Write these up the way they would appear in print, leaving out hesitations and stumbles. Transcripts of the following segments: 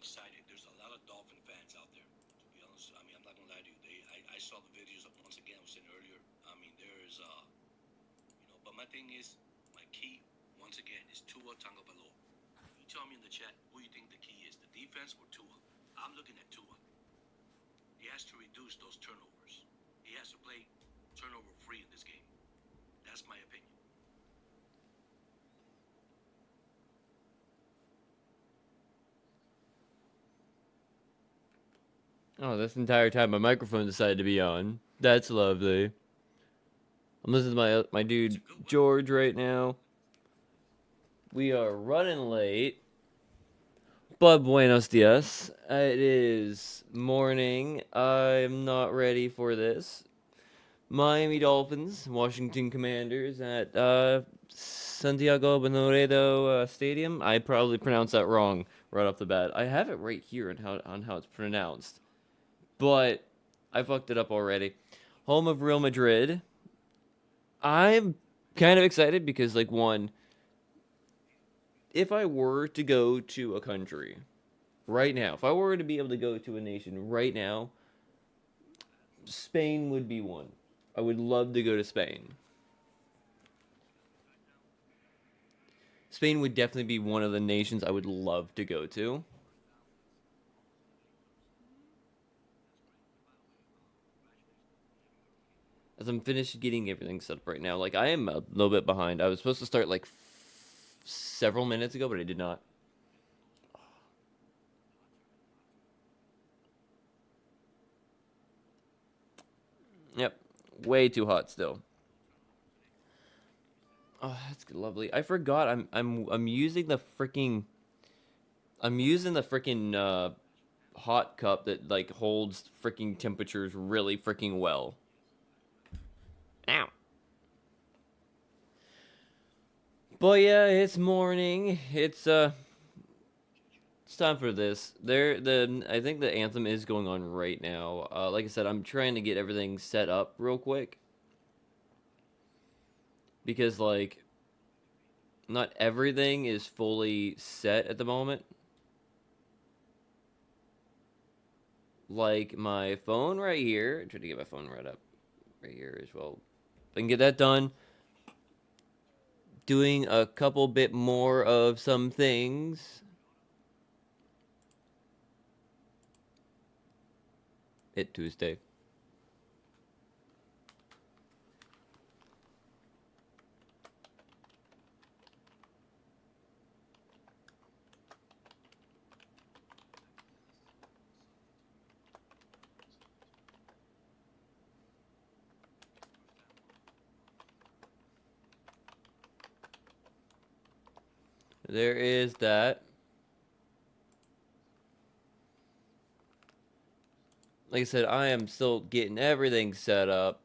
excited. There's a lot of Dolphin fans out there. To be honest, I mean, I'm not gonna lie to you. I saw the videos once again. I was saying earlier. I mean, there's but my thing is, my key once again is Tua Tagovailoa. You tell me in the chat who you think the key is, the defense or Tua. I'm looking at Tua. He has to reduce those turnovers. He has to play turnover free in this game. That's my opinion. Oh, this entire time my microphone decided to be on. That's lovely. I'm listening to my dude George right now. We are running late. But buenos dias. It is morning. I'm not ready for this. Miami Dolphins, Washington Commanders at Santiago Bernabéu Stadium. I probably pronounced that wrong right off the bat. I have it right here on how it's pronounced, but I fucked it up already. Home of Real Madrid. I'm kind of excited because, like, one, if I were to go to a country right now, if I were to be able to go to a nation right now, Spain would be one. I would love to go to Spain. Spain would definitely be one of the nations I would love to go to. As I'm finished getting everything set up right now, like I am a little bit behind. I was supposed to start like several minutes ago, but I did not. Yep, way too hot still. Oh, that's lovely. I forgot. I'm using the freaking. I'm using the freaking hot cup that like holds freaking temperatures really freaking well. Ow. But yeah, it's morning. It's time for this. I think the anthem is going on right now. Like I said, I'm trying to get everything set up real quick because like not everything is fully set at the moment. Like my phone right here. Try to get my phone right up right here as well. If I can get that done. Doing a couple bit more of some things. It Tuesday. There is that. Like I said, I am still getting everything set up.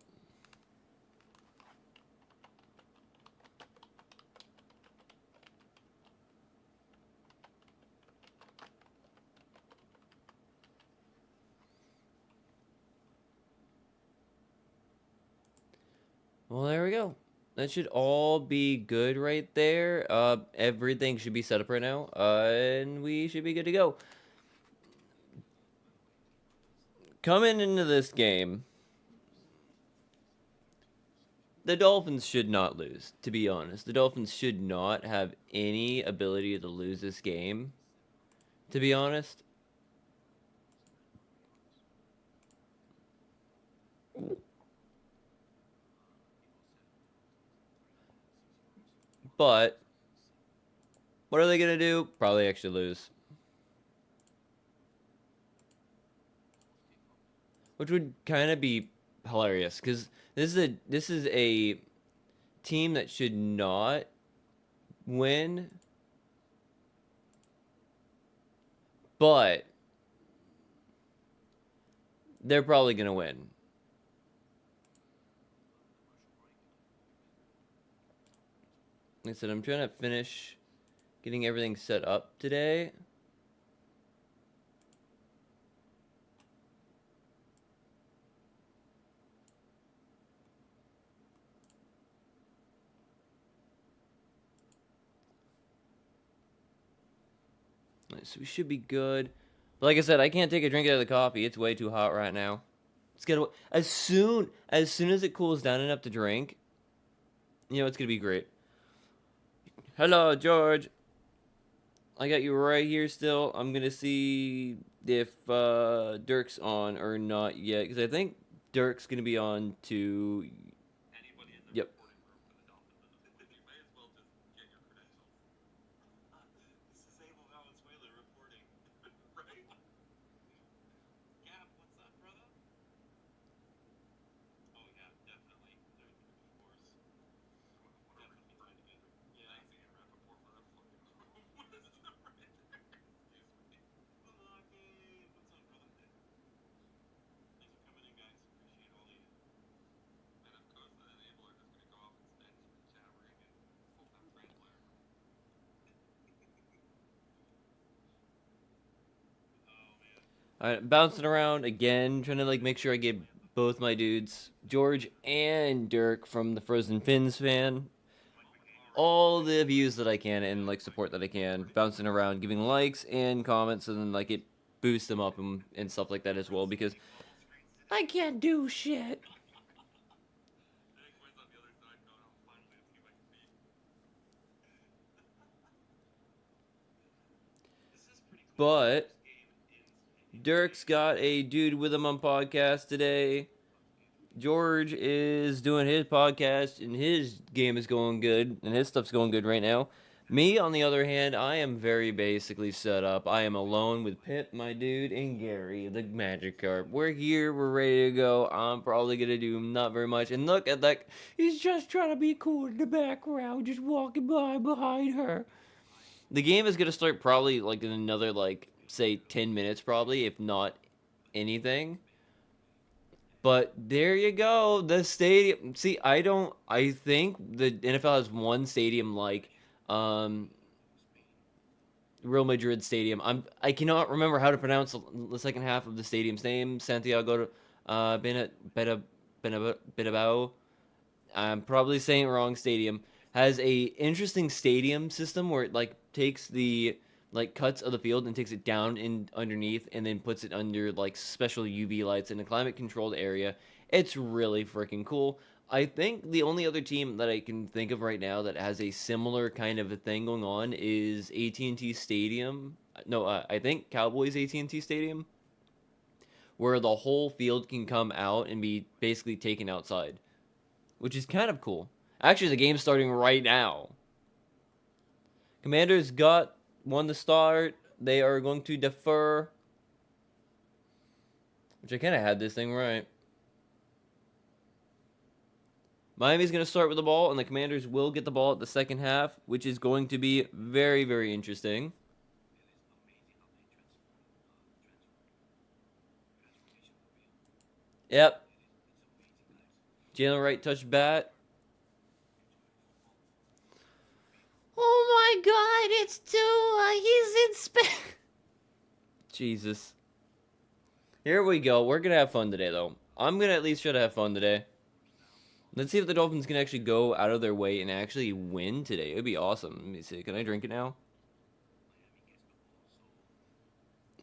Well, there we go. That should all be good right there. Everything should be set up right now, and we should be good to go. Coming into this game, the Dolphins should not lose, to be honest. The Dolphins should not have any ability to lose this game, to be honest. But what are they going to do? Probably actually lose. Which would kind of be hilarious because this is a team that should not win, but they're probably going to win. Like I said, I'm trying to finish getting everything set up today. So we should be good. But like I said, I can't take a drink out of the coffee. It's way too hot right now. It's gonna as soon as it cools down enough to drink, it's gonna be great. Hello, George. I got you right here still. I'm gonna see if Dirk's on or not yet, because I think Dirk's gonna be on to. Yep. Alright, bouncing around again, trying to like make sure I get both my dudes, George and Dirk from the Frozen Fins fan, all the views that I can and like support that I can, bouncing around, giving likes and comments, and then like it boosts them up and stuff like that as well, because I can't do shit. But Dirk's got a dude with him on podcast today. George is doing his podcast, and his game is going good, and his stuff's going good right now. Me, on the other hand, I am very basically set up. I am alone with Pip, my dude, and Gary, the Magic Carp. We're here, we're ready to go. I'm probably gonna do not very much. And look at that, he's just trying to be cool in the background, just walking by behind her. The game is gonna start probably like in another, like, say 10 minutes, probably, if not anything. But there you go. The stadium. See, I think the NFL has one stadium like um, Real Madrid Stadium. I cannot remember how to pronounce the second half of the stadium's name. Santiago Bernabeu. I'm probably saying it wrong. Stadium has a interesting stadium system where it like takes the like cuts of the field and takes it down in underneath and then puts it under like special UV lights in a climate controlled area. It's really freaking cool. I think the only other team that I can think of right now that has a similar kind of a thing going on is AT&T Stadium. No, I think Cowboys AT&T Stadium, where the whole field can come out and be basically taken outside, which is kind of cool. Actually, the game's starting right now. Commanders got one to start. They are going to defer, which I kind of had this thing right. Miami's going to start with the ball, and the Commanders will get the ball at the second half, which is going to be very, very interesting. Yep. Jalen Wright touched bat. Oh my god, it's Tua. He's in space. Jesus. Here we go. We're going to have fun today, though. I'm going to at least try to have fun today. Let's see if the Dolphins can actually go out of their way and actually win today. It would be awesome. Let me see. Can I drink it now?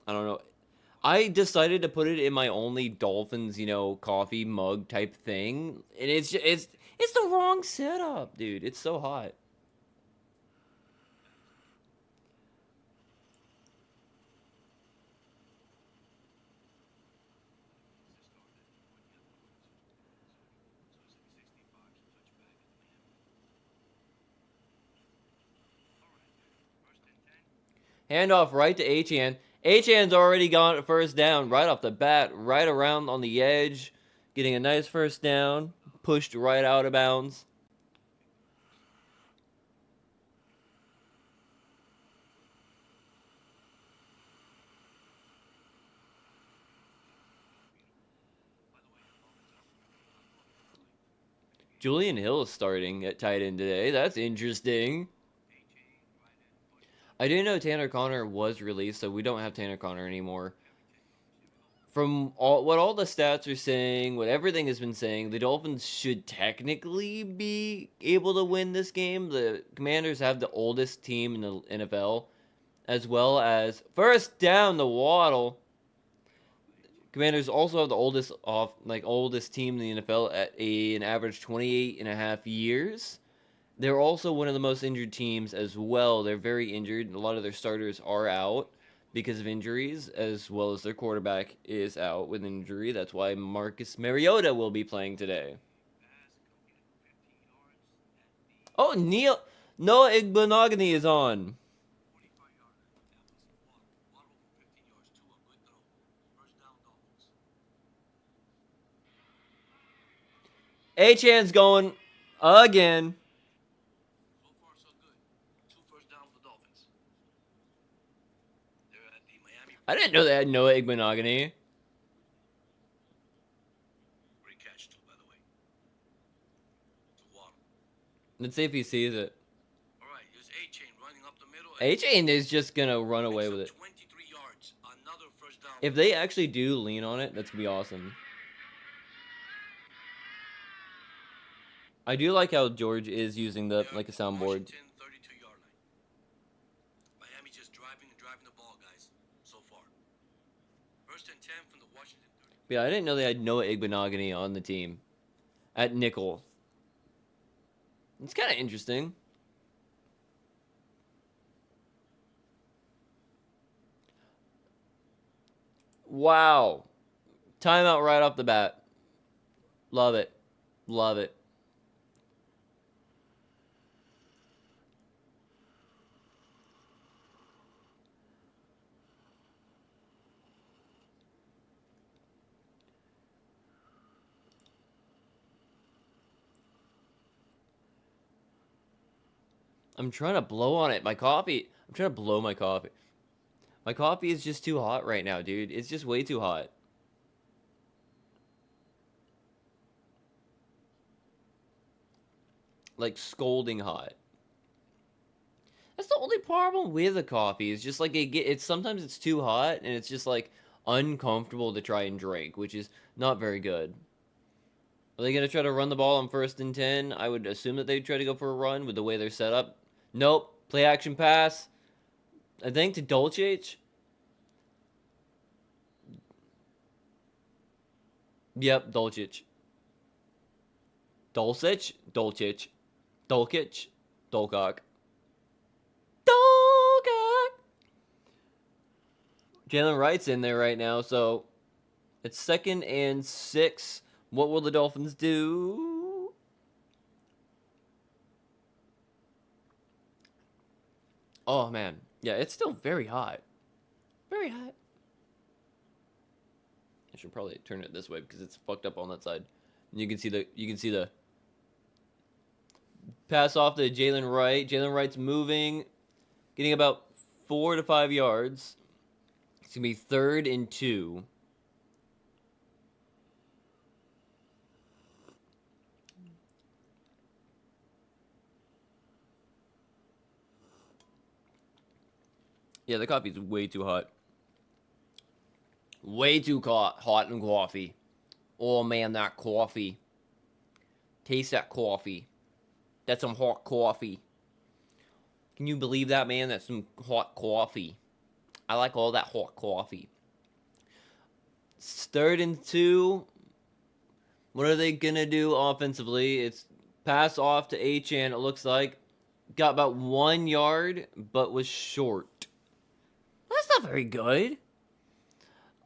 I don't know. I decided to put it in my only Dolphins, coffee mug type thing, and it's the wrong setup, dude. It's so hot. Handoff right to Achan. Achan's already got a first down right off the bat, right around on the edge, getting a nice first down, pushed right out of bounds. Julian Hill is starting at tight end today. That's interesting. I didn't know Tanner Connor was released, so we don't have Tanner Connor anymore. From all the stats are saying, what everything has been saying, the Dolphins should technically be able to win this game. The Commanders have the oldest team in the NFL, as well as first down the Waddle. Commanders also have the oldest team in the NFL at an average 28 and a half years. They're also one of the most injured teams as well. They're very injured. A lot of their starters are out because of injuries, as well as their quarterback is out with injury. That's why Marcus Mariota will be playing today. Oh, Noah Igbenogany is on. Achan's going again. So far, so good. 2 first down for the Dolphins. They're at the Miami. I didn't know they had Noah Igbenogany. Great catch, too, by the way. To Waddle. Let's see if he sees it. All right, here's A-Chain running up the middle. Achan is just going to run away with it. 23 yards. Another first down. If they actually do lean on it, that's going to be awesome. I do like how George is using the like a soundboard. 32-yard line. Miami just driving the ball, guys, so far. First and 10 from the Washington 30. Yeah, I didn't know they had Noah Igbenogany on the team at nickel. It's kind of interesting. Wow. Timeout right off the bat. Love it. Love it. I'm trying to blow on it. My coffee. I'm trying to blow my coffee. My coffee is just too hot right now, dude. It's just way too hot. Like scalding hot. That's the only problem with the coffee. Is just like it's sometimes it's too hot and it's just like uncomfortable to try and drink, which is not very good. Are they gonna try to run the ball on 1st and 10? I would assume that they'd try to go for a run with the way they're set up. Nope. Play action pass. I think to Dolchich. Yep, Dolchich. Dolchich. Dolchich. Dolkich. Dolcock. Dolcock. Jalen Wright's in there right now, so it's 2nd and 6. What will the Dolphins do? Oh man, yeah, it's still very hot. Very hot. I should probably turn it this way because it's fucked up on that side. And you can see the pass off to Jalen Wright. Jalen Wright's moving, getting about 4 to 5 yards. It's gonna be 3rd and 2. Yeah, the coffee's way too hot. Way too hot and coffee. Oh man, that coffee. Taste that coffee. That's some hot coffee. Can you believe that, man? That's some hot coffee. I like all that hot coffee. It's 3rd and 2. What are they gonna do offensively? It's pass off to Achan, it looks like. Got about 1 yard, but was short. That's not very good.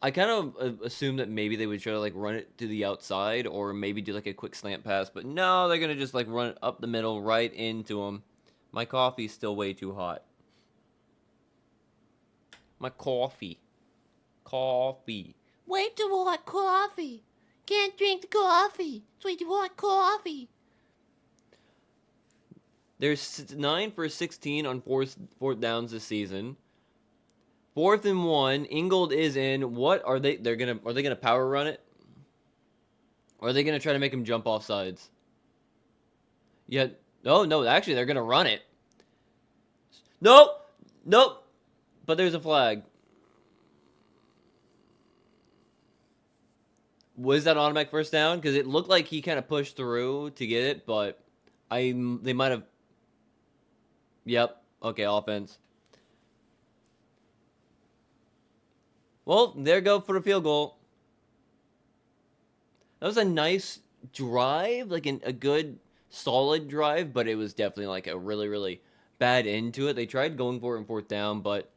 I kind of assumed that maybe they would try to like run it to the outside or maybe do like a quick slant pass, but no, they're gonna just like run it up the middle right into him. My coffee's still way too hot. My coffee. Coffee. Way too hot coffee. Can't drink the coffee. It's way too hot coffee. There's 9 for 16 on fourth downs this season. 4th and 1. Ingold is in. What are they? Are they gonna power run it? Or are they gonna try to make him jump off sides? Yeah. No. Actually, they're gonna run it. Nope. But there's a flag. Was that automatic first down? Because it looked like he kind of pushed through to get it, but they might have. Yep. Okay, offense. Well, there go for the field goal. That was a nice drive, like a good, solid drive, but it was definitely like a really, really bad end to it. They tried going for it in fourth down, but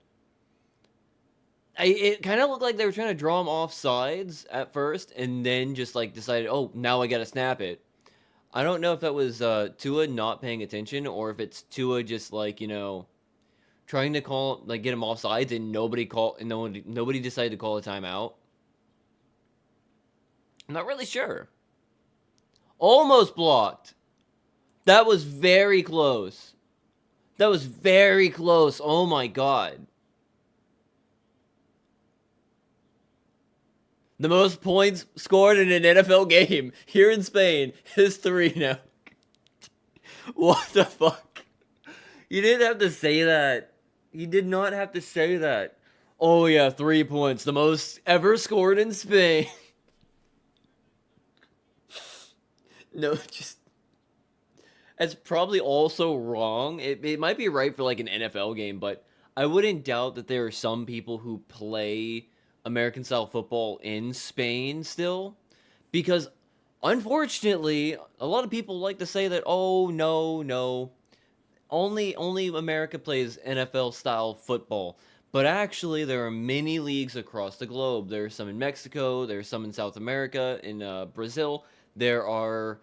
it kind of looked like they were trying to draw him off sides at first, and then just like decided, oh, now I gotta snap it. I don't know if that was Tua not paying attention, or if it's Tua just like trying to call like get him off sides, and nobody decided to call a timeout. I'm not really sure. Almost blocked. That was very close. That was very close. Oh my god. The most points scored in an NFL game here in Spain is 3 now. What the fuck? You didn't have to say that. You did not have to say that. Oh yeah, 3 points. The most ever scored in Spain. No, just... It's probably also wrong. It might be right for like an NFL game, but I wouldn't doubt that there are some people who play American style football in Spain still, because unfortunately a lot of people like to say that, oh no, only America plays NFL style football, but actually there are many leagues across the globe. There's some in Mexico, there's some in South America, in Brazil. There are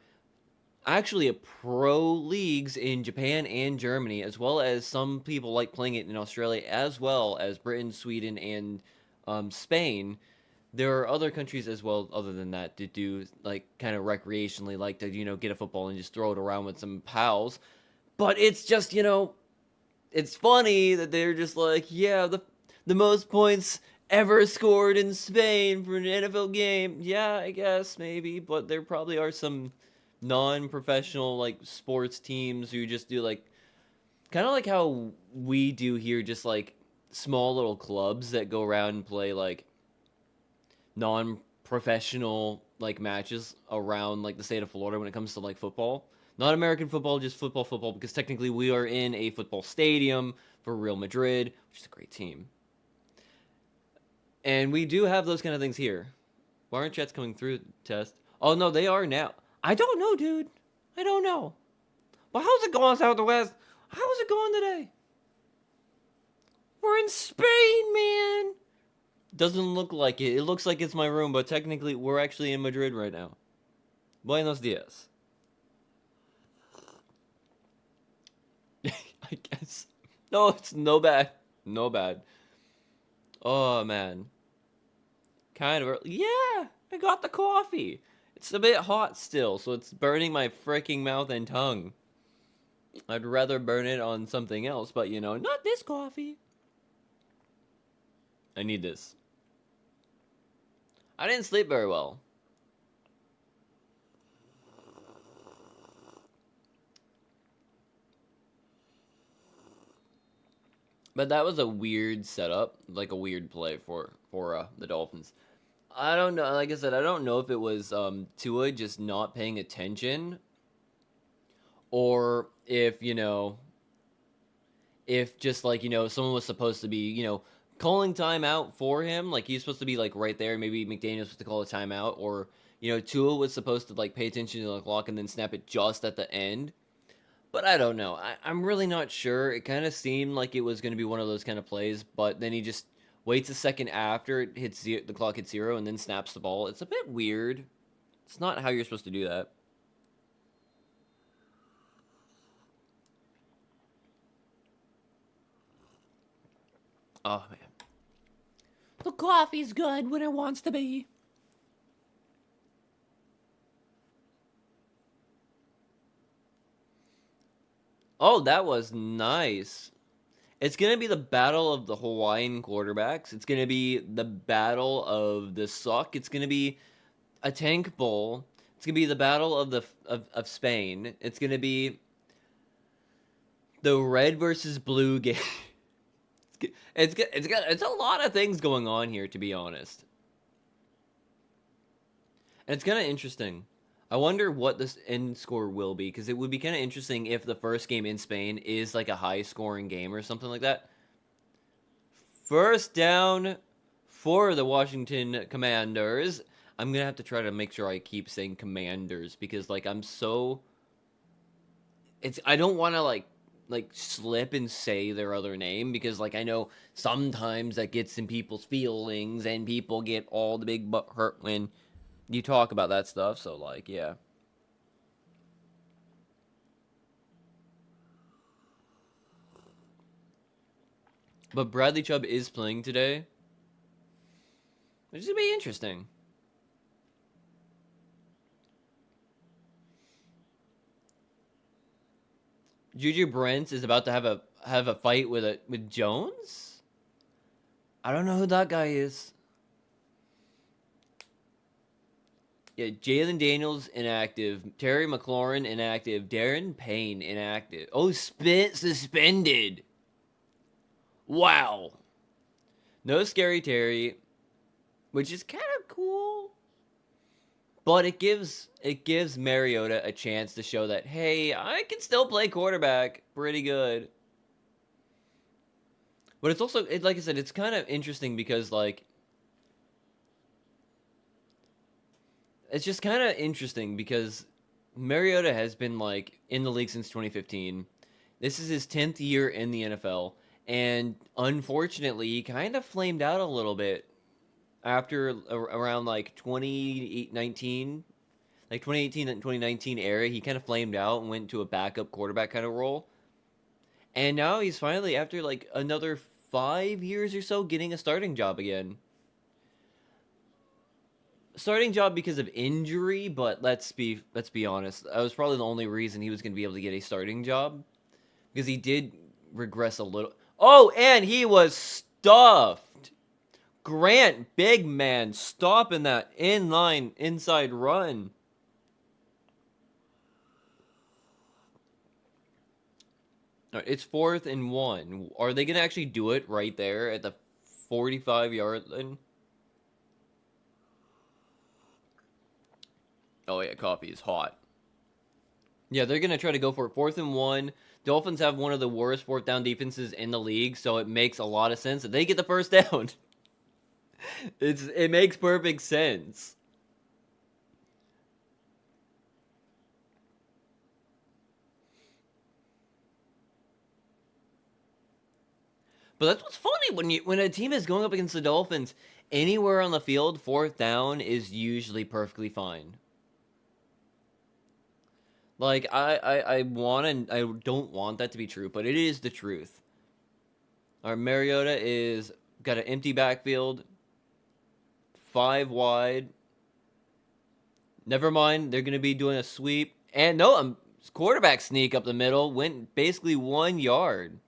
actually pro leagues in Japan and Germany, as well as some people like playing it in Australia, as well as Britain, Sweden, and Spain. There are other countries as well, other than that, to do like kind of recreationally, like to get a football and just throw it around with some pals. But it's just it's funny that they're just like, yeah, the most points ever scored in Spain for an NFL game. Yeah, I guess maybe, but there probably are some non-professional like sports teams who just do like kind of like how we do here, just like small little clubs that go around and play like non-professional like matches around like the state of Florida when it comes to like football. Not American football, just football, because technically we are in a football stadium for Real Madrid, which is a great team. And we do have those kind of things here. Why aren't chats coming through, Test? Oh no, they are now. I don't know, dude. I don't know. Well, how's it going, Southwest? How's it going today? We're in Spain, man. Doesn't look like it. It looks like it's my room, but technically we're actually in Madrid right now. Buenos dias. I guess. No, it's no bad. No bad. Oh, man. Kind of early. Yeah, I got the coffee. It's a bit hot still, so it's burning my freaking mouth and tongue. I'd rather burn it on something else, but not this coffee. I need this. I didn't sleep very well. But that was a weird setup, like a weird play for the Dolphins. I don't know. Like I said, I don't know if it was Tua just not paying attention, or if if just like someone was supposed to be calling timeout for him, like he's supposed to be like right there. Maybe McDaniel was supposed to call a timeout, or Tua was supposed to like pay attention to the clock and then snap it just at the end. But I don't know. I'm really not sure. It kind of seemed like it was going to be one of those kind of plays, but then he just waits a second after it hits the clock hits 0 and then snaps the ball. It's a bit weird. It's not how you're supposed to do that. Oh, man. The coffee's good when it wants to be. Oh, that was nice. It's going to be the battle of the Hawaiian quarterbacks. It's going to be the battle of the suck. It's going to be a tank bowl. It's going to be the battle of Spain. It's going to be the red versus blue game. It's a lot of things going on here, to be honest. And it's kind of interesting. I wonder what this end score will be, because it would be kind of interesting if the first game in Spain is like a high-scoring game or something like that. First down for the Washington Commanders. I'm gonna have to try to make sure I keep saying Commanders because like I'm so. I don't want to like slip and say their other name because like I know sometimes that gets in people's feelings and people get all the big butt hurt when you talk about that stuff. So like yeah. But Bradley Chubb is playing today, which is gonna be interesting. Juju Brents is about to have a fight with Jones. I don't know who that guy is. Yeah, Jalen Daniels inactive, Terry McLaurin inactive, Darren Payne inactive. Oh, suspended. Wow. No Scary Terry, which is kind of cool. But it gives Mariota a chance to show that, hey, I can still play quarterback pretty good. But it's also, like I said, it's kind of interesting because, like, it's just kind of interesting because Mariota has been, like, in the league since 2015. This is his 10th year in the NFL. And unfortunately, he kind of flamed out a little bit after around, like, 2019. Like 2018 and 2019 era, he kind of flamed out and went to a backup quarterback kind of role. And now he's finally, after like another 5 years or so, getting a starting job again. Starting job because of injury, but let's be honest. That was probably the only reason he was going to be able to get a starting job. Because he did regress a little. Oh, and he was stuffed. Grant, big man, stopping that inline inside run. It's 4th and 1. Are they going to actually do it right there at the 45-yard line? Oh, yeah, coffee is hot. Yeah, they're going to try to go for it. 4th and 1. Dolphins have one of the worst 4th down defenses in the league, so it makes a lot of sense that they get the first down. It makes perfect sense. But that's what's funny when a team is going up against the Dolphins, anywhere on the field, 4th down is usually perfectly fine. Like I don't want that to be true, but it is the truth. Our Mariota is got an empty backfield, 5 wide. Never mind, they're gonna be doing a sweep, and no, quarterback sneak up the middle went basically 1 yard.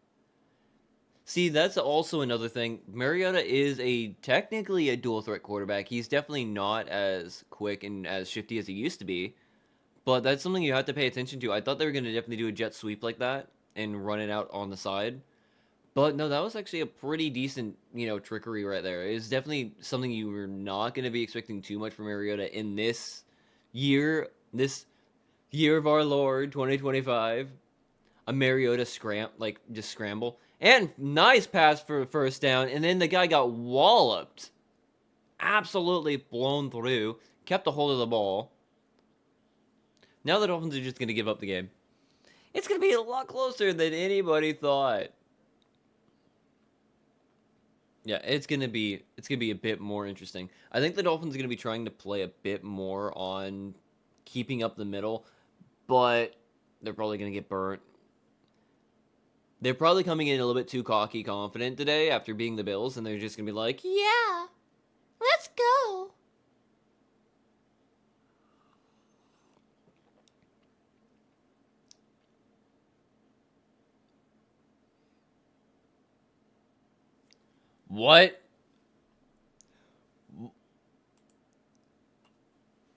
See, that's also another thing. Mariota is technically a dual threat quarterback. He's definitely not as quick and as shifty as he used to be. But that's something you have to pay attention to. I thought they were going to definitely do a jet sweep like that and run it out on the side. But no, that was actually a pretty decent, trickery right there. It's definitely something you were not going to be expecting too much from Mariota in this year of our Lord, 2025. A Mariota scramble. And nice pass for first down. And then the guy got walloped. Absolutely blown through. Kept a hold of the ball. Now the Dolphins are just going to give up the game. It's going to be a lot closer than anybody thought. Yeah, it's going to be a bit more interesting. I think the Dolphins are going to be trying to play a bit more on keeping up the middle, but they're probably going to get burnt. They're probably coming in a little bit too cocky confident today after being the Bills, and they're just going to be like, Yeah, let's go. what?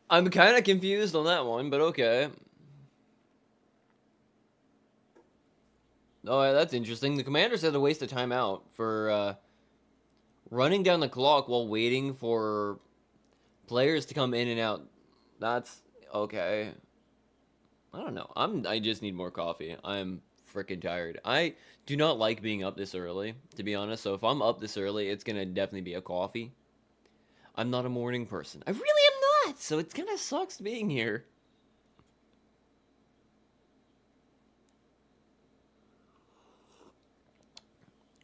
I'm kind of confused on that one, but okay. Oh, yeah, that's interesting. The Commanders had to waste a timeout for running down the clock while waiting for players to come in and out. That's okay. I don't know. I just need more coffee. I'm freaking tired. I do not like being up this early, to be honest. So if I'm up this early, it's gonna definitely be a coffee. I'm not a morning person. I really am not. So it kind of sucks being here.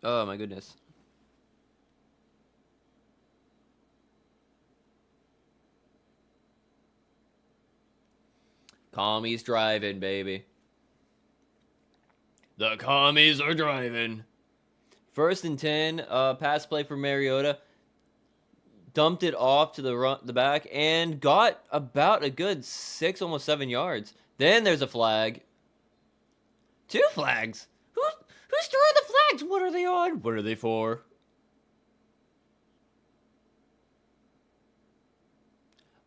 Oh my goodness. Commies driving, baby. The commies are driving. 1st and 10, pass play for Mariota. Dumped it off to the back and got about a good 6, almost 7 yards. Then there's a flag. 2 flags. Who's throwing the flags? What are they on? What are they for?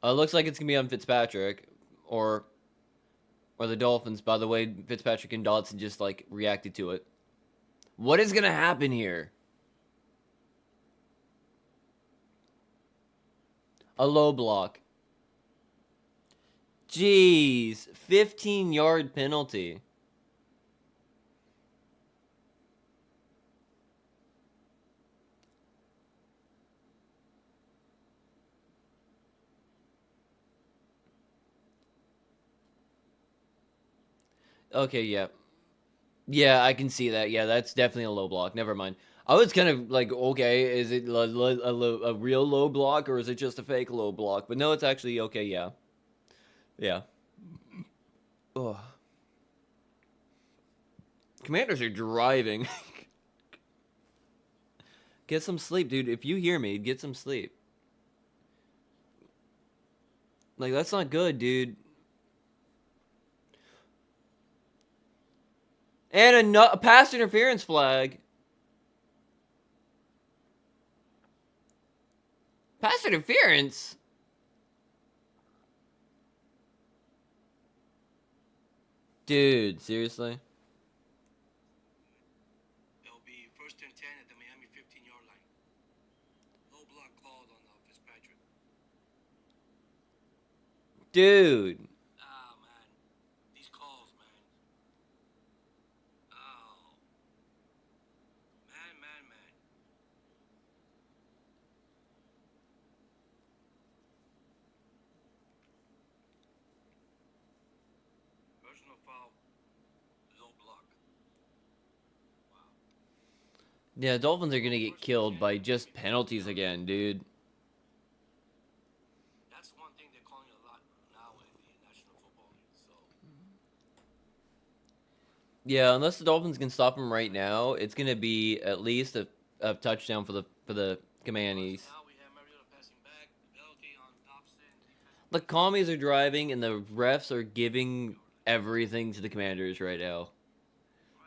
Looks like it's gonna be on Fitzpatrick or the Dolphins. By the way, Fitzpatrick and Dotson just like reacted to it. What is gonna happen here? A low block. Jeez, 15-yard penalty. Okay, yeah. Yeah, I can see that. Yeah, that's definitely a low block. Never mind. I was kind of like, okay, is it a real low block or is it just a fake low block? But no, it's actually okay, yeah. Yeah. Ugh. Commanders are driving. Get some sleep, dude. If you hear me, get some sleep. Like, that's not good, dude. And a pass interference flag. Pass interference? Dude, seriously? It'll be 1st and 10 at the Miami 15-yard line. Low block called on Fitzpatrick. Dude. Ah, man. These calls, man. Oh. Man. Personal foul. Low block. Wow. Yeah, Dolphins are gonna get killed by just penalties again, dude. That's one thing they're calling a lot now in the National Football League. So Yeah, unless the Dolphins can stop him right now, it's gonna be at least a touchdown for the Commandees. now we have Mariota passing back. Penalty on Dobson. The commies are driving and the refs are giving everything to the Commanders right now.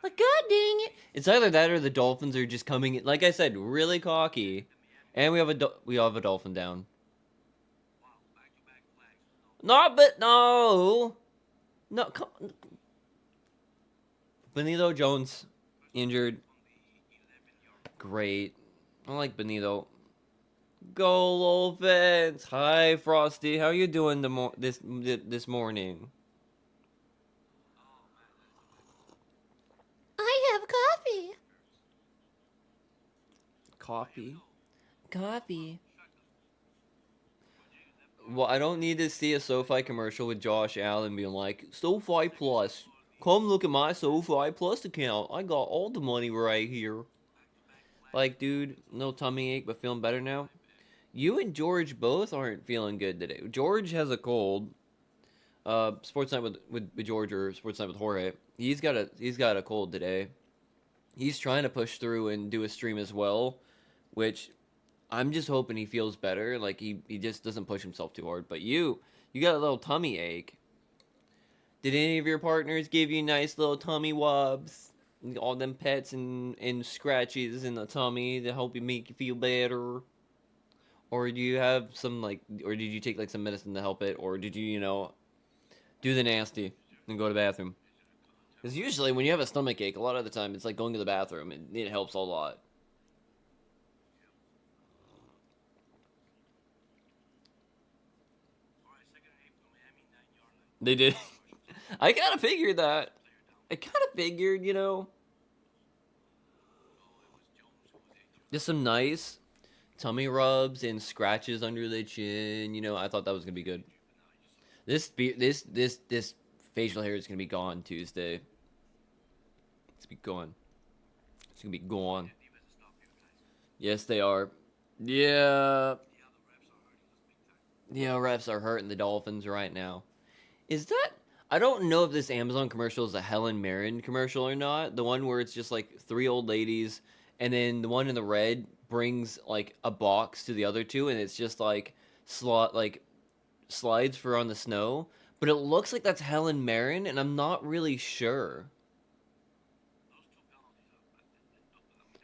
Like, God dang it. It's either that or the Dolphins are just coming in, like I said, really cocky. And we have a Dolphin down. Wow, back-to-back flags. No. Come. Benito Jones injured. Great. I like Benito. Go Dolphins. Hi Frosty. How you doing this morning? I have coffee. Coffee. Well, I don't need to see a SoFi commercial with Josh Allen being like, SoFi Plus. Come look at my SoFi Plus account. I got all the money right here. Like, dude, no tummy ache, but feeling better now. You and George both aren't feeling good today. George has a cold. Sports Night with George or Sports Night with Jorge. He's got a cold today. He's trying to push through and do a stream as well, which I'm just hoping he feels better. Like he just doesn't push himself too hard. But you got a little tummy ache. Did any of your partners give you nice little tummy wobs? All them pets and scratches in the tummy to help you make you feel better? Or do you have some or did you take like some medicine to help it? Or did you, do the nasty and go to the bathroom? Because usually when you have a stomach ache, a lot of the time it's like going to the bathroom and it helps a lot. They did. I kind of figured that. I kind of figured, just some nice tummy rubs and scratches under the chin. You know, I thought that was gonna be good. This facial hair is gonna be gone Tuesday. It's gonna be gone. It's gonna be gone. Yes, they are. Yeah. Yeah, refs are hurting the Dolphins right now. Is that... I don't know if this Amazon commercial is a Helen Mirren commercial or not. The one where it's just like 3 old ladies, and then the one in the red brings like a box to the other two, and it's just like slides for on the snow. But it looks like that's Helen Mirren, and I'm not really sure.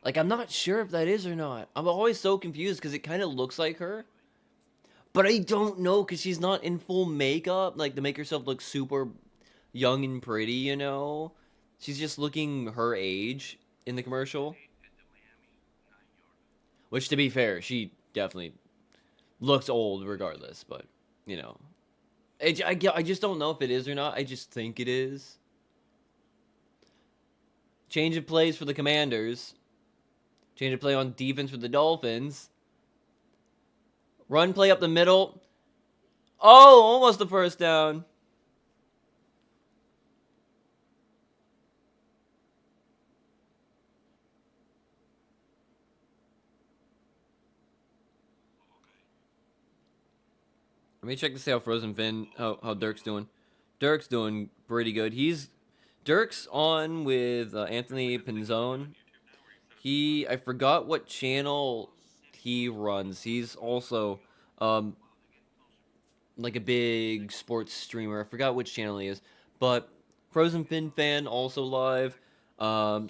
Like, I'm not sure if that is or not. I'm always so confused because it kind of looks like her. But I don't know because she's not in full makeup, like to make herself look super young and pretty, you know? She's just looking her age in the commercial. Which, to be fair, she definitely looks old regardless, but, you know. I just don't know if it is or not. I just think it is. Change of plays for the Commanders. Change of play on defense for the Dolphins. Run play up the middle. Oh, almost the first down. Let me check to see how Frozen Finn, how Dirk's doing. Dirk's doing pretty good. Dirk's on with Anthony Pinzone. I forgot what channel he runs. He's also like a big sports streamer. I forgot which channel he is. But Frozen Finn Fan also live.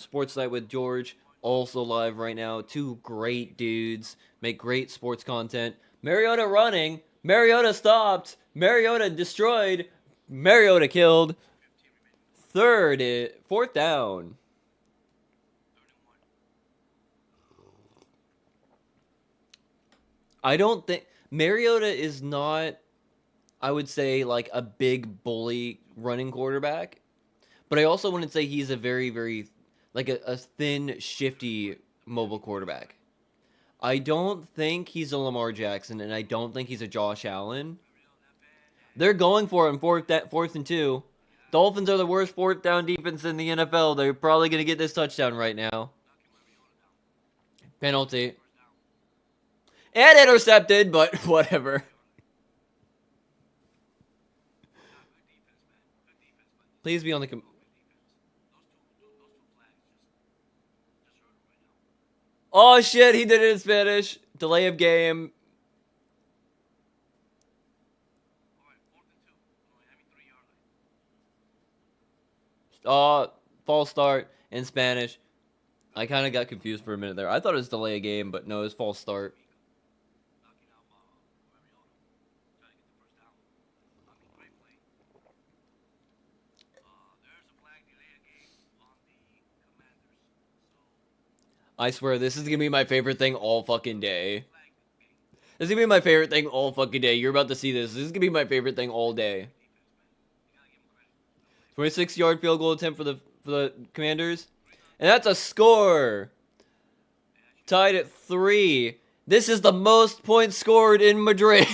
Sports Night with George also live right now. 2 great dudes. Make great sports content. Mariota running. Mariota stopped. Mariota destroyed. Mariota killed. 4th down. I don't think Mariota is not, I would say, like a big bully running quarterback, but I also wouldn't say he's a very, very, like a thin, shifty mobile quarterback. I don't think he's a Lamar Jackson, and I don't think he's a Josh Allen. They're going for him, 4th and 2. Dolphins are the worst 4th down defense in the NFL. They're probably going to get this touchdown right now. Penalty. And intercepted, but whatever. Please be on the... Oh, shit, he did it in Spanish. Delay of game. False start in Spanish. I kind of got confused for a minute there. I thought it was delay of game, but no, it was false start. I swear, this is gonna be my favorite thing all fucking day. This is gonna be my favorite thing all fucking day. You're about to see this. This is gonna be my favorite thing all day. 26-yard field goal attempt for the Commanders. And that's a score. Tied at 3. This is the most points scored in Madrid.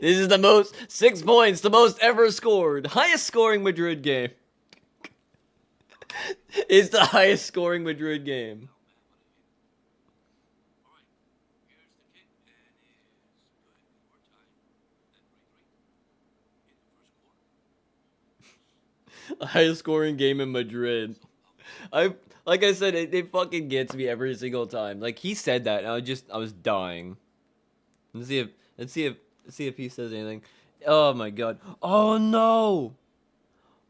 This is the most, 6 points, the most ever scored. Highest scoring Madrid game. It's the highest scoring Madrid game. Highest scoring game in Madrid. Like I said, it fucking gets me every single time. Like, he said that, and I was dying. Let's see if he says anything. Oh my god. Oh no!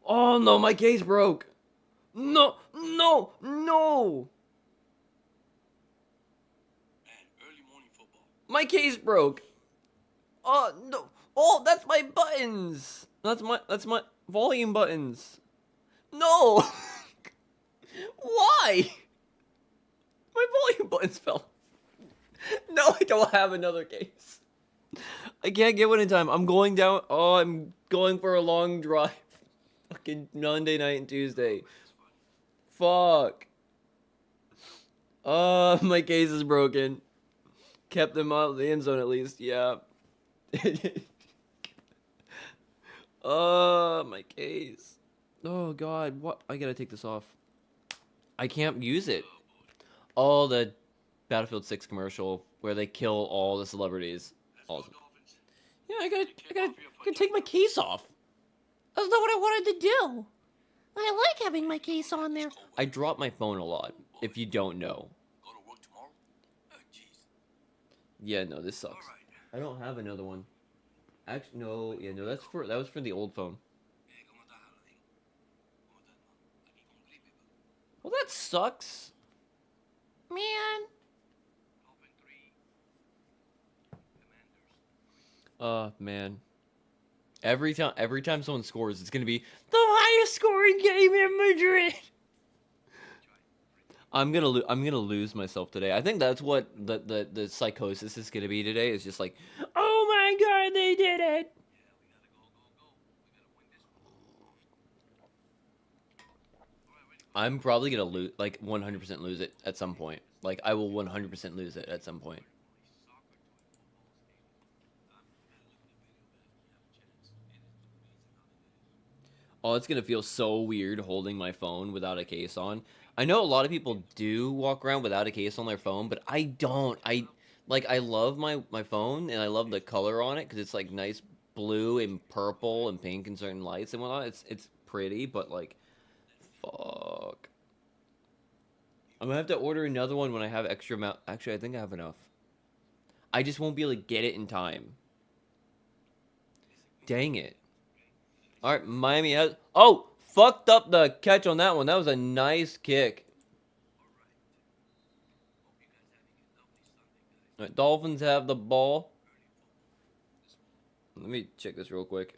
Oh no, my case broke! No! No! No! My case broke! Oh no! Oh, that's my buttons! That's my volume buttons. No! Why? My volume buttons fell. No, I don't have another case. I can't get one in time. I'm going down. Oh, I'm going for a long drive. Fucking Monday night and Tuesday. Fuck. My case is broken. Kept them out of the end zone at least. Yeah. My case. Oh God, what? I gotta take this off. I can't use it. Oh, the Battlefield 6 commercial where they kill all the celebrities. Awesome. Yeah, I gotta take my case off. That's not what I wanted to do. I like having my case on there. I drop my phone a lot, if you don't know. Go to work tomorrow? Oh, jeez. Yeah, no, this sucks. Alright. I don't have another one. Actually, no, yeah, no, that was for the old phone. ¿Cómo estás, Aladín? ¿Cómo estás, hermano? Aquí con gripe, pero Well, that sucks. Man, Dolphin 3. Commanders. Man. Every time someone scores, it's gonna be the highest scoring game in Madrid. I'm gonna lose myself today. I think that's what the psychosis is gonna be today. Is just like, oh my God, they did it. Yeah, we gotta go. We gotta win this one. Alright, ready? I'm probably gonna lose, like 100% lose it at some point. Like I will 100% lose it at some point. Oh, it's gonna feel so weird holding my phone without a case on. I know a lot of people do walk around without a case on their phone, but I don't. I love my phone and I love the color on it because it's like nice blue and purple and pink and certain lights and whatnot. It's pretty, but like, fuck. I'm gonna have to order another one when I have extra amount. Actually, I think I have enough. I just won't be able to get it in time. Dang it. All right, Miami has. Oh, fucked up the catch on that one. That was a nice kick. All right, Dolphins have the ball. Let me check this real quick.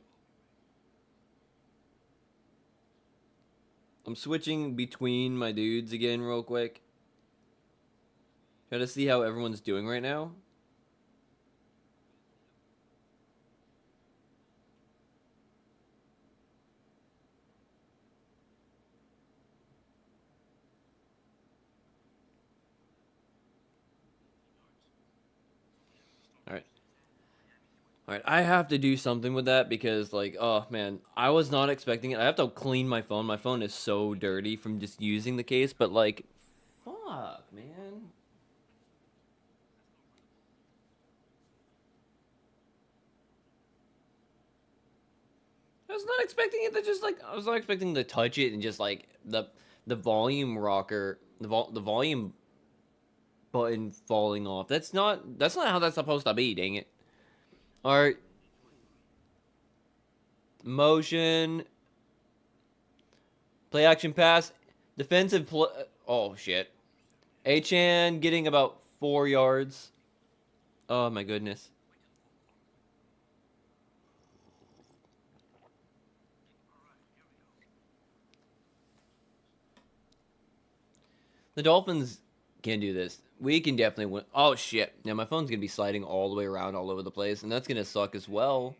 I'm switching between my dudes again real quick. Try to see how everyone's doing right now. Alright, I have to do something with that because, like, oh man, I was not expecting it. I have to clean my phone. My phone is so dirty from just using the case, but, like, fuck, man. I was not expecting it to just, like, I was not expecting to touch it and just, like, the volume rocker, the volume button falling off. That's not how that's supposed to be, dang it. Alright. Motion. Play action pass. Defensive play. Oh, shit. Achan getting about 4 yards. Oh, my goodness. The Dolphins can do this. We can definitely win. Oh, shit. Now, my phone's going to be sliding all the way around all over the place, and that's going to suck as well.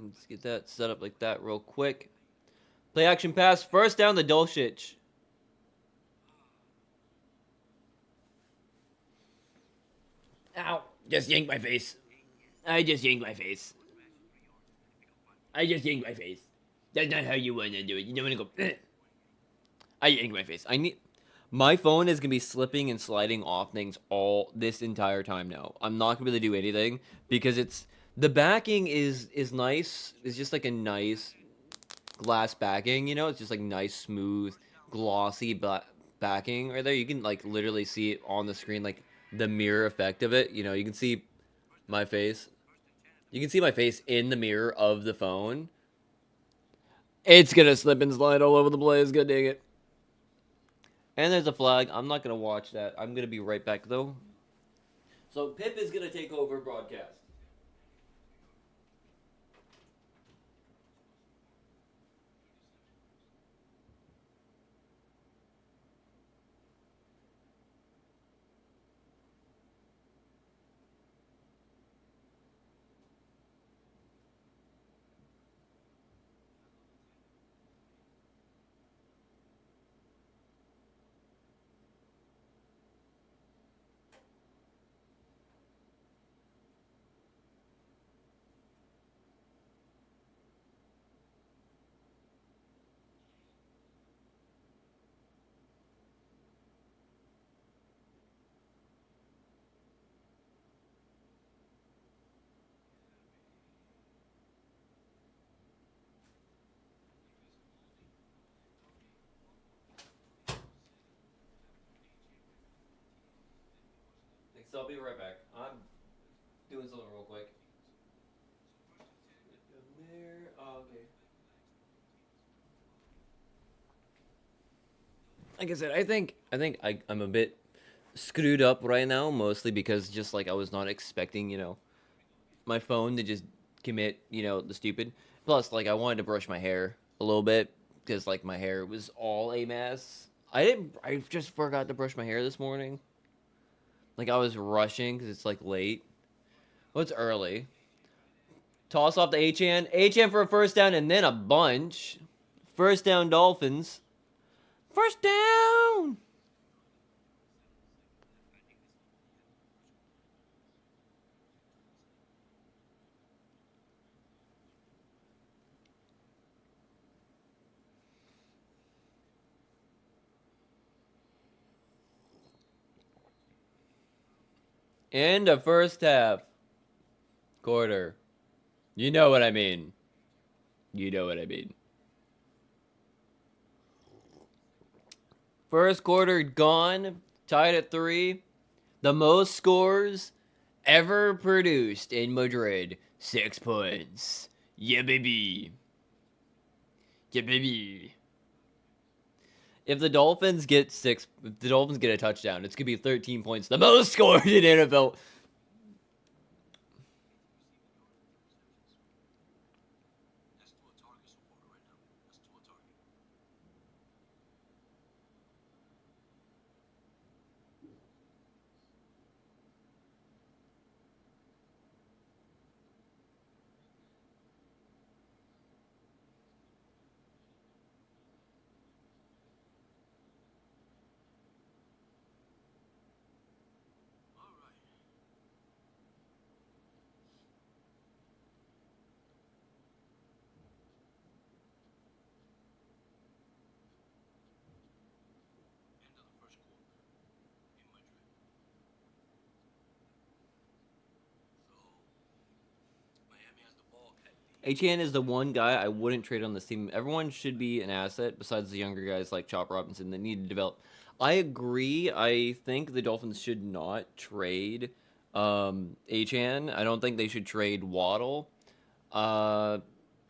Let's get that set up like that real quick. Play action pass. First down the Dulcich. Ow. Just yanked my face. I just yanked my face. I just yanked my face. That's not how you want to do it. You don't want to go. I yanked my face. My phone is gonna be slipping and sliding off things all this entire time now. I'm not gonna be able to do anything because the backing is nice. It's just like a nice glass backing, you know. It's just like nice, smooth, glossy backing right there. You can like literally see it on the screen, like the mirror effect of it. You know, you can see my face. You can see my face in the mirror of the phone. It's gonna slip and slide all over the place. God dang it. And there's a flag. I'm not gonna watch that. I'm gonna be right back though. So Pip is gonna take over broadcast. so I'll be right back. I'm doing something real quick. There. Oh, okay. Like I said, I'm a bit screwed up right now, mostly because just like I was not expecting, my phone to just commit, the stupid. Plus, like I wanted to brush my hair a little bit because like my hair was all a mess. I just forgot to brush my hair this morning. Like I was rushing because it's like late. Well, it's early. Toss off to Achan. Achan for a first down and then a bunch. First down, Dolphins. First down! In the first half. Quarter. You know what I mean. You know what I mean. First quarter gone. Tied at 3. The most scores ever produced in Madrid. 6 points. Yeah, baby. Yeah, baby. If the Dolphins get a touchdown, it's gonna be 13 points, the most scored in NFL. That's to a target so far right now. That's to a target. All right. End of the first quarter in Madrid. So Miami has the ball at the HN is the one guy I wouldn't trade on this team. Everyone should be an asset besides the younger guys like Chop Robinson that need to develop. I agree. I think the Dolphins should not trade HN. I don't think they should trade Waddle. Uh,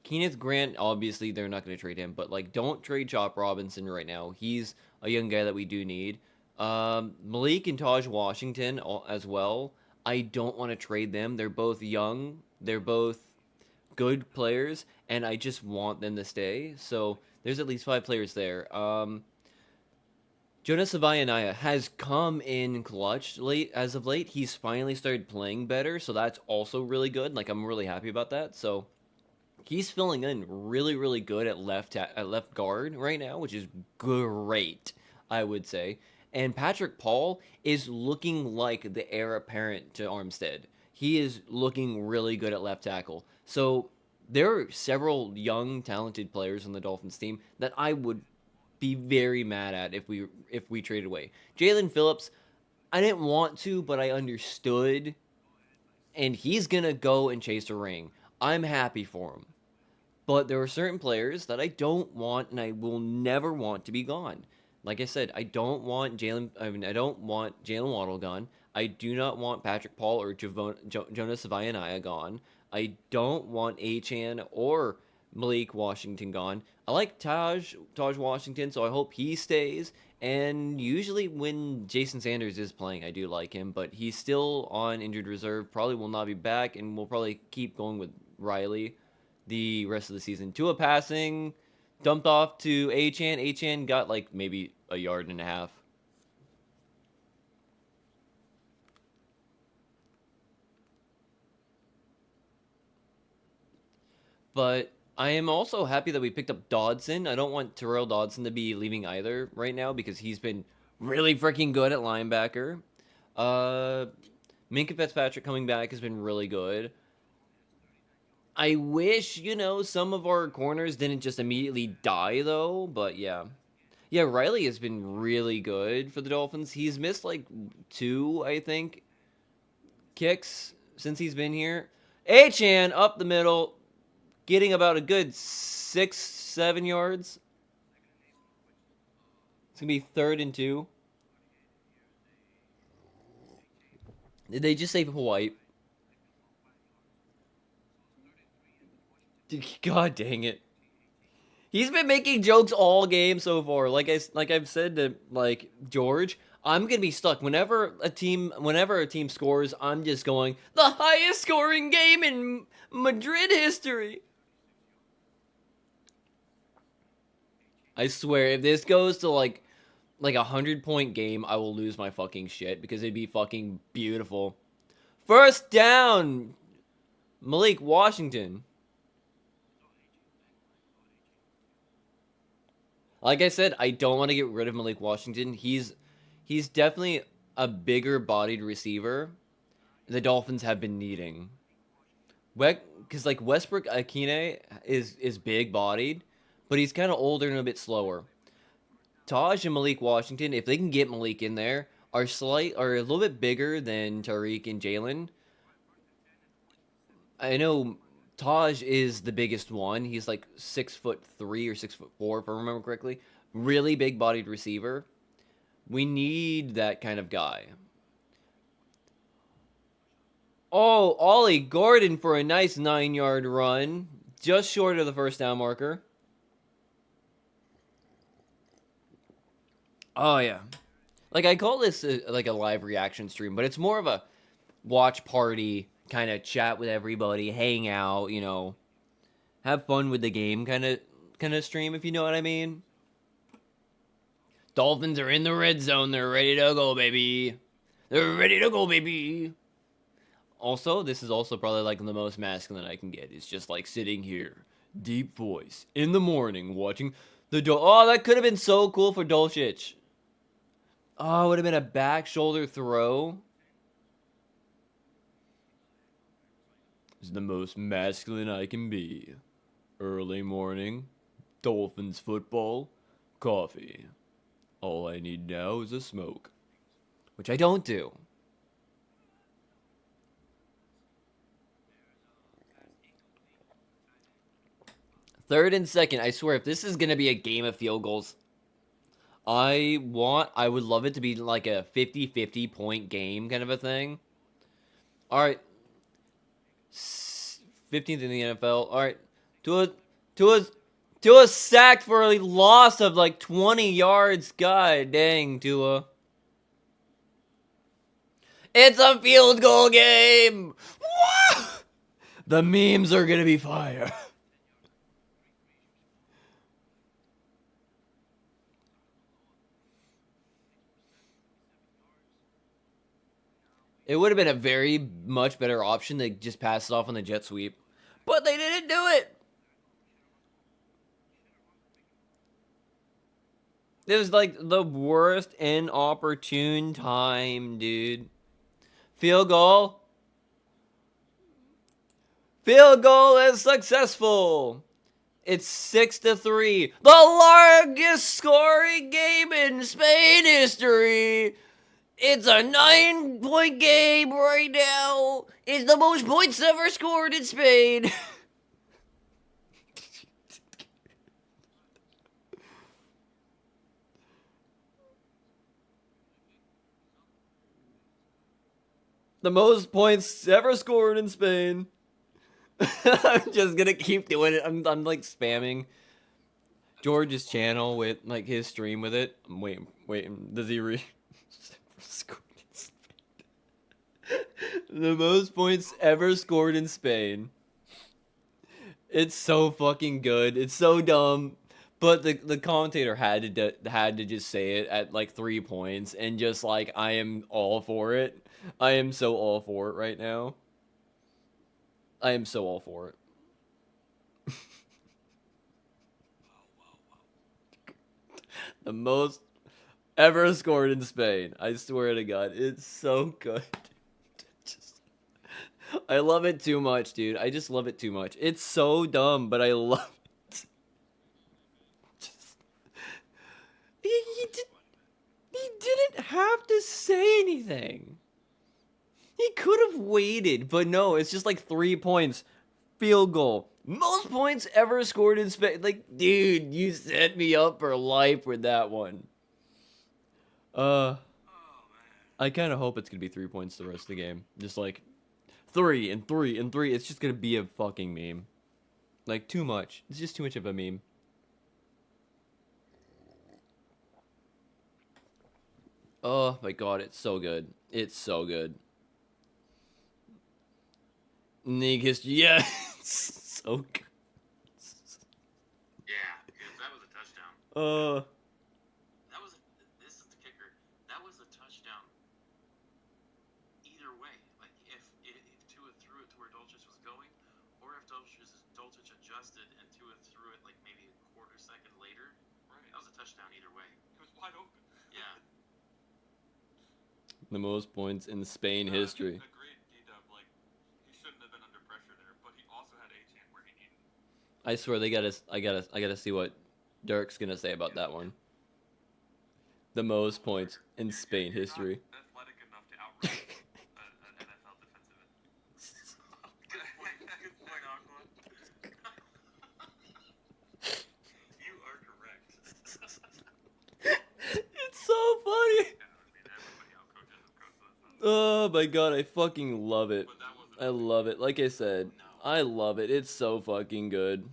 Kenneth Grant, obviously, they're not going to trade him, but like, don't trade Chop Robinson right now. He's a young guy that we do need. Malik and Taj Washington as well. I don't want to trade them. They're both young. They're both good players, and I just want them to stay. So there's at least 5 players there. Jonas Savaianaya has come in clutch late as of late. He's finally started playing better, so that's also really good. Like I'm really happy about that. So he's filling in really, really good at left guard right now, which is great, I would say. And Patrick Paul is looking like the heir apparent to Armstead. He is looking really good at left tackle. So there are several young, talented players on the Dolphins team that I would be very mad at if we traded away. Jalen Phillips, I didn't want to, but I understood, and he's gonna go and chase a ring. I'm happy for him. But there are certain players that I don't want and I will never want to be gone. Like I said, I don't want Jalen Waddle gone. I do not want Patrick Paul or Jonas Savaianaya gone. I don't want Achan or Malik Washington gone. I like Taj Washington, so I hope he stays. And usually when Jason Sanders is playing, I do like him, but he's still on injured reserve. Probably will not be back, and we'll probably keep going with Riley the rest of the season. Tua passing, dumped off to Achan. Achan got like maybe a yard and a half. But I am also happy that we picked up Dodson. I don't want Terrell Dodson to be leaving either right now because he's been really freaking good at linebacker. Uh, Minka Fitzpatrick coming back has been really good. I wish, some of our corners didn't just immediately die, though, but yeah. Yeah, Riley has been really good for the Dolphins. He's missed, like, 2, I think, kicks since he's been here. Achan up the middle, getting about a good 6, 7 yards. It's going to be 3rd and 2. Did they just say White? God dang it. He's been making jokes all game so far. I've said to like George, I'm gonna be stuck whenever a team scores. I'm just going the highest scoring game in Madrid history. I swear, if this goes to like 100-point game, I will lose my fucking shit because it'd be fucking beautiful. First down, Malik Washington. Like I said, I don't want to get rid of Malik Washington. He's definitely a bigger bodied receiver the Dolphins have been needing. Because like Westbrook Akine is big bodied, but he's kind of older and a bit slower. Taj and Malik Washington, if they can get Malik in there, are a little bit bigger than Tariq and Jalen. I know Taj is the biggest one. He's like 6'3" or 6'4", if I remember correctly. Really big bodied receiver. We need that kind of guy. Oh, Ollie Gordon for a nice 9-yard run. Just short of the first down marker. Oh, yeah. Like, I call this like a live reaction stream, but it's more of a watch party, kind of chat with everybody, hang out, you know, have fun with the game kind of stream, if you know what I mean. Dolphins are in the red zone. They're ready to go, baby. They're ready to go, baby. Also, this is also probably like the most masculine I can get. It's just like sitting here, deep voice, in the morning, watching the Oh, that could have been so cool for Dolchich. Oh, it would have been a back shoulder throw. It's the most masculine I can be. Early morning, Dolphins football, coffee. All I need now is a smoke. Which I don't do. Third and second, I swear, if this is going to be a game of field goals, I would love it to be like a 50-50 point game kind of a thing. Alright. 15th in the NFL. Alright. Tua sacked for a loss of like 20 yards. God dang, Tua. It's a field goal game! The memes are going to be fire. It would have been a very much better option to just pass it off on the jet sweep. But they didn't do it! It was like the worst inopportune time, dude. Field goal. Field goal is successful. It's 6-3. The largest scoring game in Spain history. It's a 9-point game right now. It's the most points ever scored in Spain. The most points ever scored in Spain. I'm just gonna keep doing it. I'm like spamming George's channel with like his stream with it. I'm waiting. Does he the most points ever scored in Spain. It's so fucking good. It's so dumb. But the commentator had to just say it at like 3 points and just like I am all for it. I am so all for it right now. I am so all for it. The most ever scored in Spain. I swear to God, it's so good. I love it too much, dude. I just love it too much. It's so dumb, but I love it. He didn't have to say anything. He could have waited, but no, it's just like 3 points. Field goal. Most points ever scored in Spain. Like, dude, you set me up for life with that one. I kind of hope it's gonna be 3 points the rest of the game. Just like 3 and 3 and 3. It's just gonna be a fucking meme. Like too much. It's just too much of a meme. Oh my god, it's so good. It's so good. Niggas, yeah, it's so good. Yeah, because that was a touchdown. This is the kicker. That was a touchdown. Either way, like if Tua threw it to where Dolchich was going, or if Dolchich adjusted and Tua threw it like maybe a quarter second later, right? That was a touchdown either way. It was wide open. Yeah. The most points in Spain history. Agreed, D-Dub. Like he shouldn't have been under pressure there, but he also had A-Chan where he needed. I swear they gotta. I gotta see what Dirk's gonna say about that one. The most points in Spain history. Not athletic enough to outrun an NFL defensive end. Good point, Aqua. You are correct. It's so funny. Yeah, I mean, everybody outcoaches his coach. Oh my god, I fucking love it. I love it. Like I said, I love it. It's so fucking good.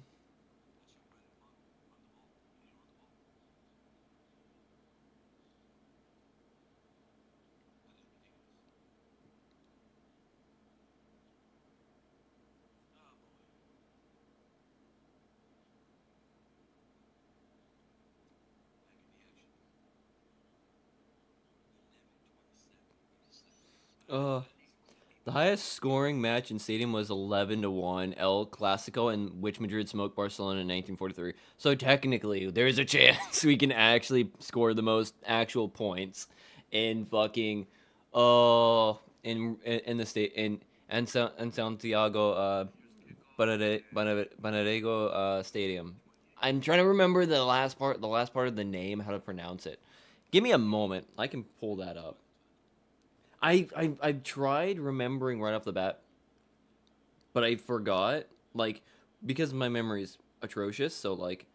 The highest scoring match in stadium was 11-1 El Clasico, in which Madrid smoked Barcelona in 1943. So technically, there's a chance we can actually score the most actual points in fucking in the state in Santiago Bernabéu Stadium. I'm trying to remember the last part of the name, how to pronounce it. Give me a moment. I can pull that up. I tried remembering right off the bat, but I forgot, like, because my memory's atrocious, so, like,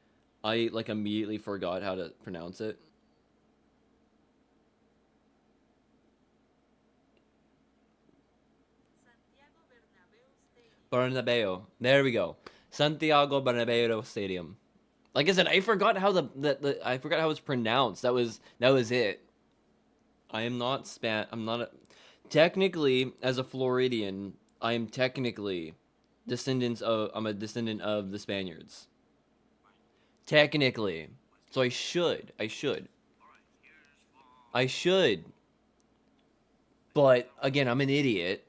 I, like, immediately forgot how to pronounce it. Bernabeu. There we go. Santiago Bernabéu Stadium. Like I said, I forgot how I forgot how it's pronounced. That was it. I am not technically, as a Floridian, I am technically I'm a descendant of the Spaniards. Technically. So I should. But again, I'm an idiot.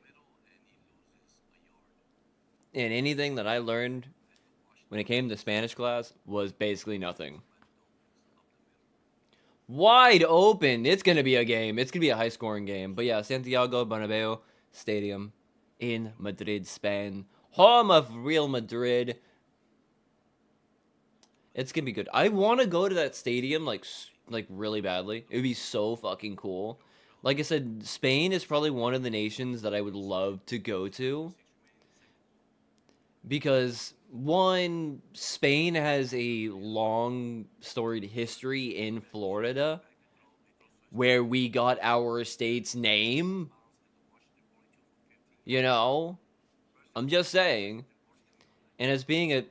And anything that I learned when it came to Spanish class was basically nothing. Wide open. It's going to be a game. It's going to be a high-scoring game. But yeah, Santiago Bernabéu Stadium in Madrid, Spain. Home of Real Madrid. It's going to be good. I want to go to that stadium, like really badly. It would be so fucking cool. Like I said, Spain is probably one of the nations that I would love to go to. Because, one, Spain has a long storied history in Florida, where we got our state's name. You know? I'm just saying. And as being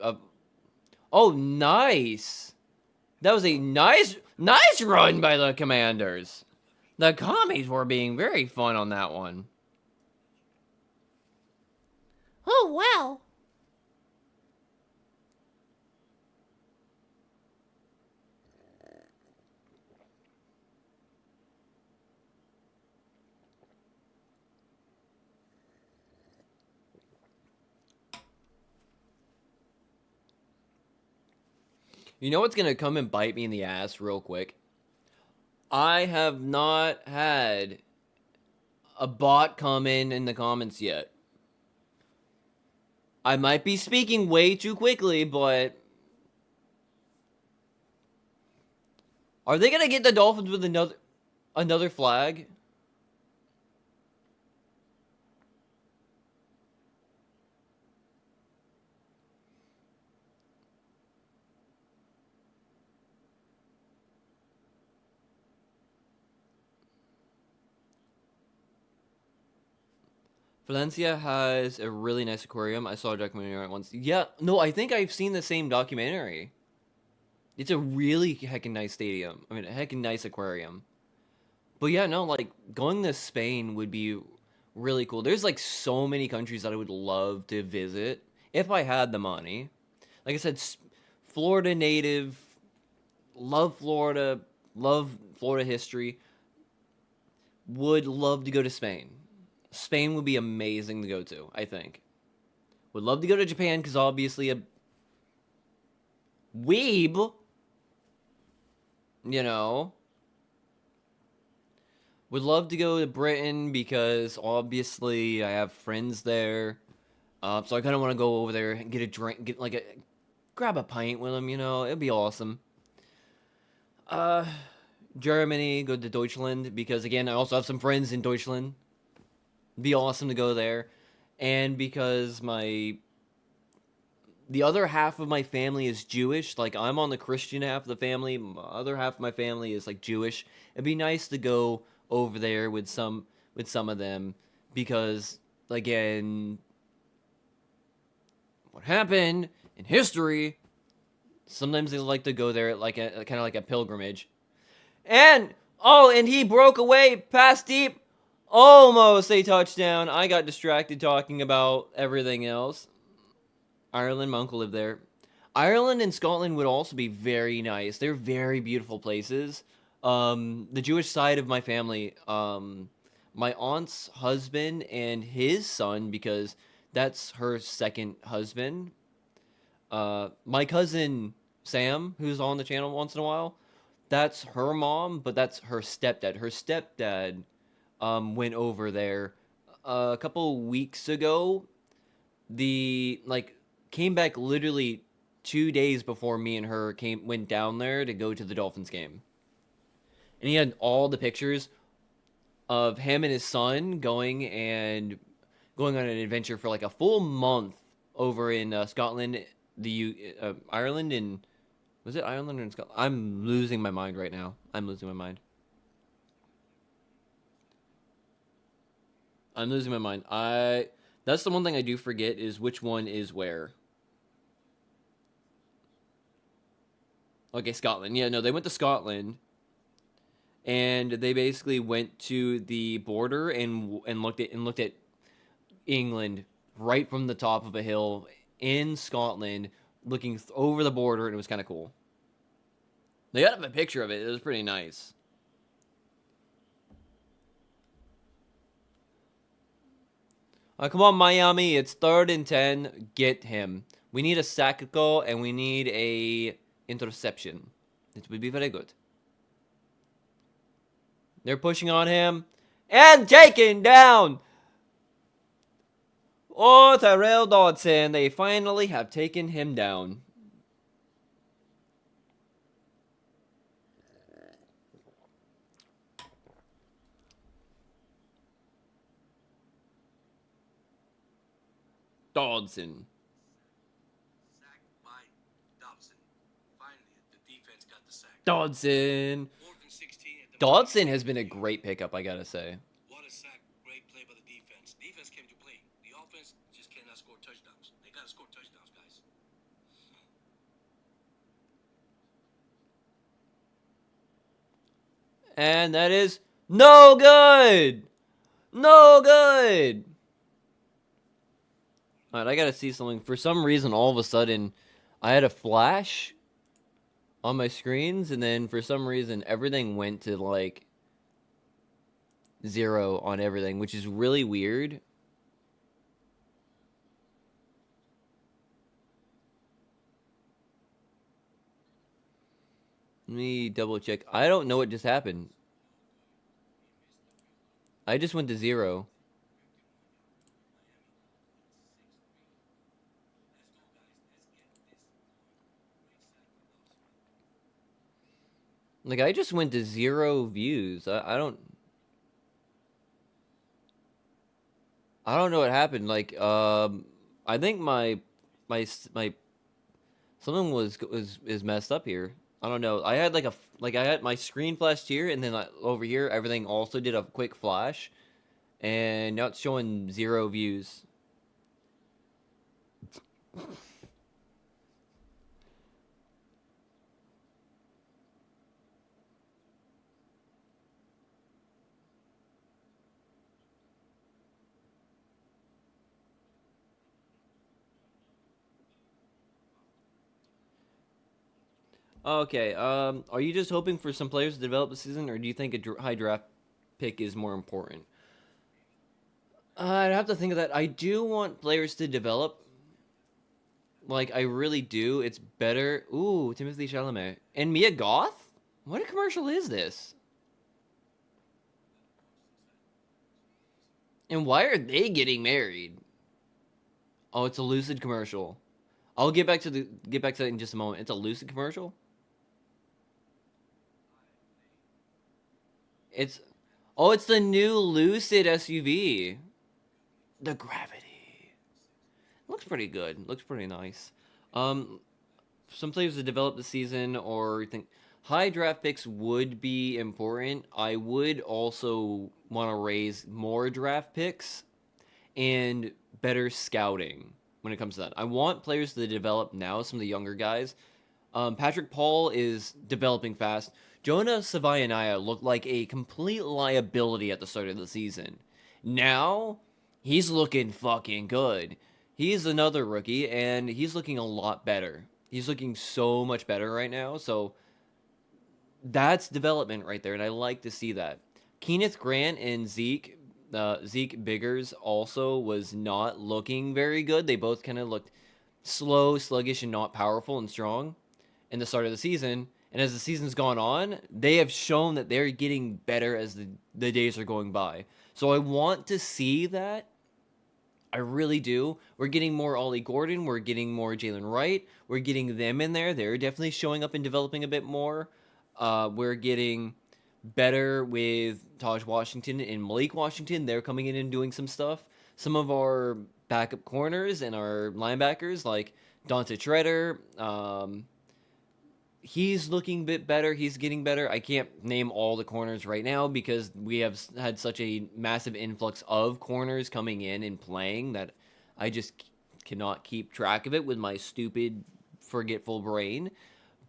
oh, nice! That was a nice run by the Commanders. The Commies were being very fun on that one. Oh, wow. You know what's going to come and bite me in the ass real quick? I have not had a bot come in the comments yet. I might be speaking way too quickly, but are they going to get the Dolphins with another flag? Valencia has a really nice aquarium. I saw a documentary on it once. Yeah, no, I think I've seen the same documentary. It's a really heckin' nice stadium. I mean, a heckin' nice aquarium. But yeah, no, like going to Spain would be really cool. There's like so many countries that I would love to visit if I had the money. Like I said, Florida native, love Florida history. Would love to go to Spain. Spain would be amazing to go to, I think. Would love to go to Japan because obviously a weeb, you know. Would love to go to Britain because obviously I have friends there. So I kind of want to go over there and get a drink, grab a pint with them, you know. It'd be awesome. Germany, go to Deutschland because again, I also have some friends in Deutschland. It'd be awesome to go there. And because the other half of my family is Jewish, like I'm on the Christian half of the family, my other half of my family is like Jewish. It'd be nice to go over there with some of them because again, what happened in history, sometimes they like to go there like a kind of like a pilgrimage. And he broke away past deep, almost a touchdown. I got distracted talking about everything else. Ireland, my uncle lived there. Ireland and Scotland would also be very nice. They're very beautiful places. The Jewish side of my family, my aunt's husband and his son, because that's her second husband. My cousin Sam, who's on the channel once in a while, that's her mom, but that's her stepdad. Her stepdad went over there a couple weeks ago. Came back literally 2 days before me and her went down there to go to the Dolphins game. And he had all the pictures of him and his son going on an adventure for like a full month over in Scotland, Ireland, and was it Ireland or Scotland? I'm losing my mind right now. I'm losing my mind. That's the one thing I do forget is which one is where. Okay, Scotland. Yeah, no, they went to Scotland. And they basically went to the border and looked at England right from the top of a hill in Scotland, looking over the border, and it was kind of cool. They got a picture of it. It was pretty nice. Come on, Miami. It's 3rd and 10. Get him. We need a sack goal, and we need a interception. It would be very good. They're pushing on him. And taken down! Oh, Tyrell Dodson. They finally have taken him down. Dodson. Sacked by Dobson. Finally, the defense got the sack. Dodson. 4th and 16 at the Dodson has been a great pickup, I gotta say. What a sack. Great play by the defense. Defense came to play. The offense just cannot score touchdowns. They got to score touchdowns, guys. And that is no good! No good! Alright, I gotta see something. For some reason, all of a sudden, I had a flash on my screens, and then for some reason, everything went to, like, 0 on everything, which is really weird. Let me double check. I don't know what just happened. I just went to 0. Like, I just went to 0 views. I don't know what happened. Like, I think my something is messed up here. I don't know. I had I had my screen flashed here, and then over here everything also did a quick flash, And now it's showing 0 views. Okay, are you just hoping for some players to develop the season, or do you think a high draft pick is more important? I'd have to think of that. I do want players to develop. Like, I really do. It's better. Ooh, Timothy Chalamet. And Mia Goth? What a commercial is this? And why are they getting married? Oh, it's a Lucid commercial. I'll get back to that in just a moment. It's a Lucid commercial? It's it's the new Lucid SUV. The Gravity. Looks pretty good. Looks pretty nice. Um, some players to develop the season, or you think high draft picks would be important. I would also want to raise more draft picks and better scouting when it comes to that. I want players to develop now, some of the younger guys. Patrick Paul is developing fast. Jonah Savaianaya looked like a complete liability at the start of the season. Now, he's looking fucking good. He's another rookie, and he's looking a lot better. He's looking so much better right now, so that's development right there, and I like to see that. Kenneth Grant and Zeke Biggers also was not looking very good. They both kind of looked slow, sluggish, and not powerful and strong in the start of the season. And as the season's gone on, they have shown that they're getting better as the days are going by. So I want to see that. I really do. We're getting more Ollie Gordon. We're getting more Jalen Wright. We're getting them in there. They're definitely showing up and developing a bit more. We're getting better with Taj Washington and Malik Washington. They're coming in and doing some stuff. Some of our backup corners and our linebackers, like Dante Treader, he's looking a bit better. He's getting better. I can't name all the corners right now because we have had such a massive influx of corners coming in and playing that I just cannot keep track of it with my stupid, forgetful brain.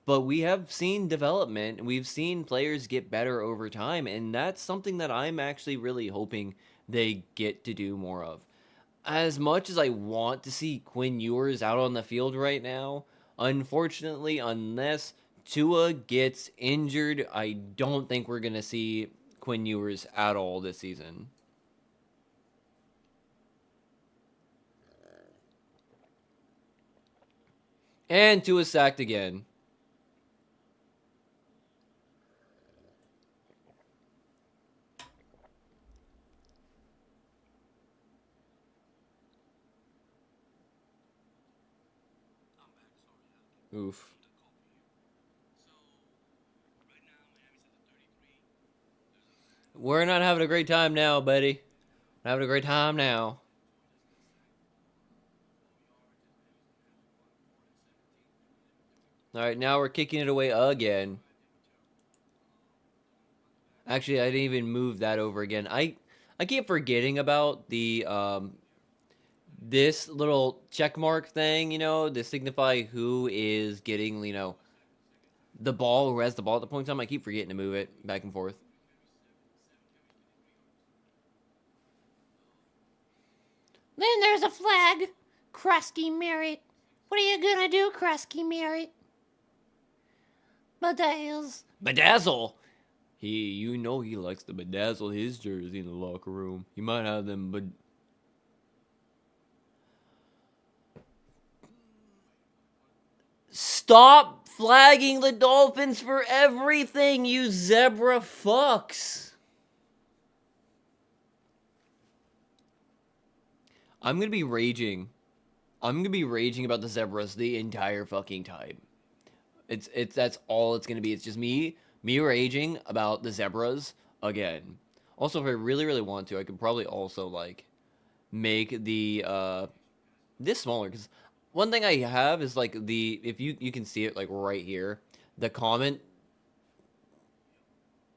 But we have seen development. We've seen players get better over time, and that's something that I'm actually really hoping they get to do more of. As much as I want to see Quinn Ewers out on the field right now, unfortunately, unless Tua gets injured, I don't think we're going to see Quinn Ewers at all this season. And Tua sacked again. Oof. We're not having a great time now, buddy. We're having a great time now. All right, now we're kicking it away again. Actually, I didn't even move that over again. I keep forgetting about the this little check mark thing, to signify who is getting, the ball, who has the ball at the point in time. I keep forgetting to move it back and forth. Then there's a flag. Krusty Merritt. What are you gonna do, Krusty Merritt? Bedazzle! He likes to bedazzle his jersey in the locker room. He might have them, Stop flagging the Dolphins for everything, you zebra fucks! I'm gonna be raging. I'm gonna be raging about the zebras the entire fucking time. That's all it's gonna be. It's just me raging about the zebras again. Also, if I really, really want to, I could probably also make the this smaller, because one thing I have is if you can see it right here, the comment.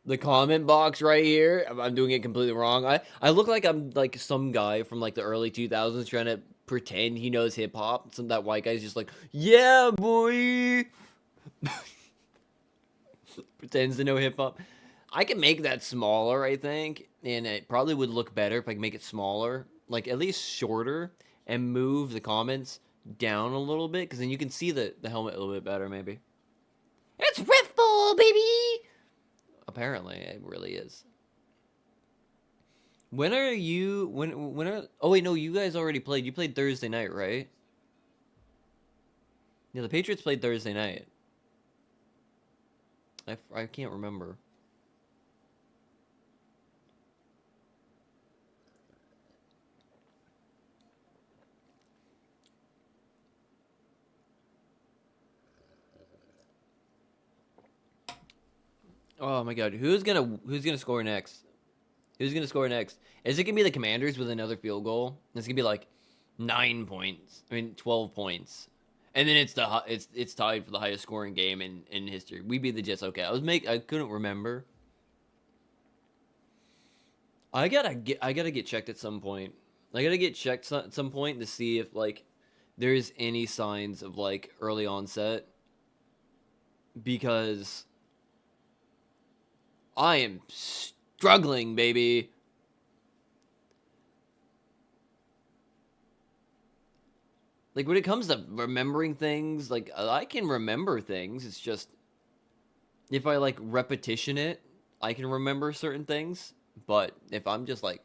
The comment box right here. I'm doing it completely wrong. I look like I'm like some guy from like the early 2000s trying to pretend he knows hip hop. Some that white guy's just like, yeah, boy. Pretends to know hip hop. I can make that smaller, I think, and it probably would look better if I could make it smaller, like at least shorter, and move the comments down a little bit, because then you can see the helmet a little bit better, maybe. It's Rift Bowl, baby! Apparently, it really is. When are you? When are? Oh wait, no, you guys already played. You played Thursday night, right? Yeah, the Patriots played Thursday night. I can't remember. Oh my god, who's gonna score next? Who's gonna score next? Is it gonna be the Commanders with another field goal? It's gonna be like 9 points. I mean 12 points, and then it's tied for the highest scoring game in history. We beat the Jets. Okay, I couldn't remember. I gotta get checked at some point. I gotta get checked at some point to see if like there's any signs of like early onset, because I am struggling, baby. Like, when it comes to remembering things, like, I can remember things. It's just, if I, like, repetition it, I can remember certain things. But if I'm just, like,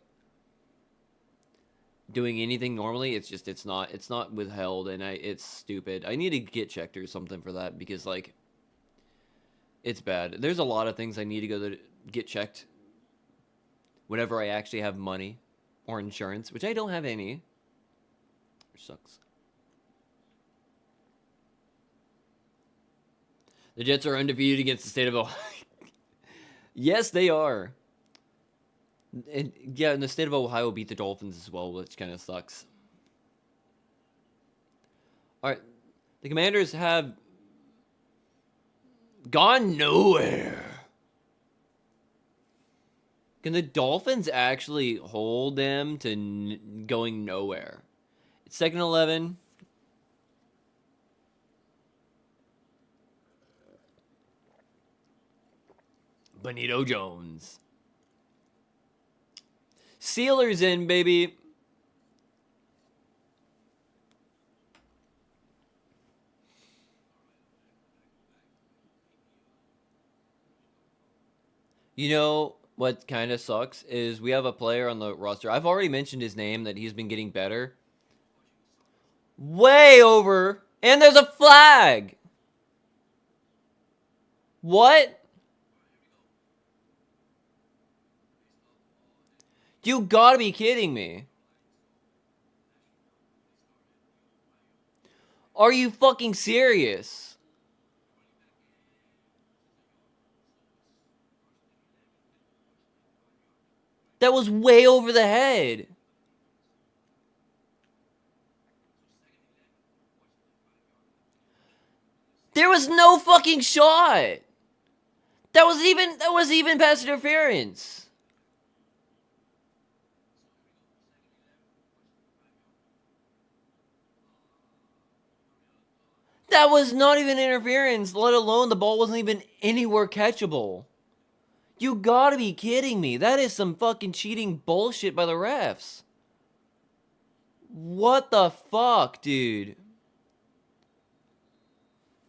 doing anything normally, it's not withheld, and it's stupid. I need to get checked or something for that, because, like, it's bad. There's a lot of things I need to go to get checked whenever I actually have money or insurance, which I don't have any. Which sucks. The Jets are undefeated against the state of Ohio. Yes, they are. And yeah, and the state of Ohio beat the Dolphins as well, which kind of sucks. All right, the Commanders have gone nowhere. Can the Dolphins actually hold them to going nowhere? It's 2nd and 11. Benito Jones. Sealers in, baby. You know what kind of sucks is we have a player on the roster. I've already mentioned his name, that he's been getting better. Way over. And there's a flag. What? You gotta be kidding me. Are you fucking serious? That was way over the head. There was no fucking shot. That was even pass interference. That was not even interference, let alone the ball wasn't even anywhere catchable. You gotta be kidding me. That is some fucking cheating bullshit by the refs. What the fuck, dude?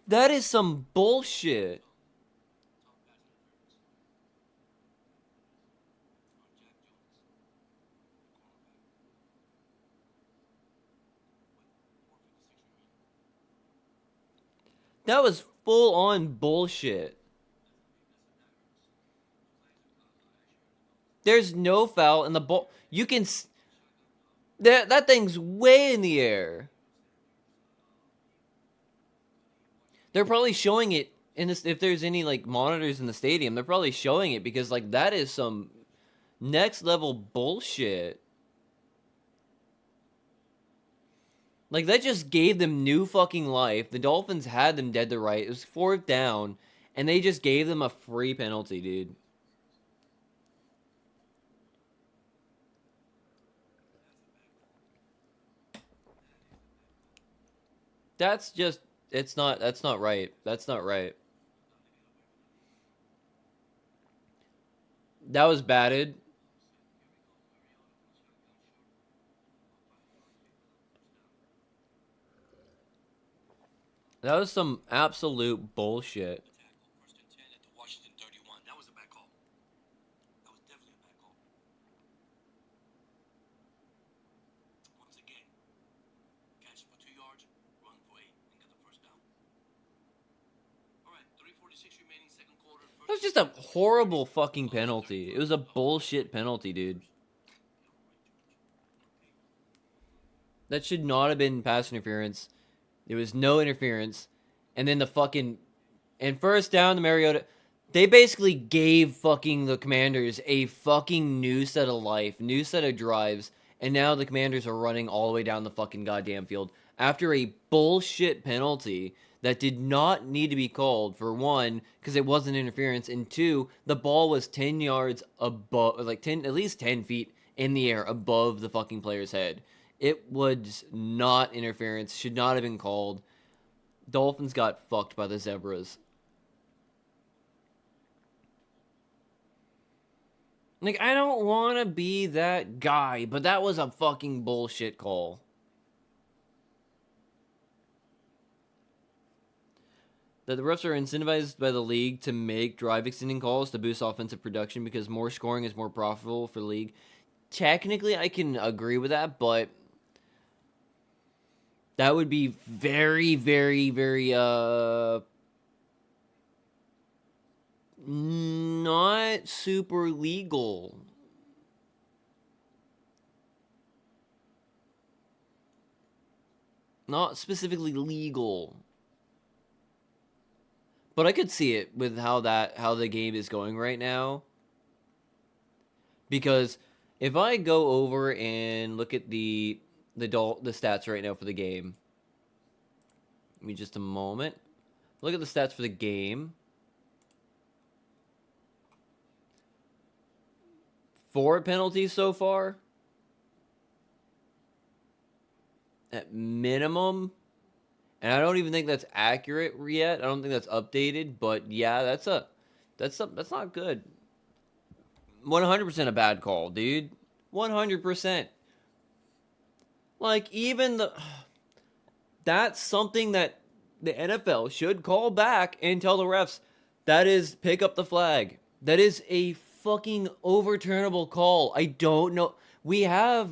That is some bullshit. That was full on bullshit. There's no foul, and the ball, you can, that thing's way in the air. They're probably showing it in this, if there's any like monitors in the stadium, they're probably showing it, because like that is some next level bullshit. Like, that just gave them new fucking life. The Dolphins had them dead to right. It was 4th down, and they just gave them a free penalty, dude. That's just, that's not right. That's not right. That was batted. That was some absolute bullshit. First and 10 at the Washington 31. That was a bad call. That was definitely a bad call. Once again, catch for 2 yards, run for 8, and get the first down. All right, 3:46 remaining, second quarter. That was just a horrible fucking penalty. It was a bullshit penalty, dude. That should not have been pass interference. There was no interference. And then the fucking... And first down, the Mariota... They basically gave fucking the Commanders a fucking new set of life, new set of drives, and now the Commanders are running all the way down the fucking goddamn field after a bullshit penalty that did not need to be called, for one, because it wasn't interference, and two, the ball was 10 yards above, like 10, at least 10 feet in the air above the fucking player's head. It was not interference, should not have been called. Dolphins got fucked by the Zebras. Like, I don't want to be that guy, but that was a fucking bullshit call. That the refs are incentivized by the league to make drive extending calls to boost offensive production because more scoring is more profitable for the league. Technically, I can agree with that, but that would be very, very, very, not super legal. Not specifically legal. But I could see it with how the game is going right now. Because if I go over and look at the stats right now for the game. Give me just a moment. Look at the stats for the game. 4 penalties so far. At minimum. And I don't even think that's accurate yet. I don't think that's updated, but yeah, that's not good. 100% a bad call, dude. 100%. Like, even that's something that the NFL should call back and tell the refs, that is, pick up the flag. That is a fucking overturnable call. I don't know. We have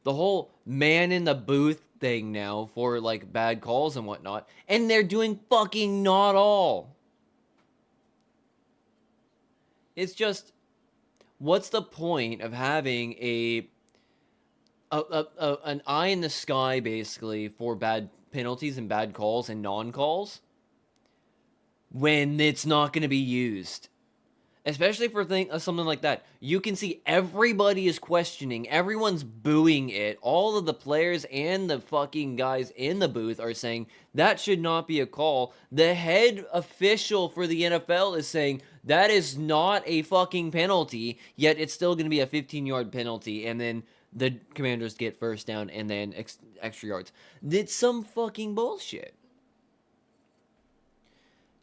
the whole man in the booth thing now for, like, bad calls and whatnot, and they're doing fucking not all. It's just, what's the point of having an eye in the sky, basically, for bad penalties and bad calls and non-calls when it's not going to be used? Especially for something like that. You can see everybody is questioning. Everyone's booing it. All of the players and the fucking guys in the booth are saying that should not be a call. The head official for the NFL is saying that is not a fucking penalty, yet it's still going to be a 15-yard penalty, and then the Commanders get first down and then extra yards. It's some fucking bullshit.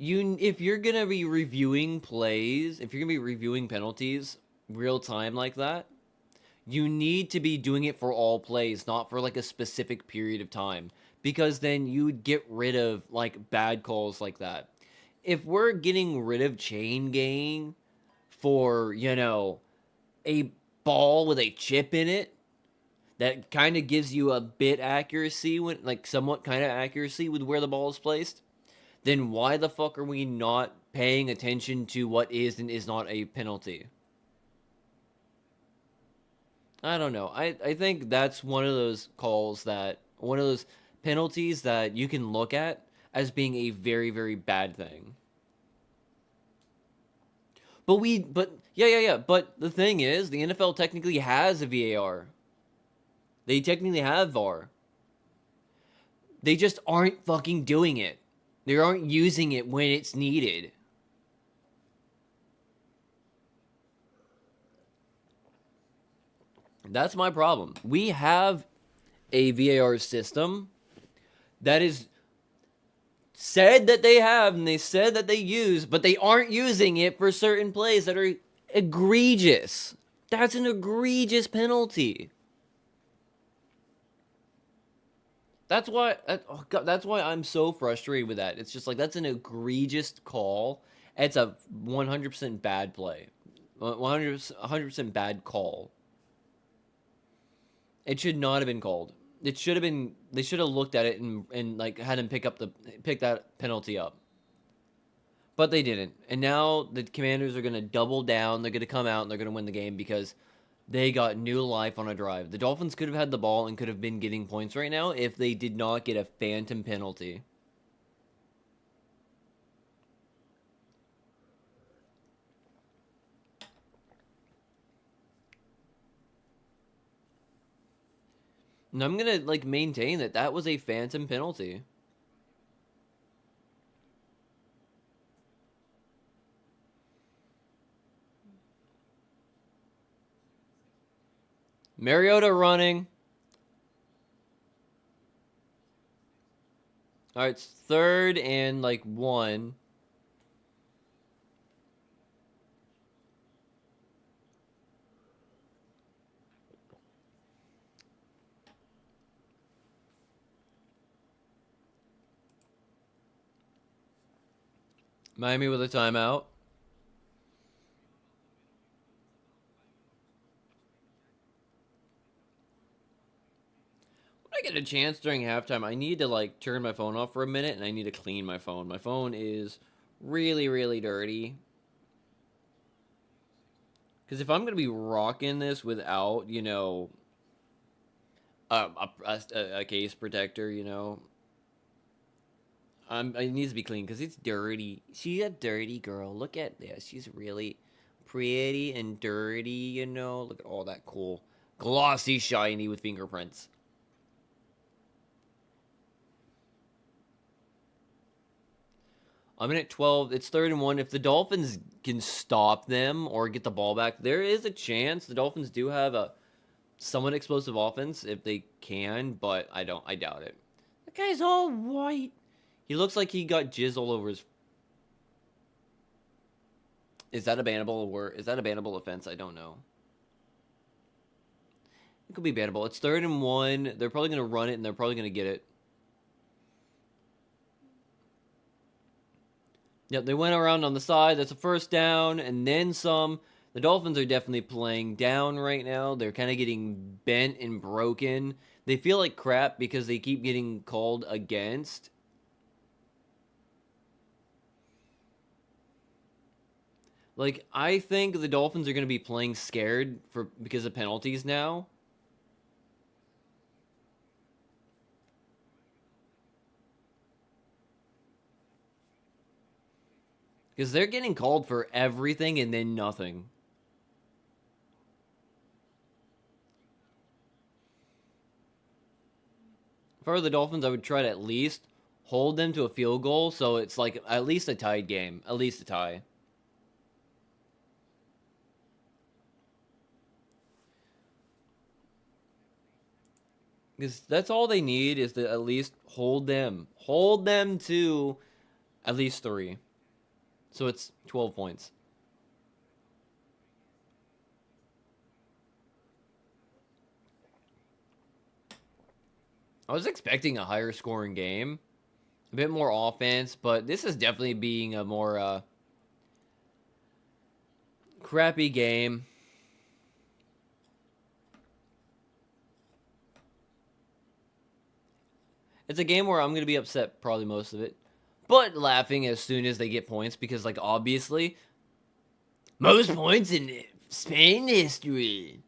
If you're going to be reviewing plays, if you're going to be reviewing penalties real time like that, you need to be doing it for all plays, not for like a specific period of time, because then you would get rid of like bad calls like that. If we're getting rid of chain gang for, a ball with a chip in it, that kind of gives you a bit accuracy, somewhat kind of accuracy with where the ball is placed, then why the fuck are we not paying attention to what is and is not a penalty? I don't know. I think that's one of those one of those penalties that you can look at as being a very, very bad thing. But the thing is, the NFL technically has a VAR. They technically have VAR. They just aren't fucking doing it. They aren't using it when it's needed. That's my problem. We have a VAR system that is said that they have and they said that they use, but they aren't using it for certain plays that are egregious. That's an egregious penalty. That's why oh God, that's why I'm so frustrated with that. It's just like that's an egregious call. It's a 100% bad play. 100% bad call. It should not have been called. It should have been. They should have looked at it and like had him pick that penalty up. But they didn't. And now the Commanders are gonna double down. They're gonna come out and they're gonna win the game because they got new life on a drive. The Dolphins could have had the ball and could have been getting points right now if they did not get a phantom penalty. And I'm gonna like maintain that that was a phantom penalty. Mariota running. All right, it's 3rd and like 1. Miami with a timeout. When I get a chance during halftime, I need to like turn my phone off for a minute and I need to clean my phone. My phone is really, really dirty. Because if I'm going to be rocking this without, you know, a case protector, you know, it needs to be clean because it's dirty. She's a dirty girl. Look at this. She's really pretty and dirty, you know. Look at all that cool, glossy, shiny with fingerprints. I'm in at 12. It's 3rd and 1. If the Dolphins can stop them or get the ball back, there is a chance. The Dolphins do have a somewhat explosive offense if they can, but I doubt it. That guy's all white. He looks like he got jizz all over his. Is that a bannable word? Is that a bannable offense? I don't know. It could be bannable. It's 3rd and 1. They're probably going to run it, and they're probably going to get it. Yep, they went around on the side. That's a 1st down, and then some. The Dolphins are definitely playing down right now. They're kind of getting bent and broken. They feel like crap because they keep getting called against. Like, I think the Dolphins are going to be playing scared because of penalties now. Because they're getting called for everything and then nothing. If I were the Dolphins, I would try to at least hold them to a field goal so it's like at least a tied game. At least a tie. Because that's all they need is to at least hold them. Hold them to at least 3. So it's 12 points. I was expecting a higher scoring game. A bit more offense, but this is definitely being a more crappy game. It's a game where I'm going to be upset probably most of it. But laughing as soon as they get points because, like, obviously, most points in Spain history.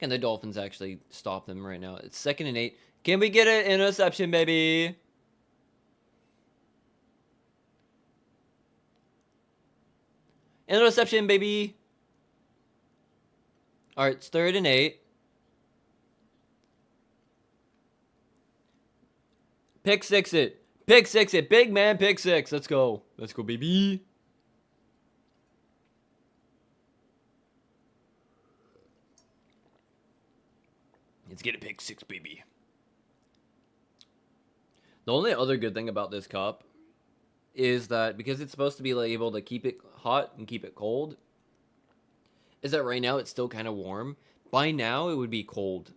Can the Dolphins actually stop them right now? It's 2nd and 8. Can we get an interception, baby? Interception, baby. All right, it's 3rd and 8. Pick 6 it. Pick 6 it. Big man, pick 6. Let's go. Let's go, baby. Let's get a pick 6, baby. The only other good thing about this cup is that because it's supposed to be like, able to keep it hot and keep it cold, is that right now it's still kind of warm. By now, it would be cold.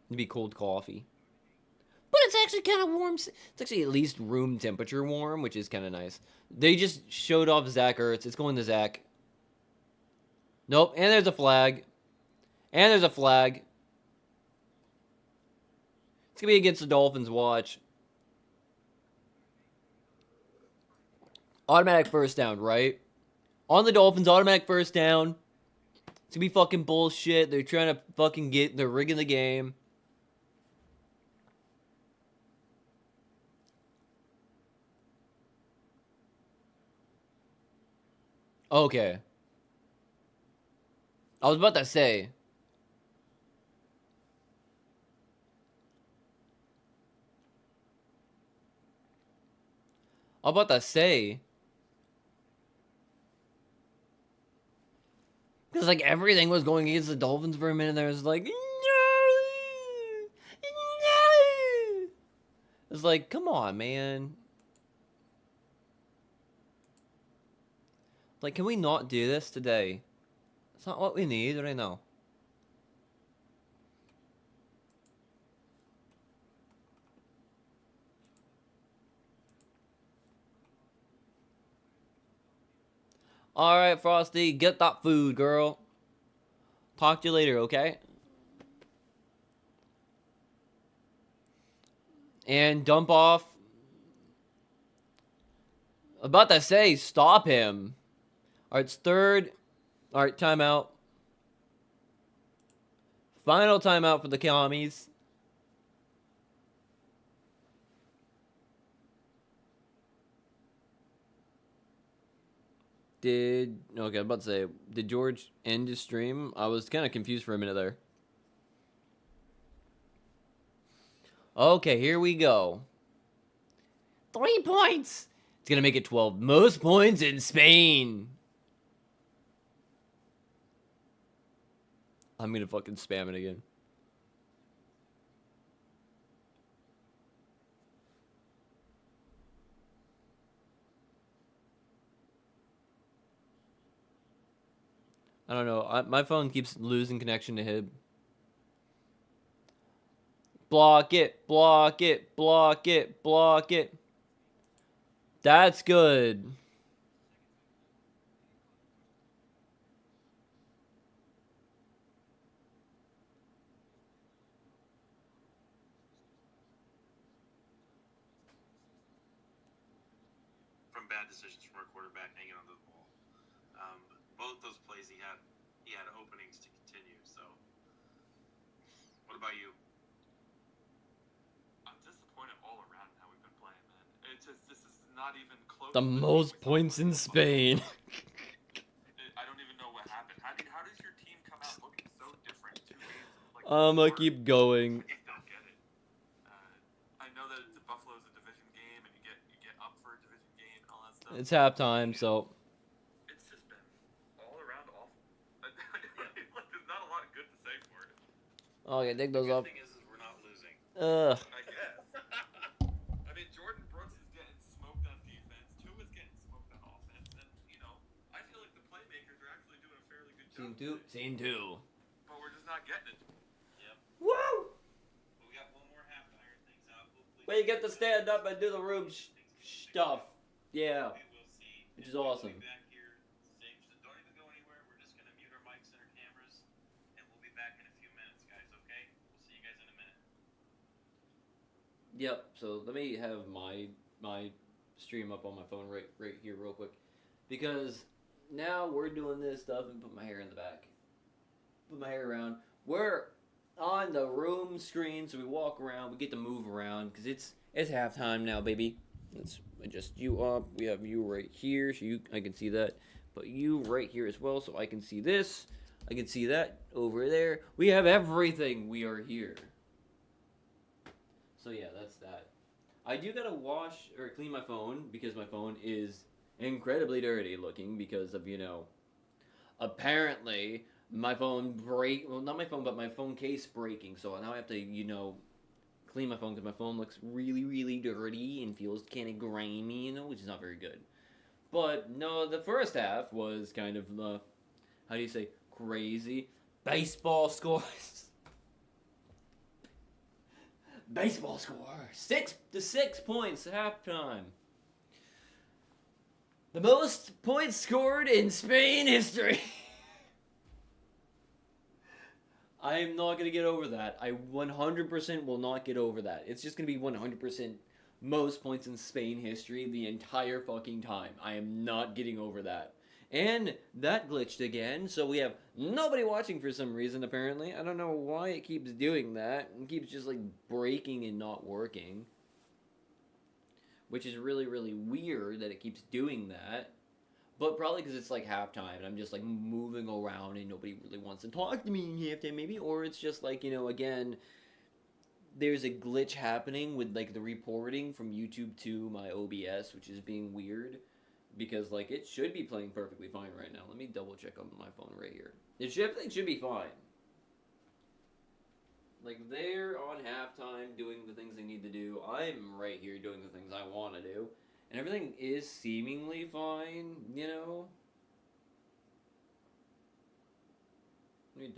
It'd be cold coffee. But it's actually kind of warm. It's actually at least room temperature warm, which is kind of nice. They just showed off Zach Ertz. It's going to Zach. Nope. And there's a flag. And there's a flag. It's going to be against the Dolphins. Watch. Automatic first down, right? On the Dolphins, automatic first down. It's going to be fucking bullshit. They're trying to fucking they're rigging the game. Okay. I was about to say. Because, like, everything was going against the Dolphins for a minute. There was like, no! No! It's like, come on, man. Like, can we not do this today? It's not what we need right now. Alright, Frosty, get that food, girl. Talk to you later, okay? And dump off. About to say, stop him. Alright, it's third. Alright, timeout. Final timeout for the commies. Okay, I'm about to say, did George end his stream? I was kind of confused for a minute there. Okay, here we go. 3 points! It's gonna make it 12. Most points in Spain! I'm gonna fucking spam it again. I don't know. My phone keeps losing connection to him. Block it, block it, block it, block it. That's good. From bad decisions from our quarterback hanging onto the ball. Both those plays he had openings to continue. So, what about you? I'm disappointed all around how we've been playing, man. It's just this is not even close. The most points in Spain. I don't even know what happened. How does your team come out looking so different 2 games? Like, I'm gonna keep going. I don't get it. I know that the Buffalo's a division game, and you get up for a division game and all that stuff. It's halftime, so. It's just been all around awful. There's not a lot good to say for it. Okay, dig those up. The thing is we're not losing. Ugh. I guess. I mean, Jordan Brooks is getting smoked on defense. Tua's getting smoked on offense. And, I feel like the playmakers are actually doing a fairly good job. Scene two. But we're just not getting it. Yep. Woo! We got one more half to iron things out. Hopefully. Well, you get to stand up and do the room stuff. Yeah. We will see. Which is awesome. We'll be back here. Same. Don't even go anywhere. We're just gonna mute our mics and our cameras, and we'll be back in a few minutes, guys. Okay? We'll see you guys in a minute. Yep. So let me have my stream up on my phone right here real quick, because now we're doing this stuff and put my hair in the back. Put my hair around. We're on the room screen, so we walk around. We get to move around because it's halftime now, baby. Let's adjust you up. We have you right here, so I can see that. But you right here as well, so I can see this. I can see that over there. We have everything. We are here. So yeah, that's that. I do gotta wash or clean my phone because my phone is incredibly dirty looking because of, apparently my phone well, not my phone, but my phone case breaking. So now I have to, you know, clean my phone because my phone looks really, really dirty and feels kind of grimy, you know, which is not very good. But no, the first half was kind of how do you say, crazy. Baseball scores. Baseball score 6 points at halftime. The most points scored in Spain history. I am not going to get over that. I 100% will not get over that. It's just going to be 100% most points in Spain history the entire fucking time. I am not getting over that. And that glitched again, so we have nobody watching for some reason, apparently. I don't know why it keeps doing that. It keeps just, like, breaking and not working. Which is really, really weird that it keeps doing that. But probably because it's, like, halftime, and I'm just, like, moving around, and nobody really wants to talk to me in halftime, maybe. Or it's just, like, you know, again, there's a glitch happening with, like, the reporting from YouTube to my OBS, which is being weird. Because, like, it should be playing perfectly fine right now. Let me double check on my phone right here. Everything should be fine. Like, they're on halftime doing the things they need to do. I'm right here doing the things I want to do. And everything is seemingly fine, you know? Let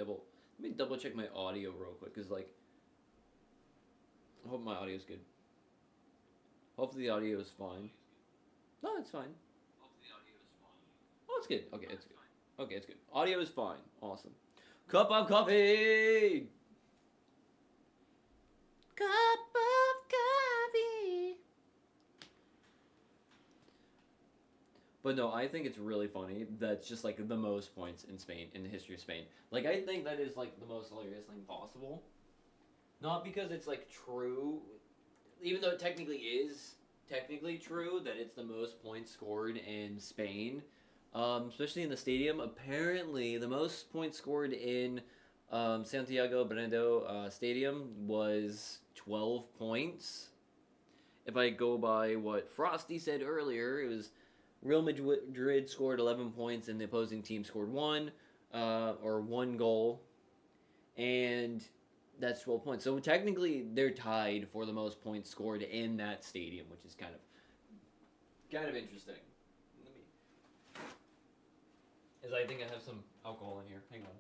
me double check my audio real quick, because, like, I hope my audio's good. Hopefully the audio is fine. No, it's fine. Oh, it's good. Okay, it's good. Okay, it's good. Audio is fine. Awesome. Cup of coffee! Cup of coffee. But no, I think it's really funny. That's just like the most points in Spain, in the history of Spain. Like, I think that is like the most hilarious thing possible. Not because it's like true, even though it technically is true that it's the most points scored in Spain. Especially in the stadium. Apparently, the most points scored in Santiago Bernabéu Stadium was 12 points. If I go by what Frosty said earlier, it was Real Madrid scored 11 points and the opposing team scored one goal, and that's 12 points. So technically, they're tied for the most points scored in that stadium, which is kind of interesting. Is I think I have some alcohol in here. Hang on.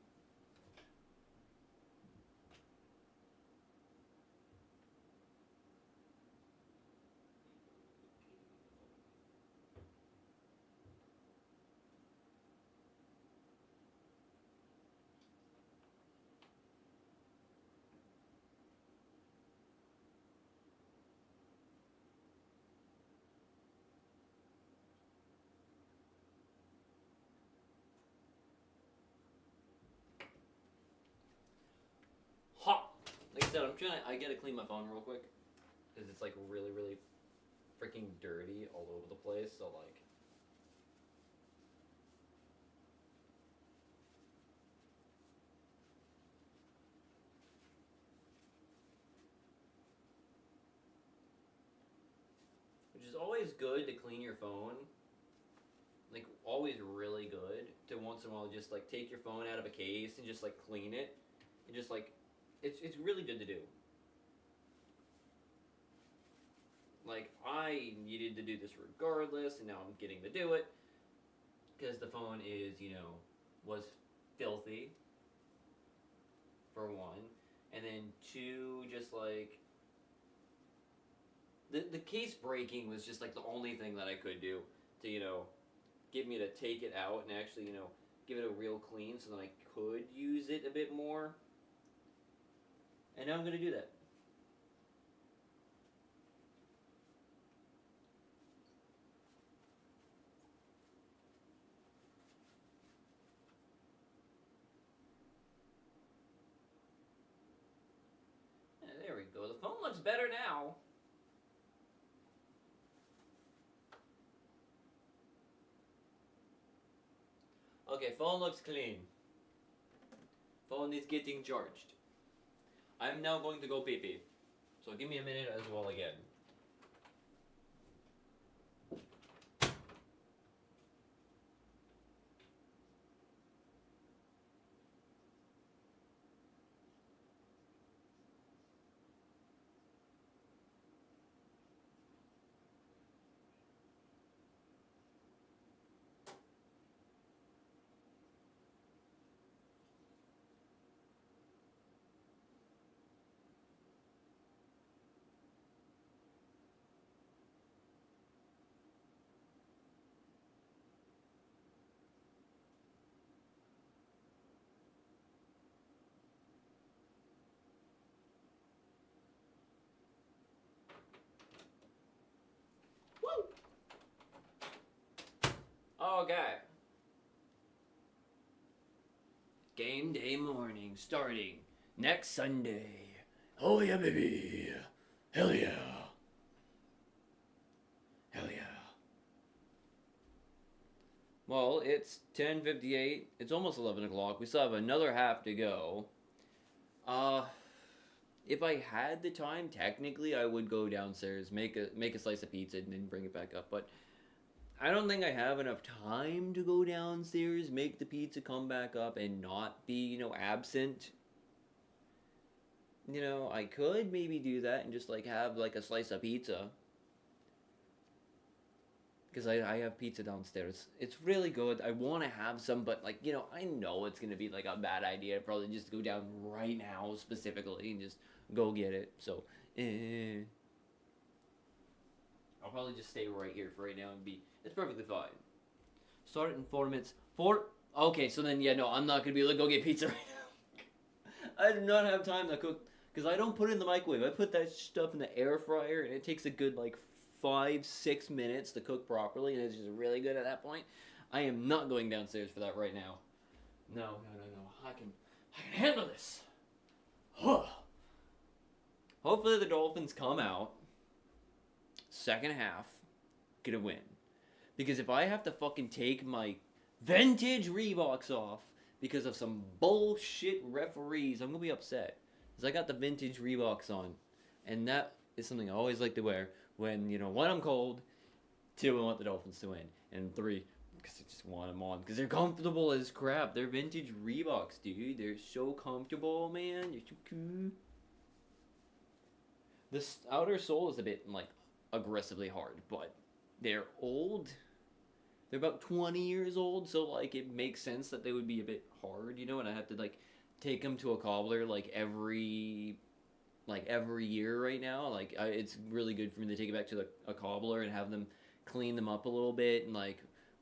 Ha! Like I said, I gotta clean my phone real quick. Because it's like really, really freaking dirty all over the place. So like, which is always good to clean your phone. Like, always really good to once in a while just like take your phone out of a case and just like clean it. And just like, it's really good to do. Like, I needed to do this regardless, and now I'm getting to do it. Because the phone is, you know, was filthy, for one. And then two, just like, the case breaking was just like the only thing that I could do to, you know, get me to take it out and actually, you know, give it a real clean so that I could use it a bit more. And now I'm going to do that. Yeah, there we go. The phone looks better now. Okay, phone looks clean. Phone is getting charged. I'm now going to go pee-pee. So give me a minute as well again. Okay. Game day morning starting next Sunday. Oh yeah, baby. Hell yeah. Hell yeah. Well, it's 10:58. It's almost 11 o'clock. We still have another half to go. If I had the time, technically I would go downstairs, make a slice of pizza, and then bring it back up. But I don't think I have enough time to go downstairs, make the pizza, come back up, and not be, absent. I could maybe do that and just have a slice of pizza. Because I have pizza downstairs. It's really good. I want to have some, but I know it's gonna be a bad idea. Probably just go down right now specifically and just go get it. So, I'll probably just stay right here for right now and it's perfectly fine. Start it in 4 minutes. Okay, so then no, I'm not gonna be able to go get pizza right now. I do not have time to cook because I don't put it in the microwave. I put that stuff in the air fryer and it takes a good 5-6 minutes to cook properly, and it's just really good at that point. I am not going downstairs for that right now. No. I can handle this. Hopefully the Dolphins come out second half, get a win. Because if I have to fucking take my vintage Reeboks off because of some bullshit referees, I'm gonna be upset. Because I got the vintage Reeboks on, and that is something I always like to wear when, 1, I'm cold, 2, I want the Dolphins to win, and 3, because I just want them on, because they're comfortable as crap. They're vintage Reeboks, dude. They're so comfortable, man. They're so cool. This outer sole is a bit, aggressively hard, but they're old. They're about 20 years old, so, it makes sense that they would be a bit hard, and I have to, take them to a cobbler, every year right now. It's really good for me to take it back to a cobbler and have them clean them up a little bit and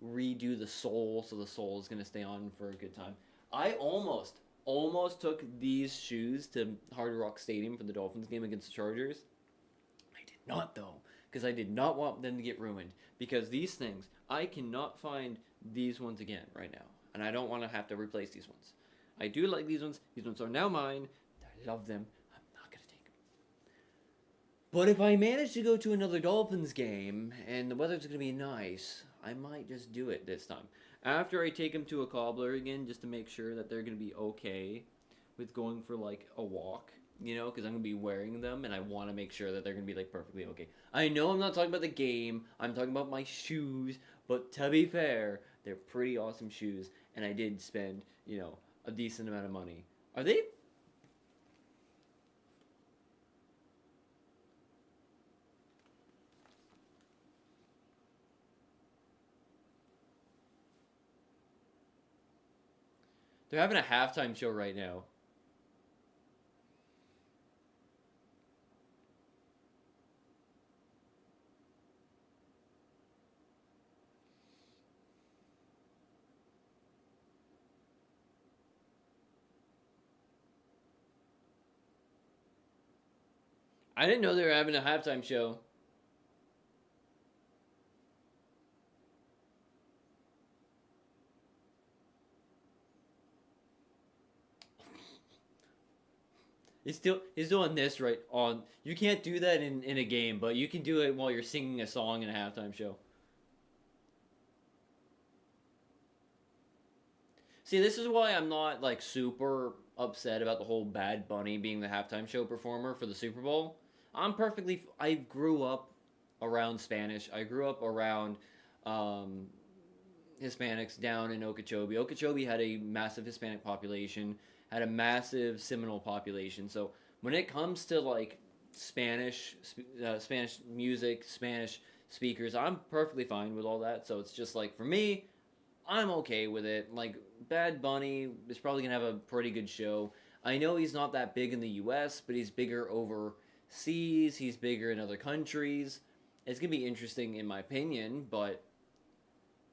redo the sole so the sole is going to stay on for a good time. I almost took these shoes to Hard Rock Stadium for the Dolphins game against the Chargers. I did not, though, because I did not want them to get ruined, because these things, I cannot find these ones again right now, and I don't want to have to replace these ones. I do like these ones. These ones are now mine. I love them. But if I manage to go to another Dolphins game and the weather's going to be nice, I might just do it this time. After I take them to a cobbler again, just to make sure that they're going to be okay with going for a walk, because I'm going to be wearing them and I want to make sure that they're going to be perfectly okay. I know I'm not talking about the game, I'm talking about my shoes, but to be fair, they're pretty awesome shoes, and I did spend, a decent amount of money. Are they? They're having a halftime show right now. I didn't know they were having a halftime show. He's doing this right on. You can't do that in a game, but you can do it while you're singing a song in a halftime show. See, this is why I'm not super upset about the whole Bad Bunny being the halftime show performer for the Super Bowl. I grew up around Spanish. I grew up around Hispanics down in Okeechobee. Okeechobee had a massive Hispanic population, had a massive Seminole population. So when it comes to Spanish music, Spanish speakers, I'm perfectly fine with all that. So it's just for me, I'm okay with it. Bad Bunny is probably gonna have a pretty good show. I know he's not that big in the U.S., but he's bigger overseas. He's bigger in other countries. It's gonna be interesting in my opinion, but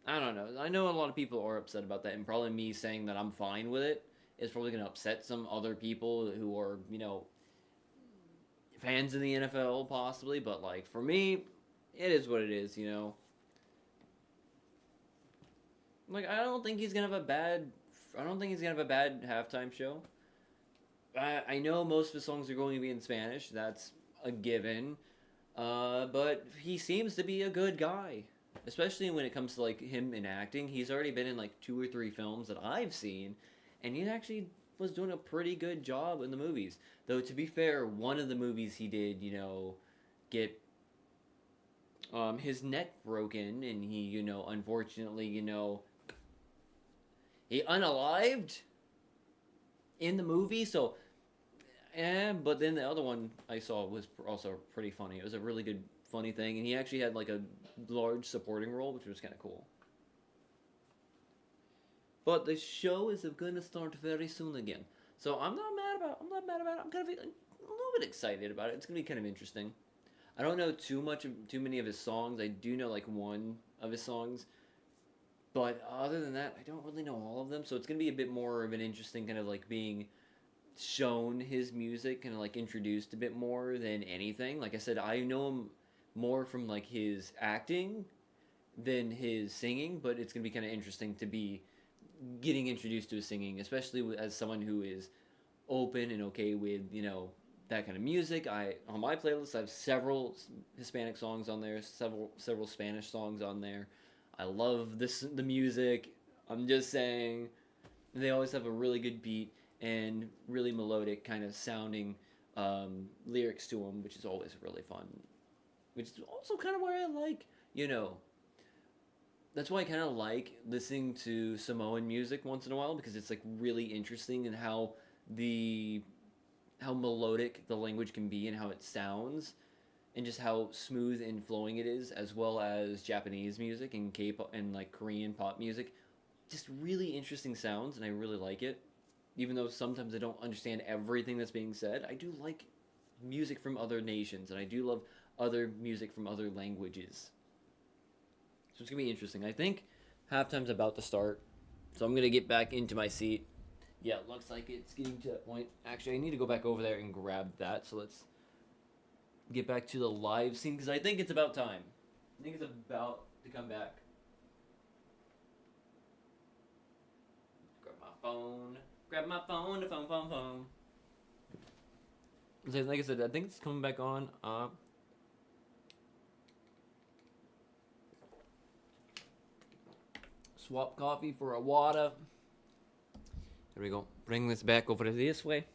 I don't know. I know a lot of people are upset about that, and probably me saying that I'm fine with it is probably going to upset some other people who are, fans of the NFL, possibly. But, for me, it is what it is, Like, I don't think he's gonna have a bad. I don't think he's gonna have a bad halftime show. I know most of his songs are going to be in Spanish. That's a given. But he seems to be a good guy, especially when it comes to like him in acting. He's already been in like 2 or 3 films that I've seen, and he actually was doing a pretty good job in the movies. Though to be fair, one of the movies he did, get his neck broken, and he, unfortunately, he unalived in the movie. So, but then the other one I saw was also pretty funny. It was a really good, funny thing, and he actually had like a large supporting role, which was kind of cool. But the show is gonna start very soon again, so I'm not mad about. I'm not mad about it. I'm kind of a little bit excited about it. It's gonna be kind of interesting. I don't know too many of his songs. I do know like one of his songs, but other than that, I don't really know all of them. So it's gonna be a bit more of an interesting kind of like being shown his music and like introduced a bit more than anything. Like I said, I know him more from like his acting than his singing, but it's gonna be kind of interesting to be getting introduced to his singing, especially as someone who is open and okay with that kind of music. On my playlist I have several Hispanic songs on there, several Spanish songs on there. I love the music. I'm just saying, they always have a really good beat and really melodic kind of sounding lyrics to them, which is always really fun. Which is also kind of where I like, that's why I kind of like listening to Samoan music once in a while, because it's like really interesting in how melodic the language can be and how it sounds, and just how smooth and flowing it is, as well as Japanese music and K-pop and like Korean pop music. Just really interesting sounds, and I really like it. Even though sometimes I don't understand everything that's being said, I do like music from other nations, and I do love other music from other languages. So it's going to be interesting. I think halftime's about to start, so I'm going to get back into my seat. Yeah, it looks like it's getting to that point. Actually, I need to go back over there and grab that, so let's get back to the live scene, because I think it's about time. I think it's about to come back. Grab my phone. The phone. Like I said, I think it's coming back on. Swap coffee for a water. There we go. Bring this back over this way.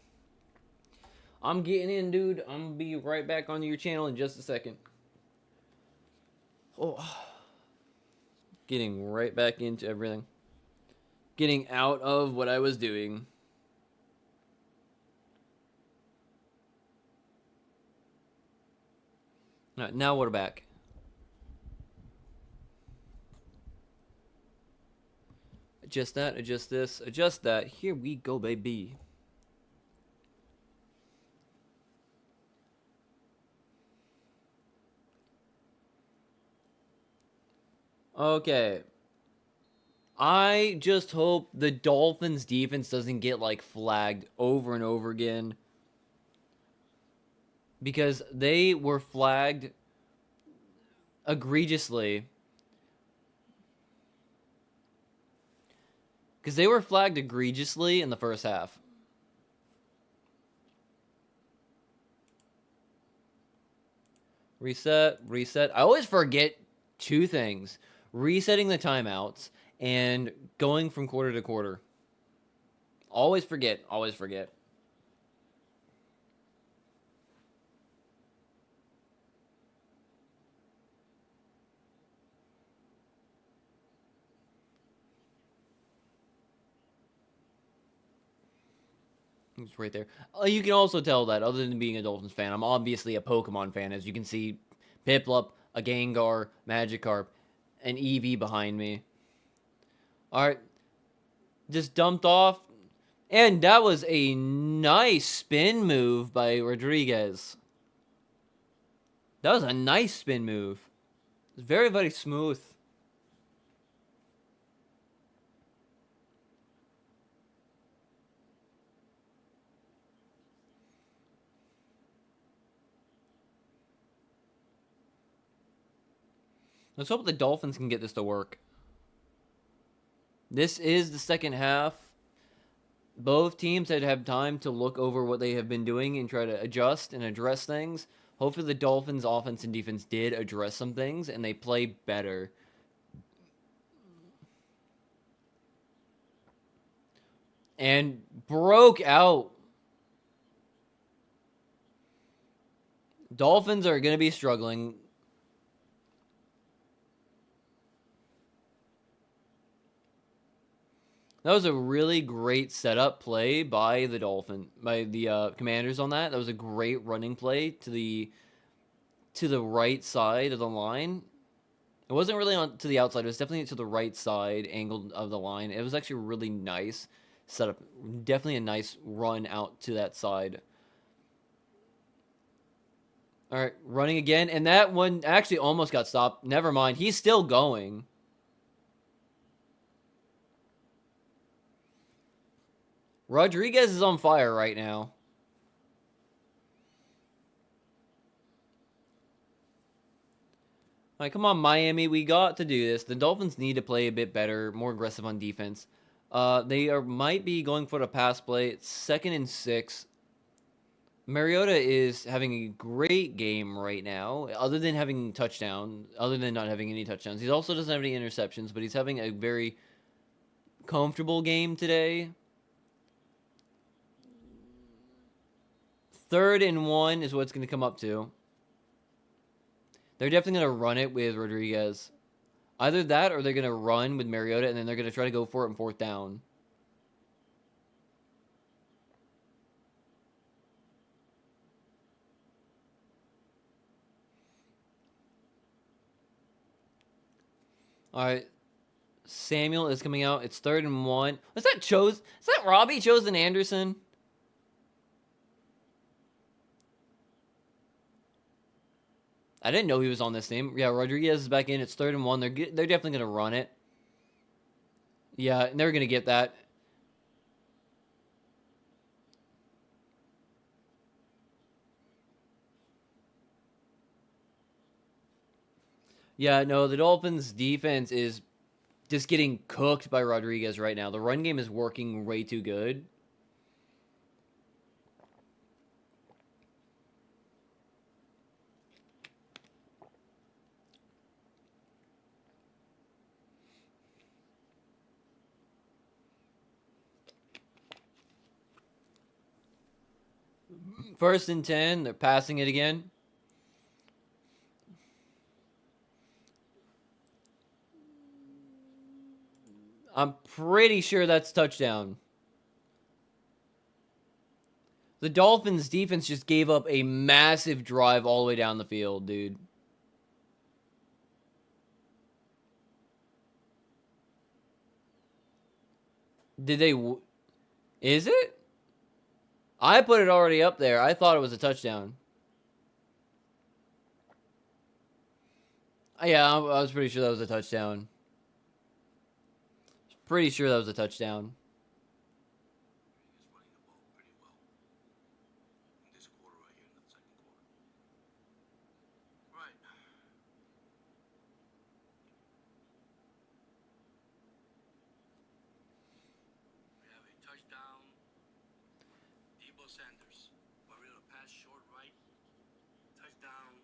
I'm getting in, dude. I'm gonna be right back on your channel in just a second. Oh. Getting right back into everything. Getting out of what I was doing. Alright, now we're back. Adjust that, adjust this, adjust that. Here we go, baby. Okay. I just hope the Dolphins defense doesn't get like flagged over and over again, because they were flagged egregiously. Because they were flagged egregiously in the first half. Reset. I always forget 2 things. Resetting the timeouts and going from quarter to quarter. Always forget. It's right there. You can also tell that, other than being a Dolphins fan, I'm obviously a Pokemon fan. As you can see, Piplup, a Gengar, Magikarp, an Eevee behind me. Alright. Just dumped off. And that was a nice spin move by Rodriguez. That was a nice spin move. It was very, very smooth. Let's hope the Dolphins can get this to work. This is the second half. Both teams had had time to look over what they have been doing and try to adjust and address things. Hopefully the Dolphins' offense and defense did address some things, and they play better. And broke out. Dolphins are going to be struggling. That was a really great setup play by the Commanders on that. That was a great running play to the right side of the line. It wasn't really to the outside. It was definitely to the right side angle of the line. It was actually really nice setup. Definitely a nice run out to that side. All right, running again. And that one actually almost got stopped. Never mind. He's still going. Rodriguez is on fire right now. All right, come on, Miami. We got to do this. The Dolphins need to play a bit better, more aggressive on defense. They might be going for the pass play. It's 2nd and 6. Mariota is having a great game right now, other than not having any touchdowns. He also doesn't have any interceptions, but he's having a very comfortable game today. 3rd and 1 is what it's going to come up to. They're definitely going to run it with Rodriguez. Either that or they're going to run with Mariota, and then they're going to try to go for it on 4th down. All right. Samuel is coming out. It's 3rd and 1. Is that Robbie Chosen Anderson? I didn't know he was on this team. Yeah, Rodriguez is back in. It's 3rd and 1. They're definitely going to run it. Yeah, and they're going to get that. Yeah, no, the Dolphins' defense is just getting cooked by Rodriguez right now. The run game is working way too good. First and 10, they're passing it again. I'm pretty sure that's touchdown. The Dolphins defense just gave up a massive drive all the way down the field, dude. Did they... Is it? I put it already up there. I thought it was a touchdown. Yeah, I was pretty sure that was a touchdown. Pretty sure that was a touchdown. He's running the ball pretty well in this quarter right here, in the second quarter. Right. We have a touchdown. Debo Sanders. Mariota pass short right. Touchdown.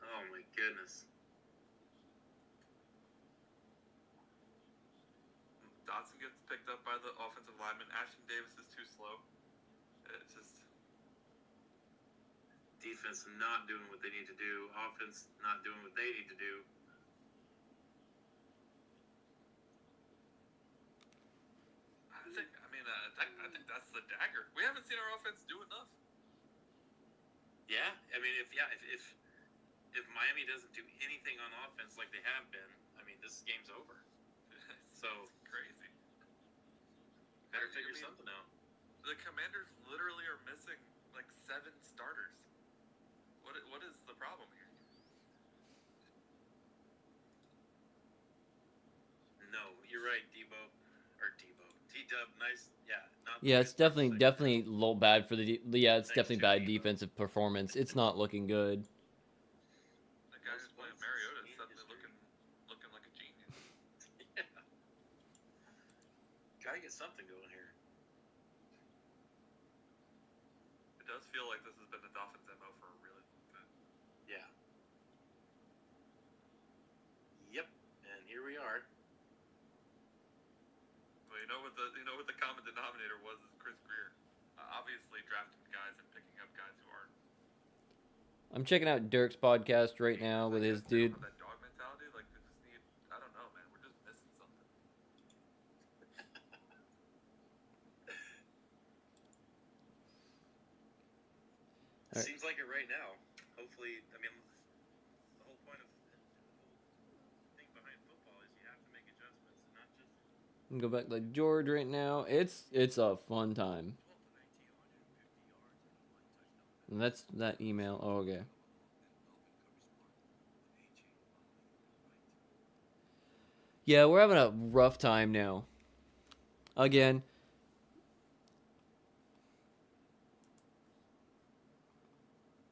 Oh my goodness. Dotson gets picked up by the offensive lineman. Ashton Davis is too slow. It's just defense not doing what they need to do. Offense not doing what they need to do. I think that's the dagger. We haven't seen our offense do enough. Yeah, I mean, if Miami doesn't do anything on offense like they have been, I mean, this game's over. So crazy. Better figure something out. The Commanders literally are missing like 7 starters. What is the problem here? No, you're right, T-Dub, nice. Yeah, Yeah, it's definitely a little bad for it's definitely bad defensive performance. It's not looking good. The guy who's playing Mariota is suddenly looking like a genius. Yeah. gotta get something going here. It does feel like this has been the Dolphins' MO for a really long time. Yeah. Yep. And here we are. Well, you know what the common denominator was is Chris Greer. Obviously drafting guys and picking up guys who aren't. I'm checking out Dirk's podcast right now with his dude. That dog mentality, like they just need. I don't know, man. We're just missing something. All right. Seems like it right now. Hopefully, I mean, the whole point of the whole thing behind football is you have to make adjustments, and not just. Go back to George right now. It's a fun time. And that's that email. Oh, okay. Yeah, we're having a rough time now. Again.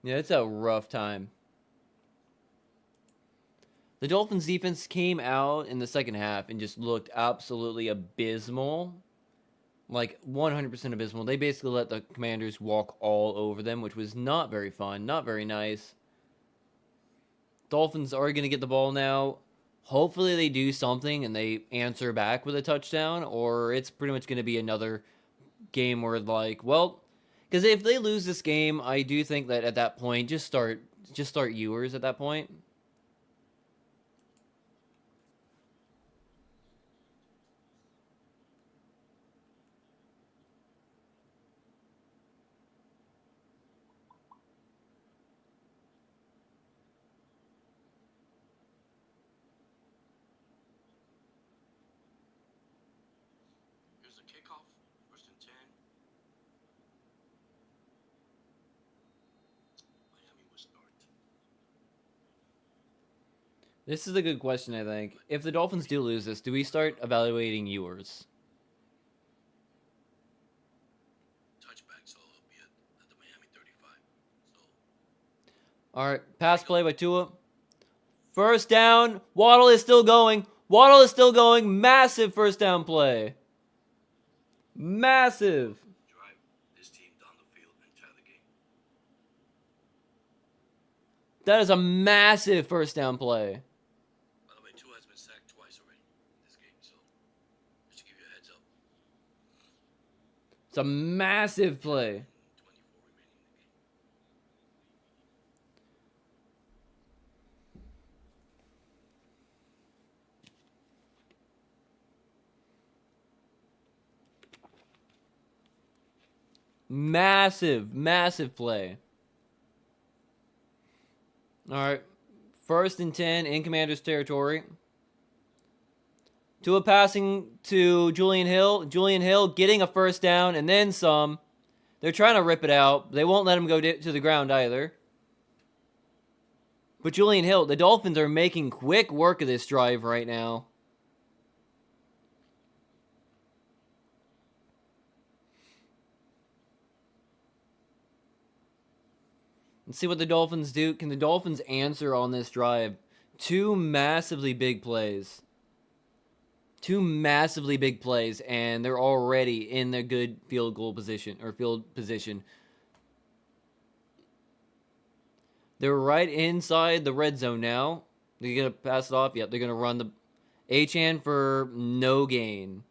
Yeah, it's a rough time. The Dolphins defense came out in the second half and just looked absolutely abysmal. Like 100% abysmal. They basically let the Commanders walk all over them, which was not very fun, not very nice. Dolphins are going to get the ball now. Hopefully they do something and they answer back with a touchdown, or it's pretty much going to be another game where, like, well, because if they lose this game, I do think that at that point, just start Ewers at that point. Here's the kickoff. First and 10. Miami will start. This is a good question, I think. If the Dolphins do lose this, do we start evaluating Ewers? Touchback, so it'll be at the Miami 35. So All right, pass play by Tua. First down. Waddle is still going. Waddle is still going. Massive first down play. Massive. drive this team down the field and tie the game. That is a massive first down play. By the way, Tua has been sacked twice already in this game, so just to give you a heads up. It's a massive play. 24 remaining in the game. Massive, massive play. All right. First and 10 in Commander's territory. Tua passing to Julian Hill. Julian Hill getting a first down and then some. They're trying to rip it out. They won't let him go to the ground either. But Julian Hill, the Dolphins are making quick work of this drive right now. Let's see what the Dolphins do. Can the Dolphins answer on this drive? Two massively big plays. Two massively big plays, and they're already in their good field goal position, or field position. They're right inside the red zone now. They're going to pass it off. Yep, they're going to run the H-N for no gain.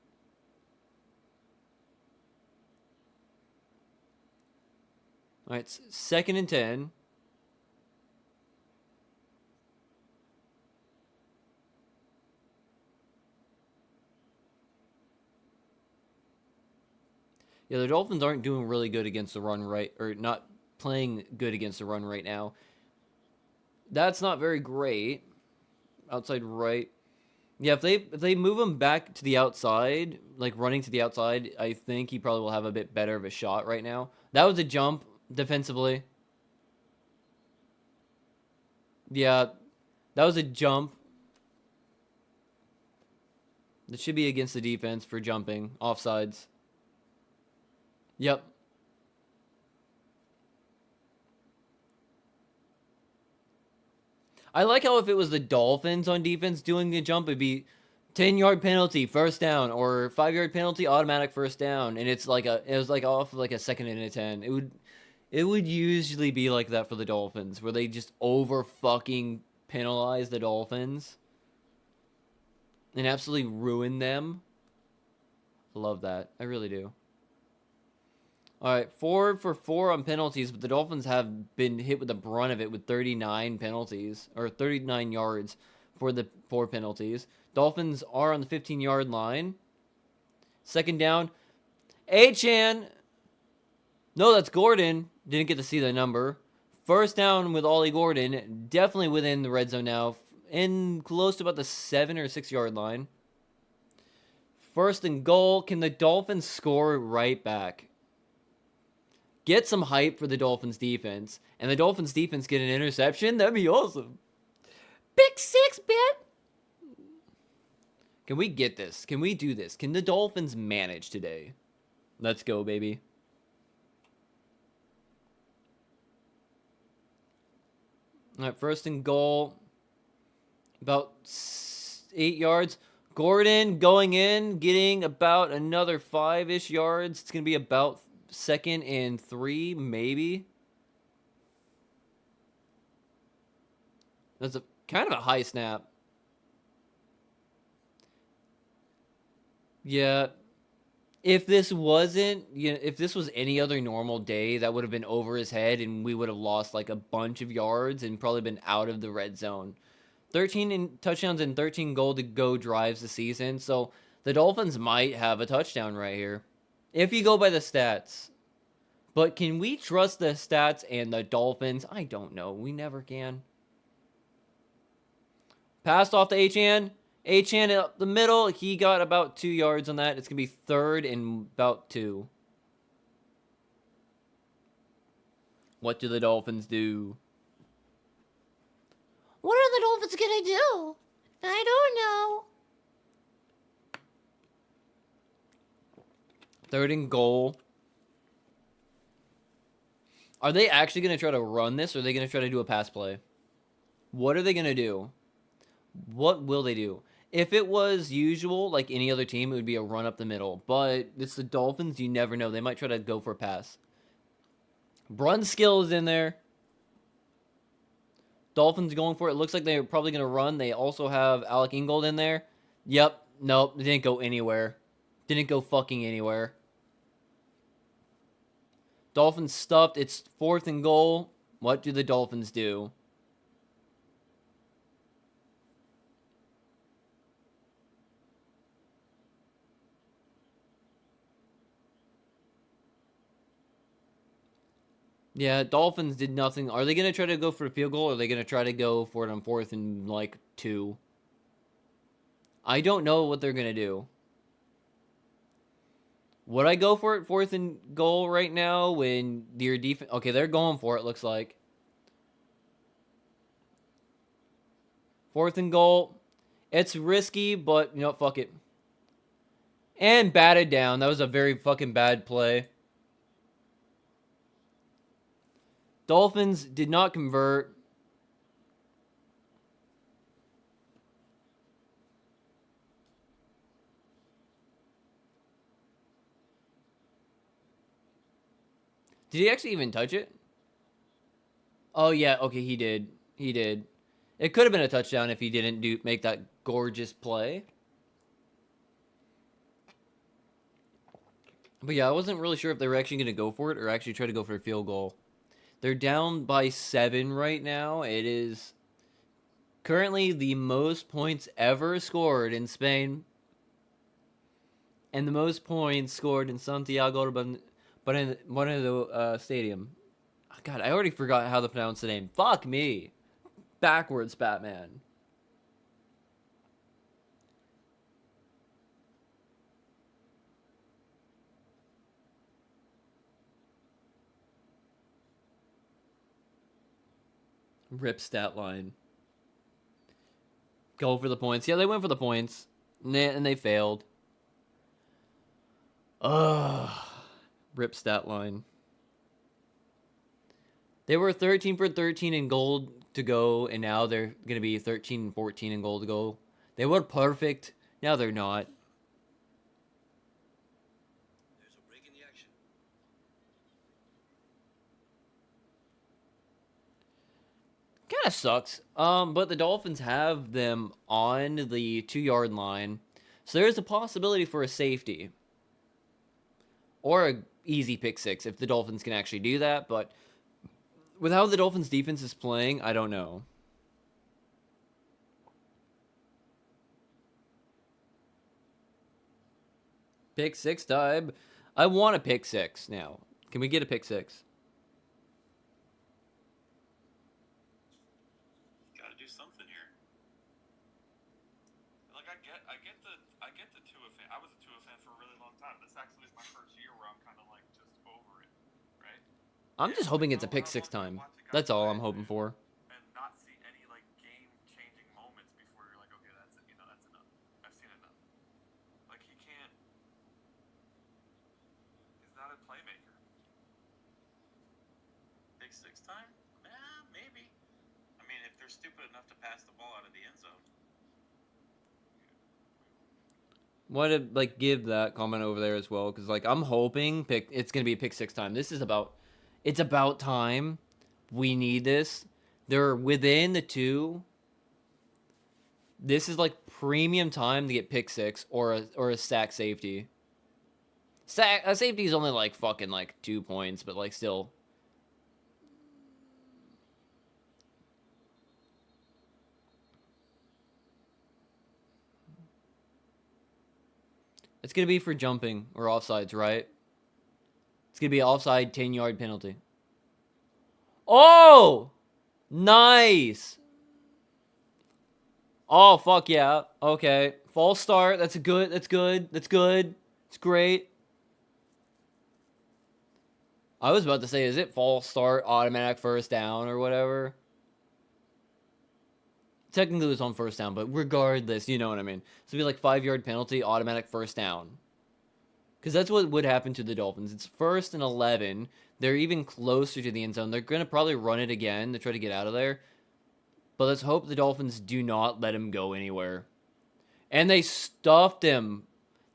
All right, it's 2nd and 10. Yeah, the Dolphins aren't doing really good against the run right, or not playing good against the run right now. That's not very great. Outside right. Yeah, if they move him back to the outside, like running to the outside, I think he probably will have a bit better of a shot right now. That was a jump defensively. Yeah, that was a jump. That should be against the defense for jumping. Offsides. Yep. I like how if it was the Dolphins on defense doing the jump, it'd be 10-yard penalty, first down, or 5-yard penalty, automatic first down, and it was like off of like a 2nd and a 10. It would usually be like that for the Dolphins, where they just over fucking penalize the Dolphins and absolutely ruin them. I love that. I really do. All right, 4 for 4 on penalties, but the Dolphins have been hit with the brunt of it with 39 penalties, or 39 yards for the 4 penalties. Dolphins are on the 15-yard line. 2nd down. Achan. No, that's Gordon. Didn't get to see the number. 1st down with Ollie Gordon. Definitely within the red zone now. In close to about the 7 or 6 yard line. 1st and goal. Can the Dolphins score right back? Get some hype for the Dolphins defense. And the Dolphins defense get an interception? That'd be awesome. Pick 6, bet. Can we get this? Can we do this? Can the Dolphins manage today? Let's go, baby. All right, 1st and goal. About 8 yards. Gordon going in, getting about another 5-ish yards. It's going to be about 2nd and 3, maybe. That's a kind of a high snap. Yeah. If this wasn't, if this was any other normal day, that would have been over his head and we would have lost like a bunch of yards and probably been out of the red zone. 13 touchdowns and 13 goal to go drives the season. So the Dolphins might have a touchdown right here. If you go by the stats. But can we trust the stats and the Dolphins? I don't know. We never can. Passed off to Achan. Achan up the middle. He got about 2 yards on that. It's going to be 3rd and about 2. What do the Dolphins do? What are the Dolphins gonna do? I don't know. 3rd and goal. Are they actually going to try to run this, or are they going to try to do a pass play? What are they going to do? What will they do? If it was usual, like any other team, it would be a run up the middle. But it's the Dolphins, you never know. They might try to go for a pass. Brunskill is in there. Dolphins going for it. It looks like they're probably going to run. They also have Alec Ingold in there. Yep. Nope. They didn't go anywhere. Didn't go fucking anywhere. Dolphins stuffed. It's 4th and goal. What do the Dolphins do? Yeah, Dolphins did nothing. Are they going to try to go for a field goal, or are they going to try to go for it on 4th and, like, 2? I don't know what they're going to do. Would I go for it 4th and goal right now when your defense... Okay, they're going for it, looks like. 4th and goal. It's risky, but, you know, fuck it. And batted down. That was a very fucking bad play. Dolphins did not convert. Did he actually even touch it? Oh, yeah. Okay, he did. He did. It could have been a touchdown if he didn't make that gorgeous play. But yeah, I wasn't really sure if they were actually going to go for it or actually try to go for a field goal. They're down by 7 right now. It is currently the most points ever scored in Spain. And the most points scored in Santiago Bernabéu Stadium. Oh, God, I already forgot how to pronounce the name. Fuck me. Backwards, Batman. Rip stat line. Go for the points. Yeah, they went for the points. And they failed. Ugh. Rip stat line. They were 13 for 13 in gold to go, and now they're going to be 13 and 14 in gold to go. They were perfect Now they're not. There's a break in the action. Kind of sucks. But the Dolphins have them on the 2-yard line, so there's a possibility for a safety or a easy pick six if the Dolphins can actually do that. But with how the Dolphins defense is playing, I don't know. Pick six time. I want a pick six now. Can we get a pick six? Got to do something here. Like I get the Tua fan. I was a Tua fan for a really long time. This actually is my first year where I'm kind of like just over it, right? I'm just hoping it's a pick six time. That's all I'm hoping for. And not see any like game-changing moments before you're like, okay, that's it. You know, that's enough. I've seen enough. Like he can't. He's not a playmaker. Big six time? Maybe. I mean, if they're stupid enough to pass the ball out of the end zone. Want to like give that comment over there as well, because like I'm hoping it's gonna be a pick six time. It's about time. We need this. They're within the 2. This is like premium time to get pick six or a sack safety. A safety is only like fucking like 2 points, but like still. It's going to be for jumping or offsides, right? It's going to be an offside 10-yard penalty. Oh! Nice! Oh, fuck yeah. Okay. False start. That's good. It's great. I was about to say, is it false start, automatic first down or whatever? Technically, it was on first down, but regardless, you know what I mean. So it'd be like 5-yard penalty, automatic first down. Because that's what would happen to the Dolphins. It's 1st and 11. They're even closer to the end zone. They're going to probably run it again to try to get out of there. But let's hope the Dolphins do not let him go anywhere. And they stuffed him.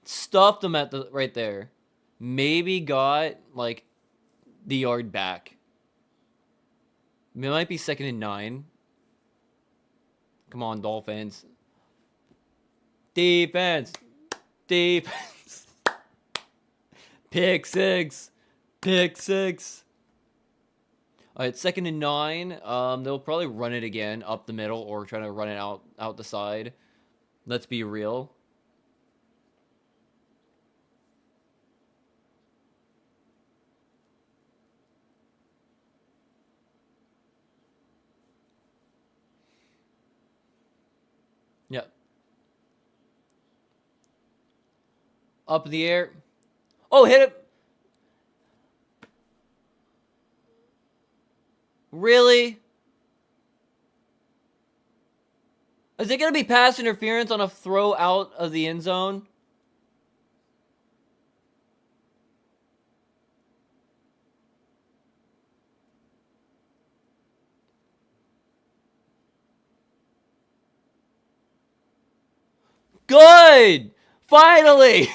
Stuffed him at the right there. Maybe got, like, the yard back. It might be 2nd and 9. Come on, Dolphins. Defense. Pick six. All right, 2nd and 9. They'll probably run it again up the middle or try to run it out the side. Let's be real. Yep. Up in the air. Oh, hit it. Really? Is it going to be pass interference on a throw out of the end zone? Good! Finally!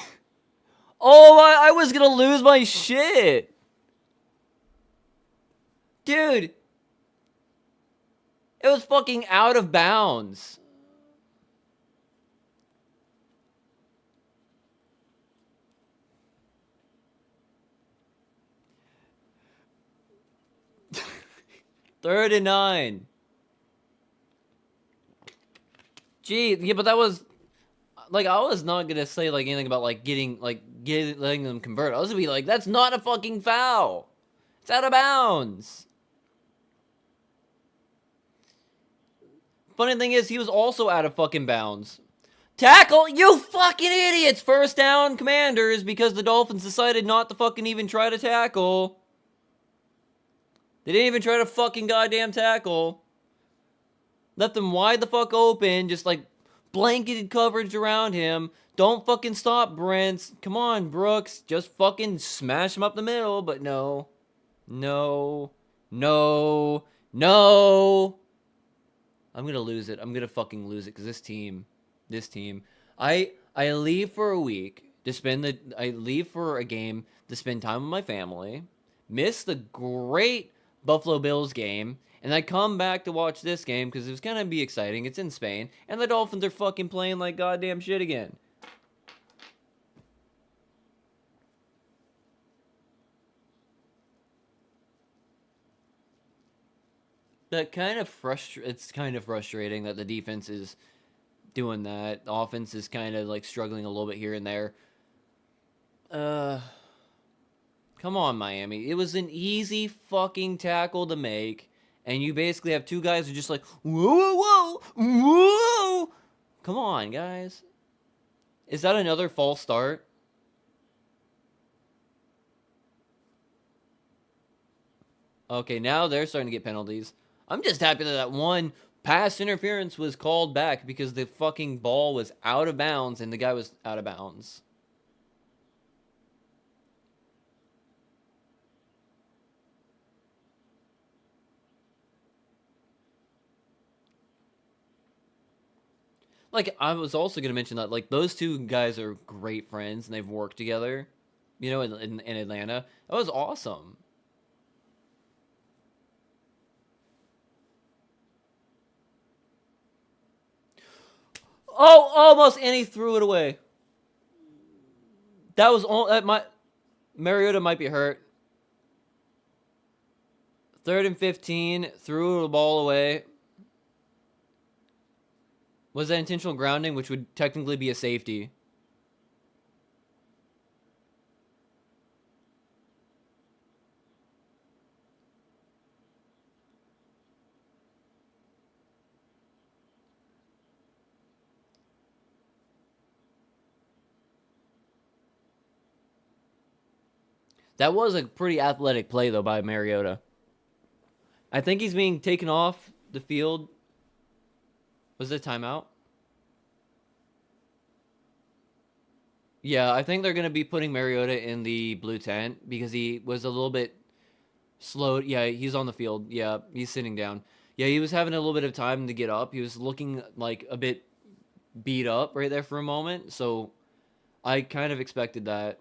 Oh, I was gonna lose my shit! Dude! It was fucking out of bounds. Third and 9. Gee, yeah, but that was... Like, I was not gonna say, like, anything about, like, letting them convert. I was gonna be like, that's not a fucking foul! It's out of bounds! Funny thing is, he was also out of fucking bounds. Tackle! You fucking idiots! First down, Commanders, because the Dolphins decided not to fucking even try to tackle. They didn't even try to fucking goddamn tackle. Left them wide the fuck open, just, like, blanketed coverage around him. Don't fucking stop, Brent. Come on, Brooks. Just fucking smash him up the middle. But no. No. No. No. I'm gonna lose it. I'm gonna fucking lose it. Because this team. I I leave for a week to I leave for a game to spend time with my family, miss the great Buffalo Bills game, and I come back to watch this game because it's gonna be exciting. It's in Spain, and the Dolphins are fucking playing like goddamn shit again. It's kind of frustrating that the defense is doing that. The offense is kind of like struggling a little bit here and there. Come on, Miami. It was an easy fucking tackle to make, and you basically have two guys who are just like, whoa, whoa, whoa. Come on, guys. Is that another false start? Okay, now they're starting to get penalties. I'm just happy that that one pass interference was called back because the fucking ball was out of bounds and the guy was out of bounds. Like, I was also going to mention that, like, those two guys are great friends and they've worked together, you know, in Atlanta. That was awesome. Oh, almost, and he threw it away. That was all. Mariota might be hurt. 3rd and 15, threw the ball away. Was that intentional grounding, which would technically be a safety? That was a pretty athletic play, though, by Mariota. I think he's being taken off the field. Was it a timeout? Yeah, I think they're going to be putting Mariota in the blue tent because he was a little bit slow. Yeah, he's on the field. Yeah, he's sitting down. Yeah, he was having a little bit of time to get up. He was looking like a bit beat up right there for a moment. So I kind of expected that.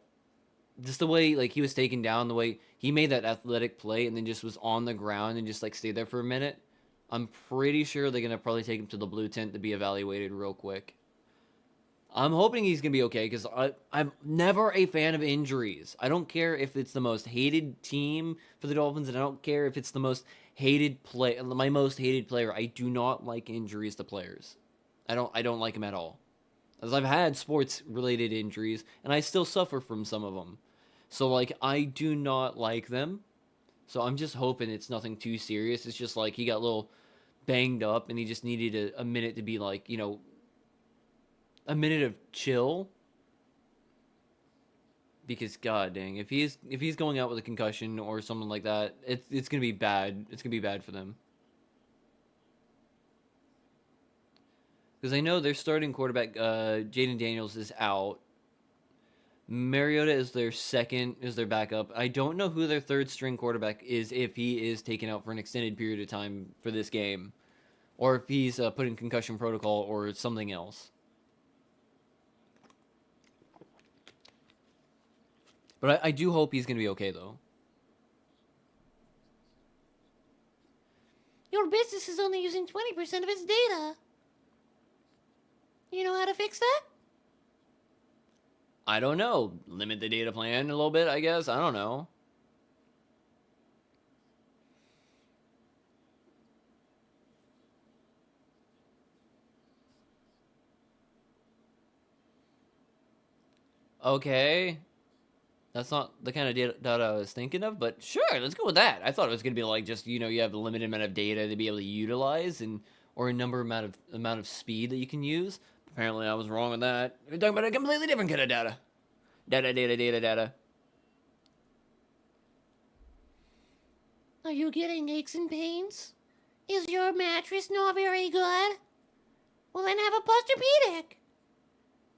Just the way like he was taken down, the way he made that athletic play and then just was on the ground and just like stayed there for a minute. I'm pretty sure they're going to probably take him to the blue tent to be evaluated real quick. I'm hoping he's going to be okay because I'm never a fan of injuries. I don't care if it's the most hated team for the Dolphins, and I don't care if it's the most hated my most hated player. I do not like injuries to players. I don't like them at all. As I've had sports-related injuries, and I still suffer from some of them. So, like, I do not like them. So I'm just hoping it's nothing too serious. It's just like he got a little banged up, and he just needed a minute to be like, you know, a minute of chill, because god dang, if he's going out with a concussion or something like that, it's gonna be bad. It's gonna be bad for them. Because I know their starting quarterback, Jaden Daniels, is out. Mariota is their backup. I don't know who their third string quarterback is if he is taken out for an extended period of time for this game, or if he's put in concussion protocol or something else. But I do hope he's going to be okay, though. Your business is only using 20% of its data. You know how to fix that? I don't know. Limit the data plan a little bit, I guess. I don't know. Okay. That's not the kind of data I was thinking of, but sure, let's go with that. I thought it was going to be like just, you know, you have a limited amount of data to be able to utilize and or a amount of speed that you can use. Apparently I was wrong on that. We're talking about a completely different kind of data. Data. Are you getting aches and pains? Is your mattress not very good? Well, then have a posturepedic.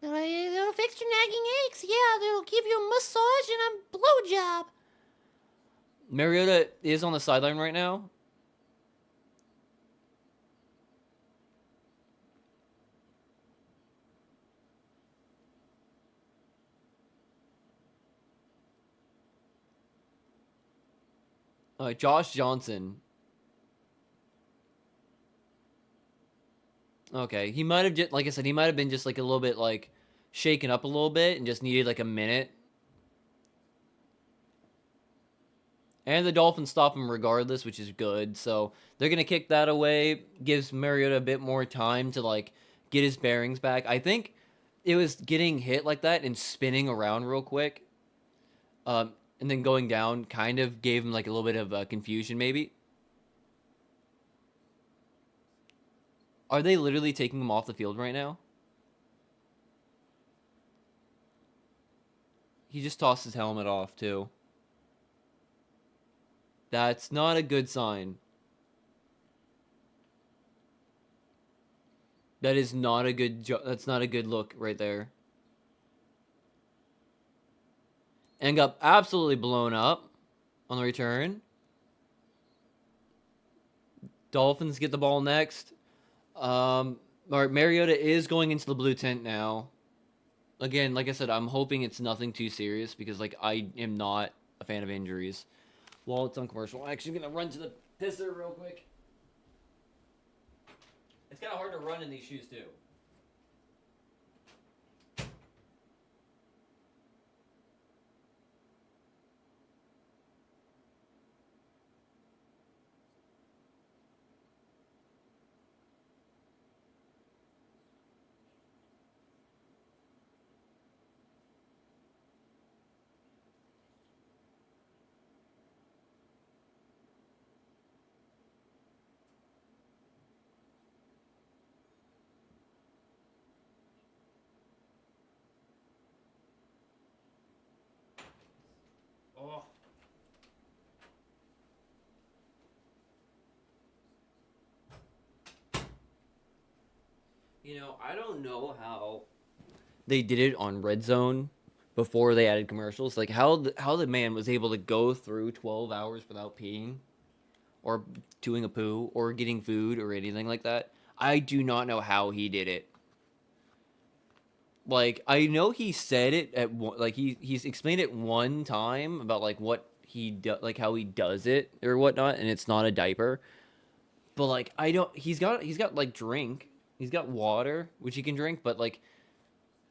They'll fix your nagging aches. Yeah, they'll give you a massage and a blowjob. Mariota is on the sideline right now. Josh Johnson. Okay, he might have just, like I said, he might have been just like a little bit like shaken up a little bit and just needed like a minute. And the Dolphins stop him regardless, which is good. So they're gonna kick that away. Gives Mariota a bit more time to like get his bearings back. I think it was getting hit like that and spinning around real quick, and then going down kind of gave him like a little bit of confusion. Maybe are they literally taking him off the field right now? He just tossed his helmet off too. That's not a good sign. That is not a good that's not a good look right there. And got absolutely blown up on the return. Dolphins get the ball next. Mariota is going into the blue tent now. Again, like I said, I'm hoping it's nothing too serious because like I am not a fan of injuries. While it's on commercial, I'm actually gonna run to the pisser real quick. It's kind of hard to run in these shoes too. Oh. You know, I don't know how they did it on Red Zone before they added commercials. Like how the man was able to go through 12 hours without peeing or doing a poo or getting food or anything like that. I do not know how he did it. Like I know he said it at like he's explained it one time about like what he like how he does it or whatnot, and it's not a diaper. But like I don't, he's got like drink, he's got water which he can drink, but like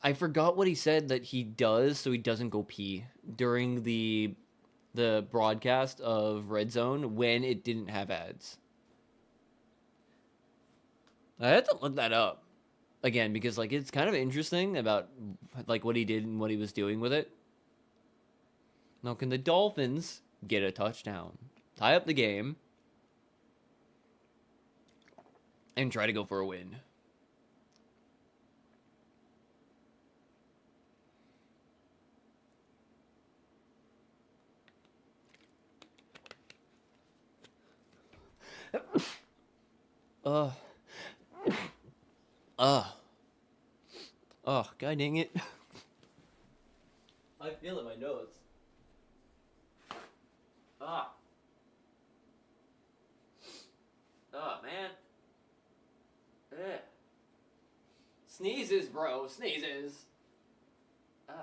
I forgot what he said that he does so he doesn't go pee during the broadcast of Red Zone when it didn't have ads. I had to look that up again because like it's kind of interesting about like what he did and what he was doing with it. Now can the Dolphins get a touchdown, tie up the game, and try to go for a win? Oh, god dang it. I feel it in my nose. Man. Ugh. Sneezes, bro. Sneezes. Man.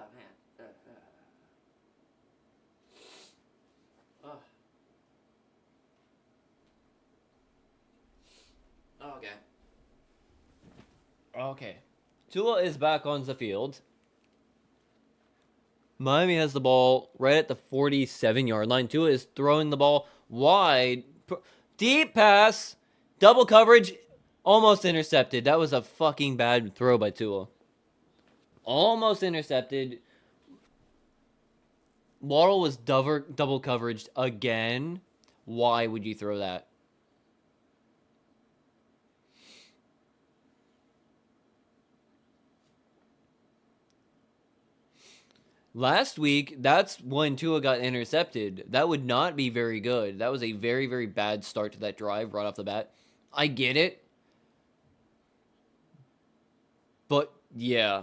Okay. Okay. Tua is back on the field. Miami has the ball right at the 47-yard line. Tua is throwing the ball wide. Deep pass. Double coverage. Almost intercepted. That was a fucking bad throw by Tua. Almost intercepted. Waddle was double coveraged again. Why would you throw that? Last week, that's when Tua got intercepted. That would not be very good. That was a very, very bad start to that drive right off the bat. I get it. But, yeah.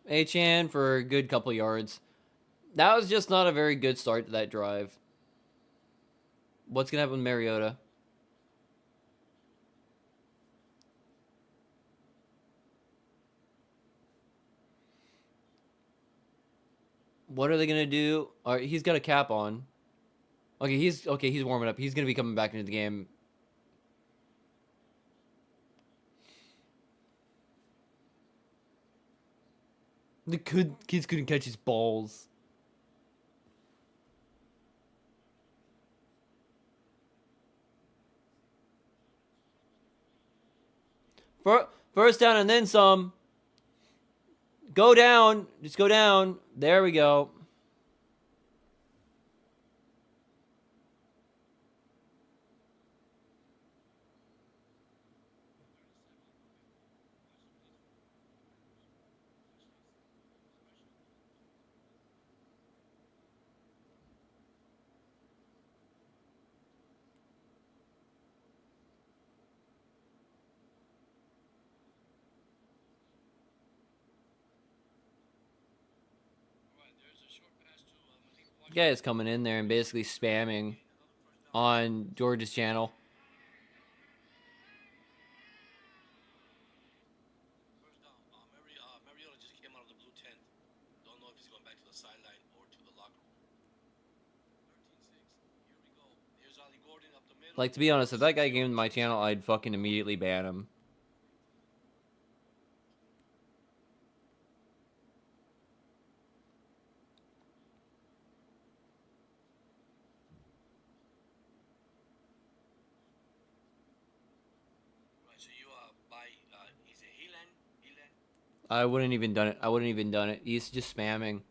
Achane for a good couple yards. That was just not a very good start to that drive. What's going to happen with Mariota? What are they gonna do? All right, he's got a cap on. Okay, he's warming up. He's gonna be coming back into the game. The kids couldn't catch his balls. First down and then some. Go down. Just go down. There we go. Guy is coming in there and basically spamming on George's channel. Mariota just came out of the blue tent. Don't know if he's going back to the sideline or to the locker room. 13-6. Here we go. Here's Ali Gordon up the middle. Like, to be honest, if that guy came to my channel, I'd fucking immediately ban him. I wouldn't even done it. He's just spamming.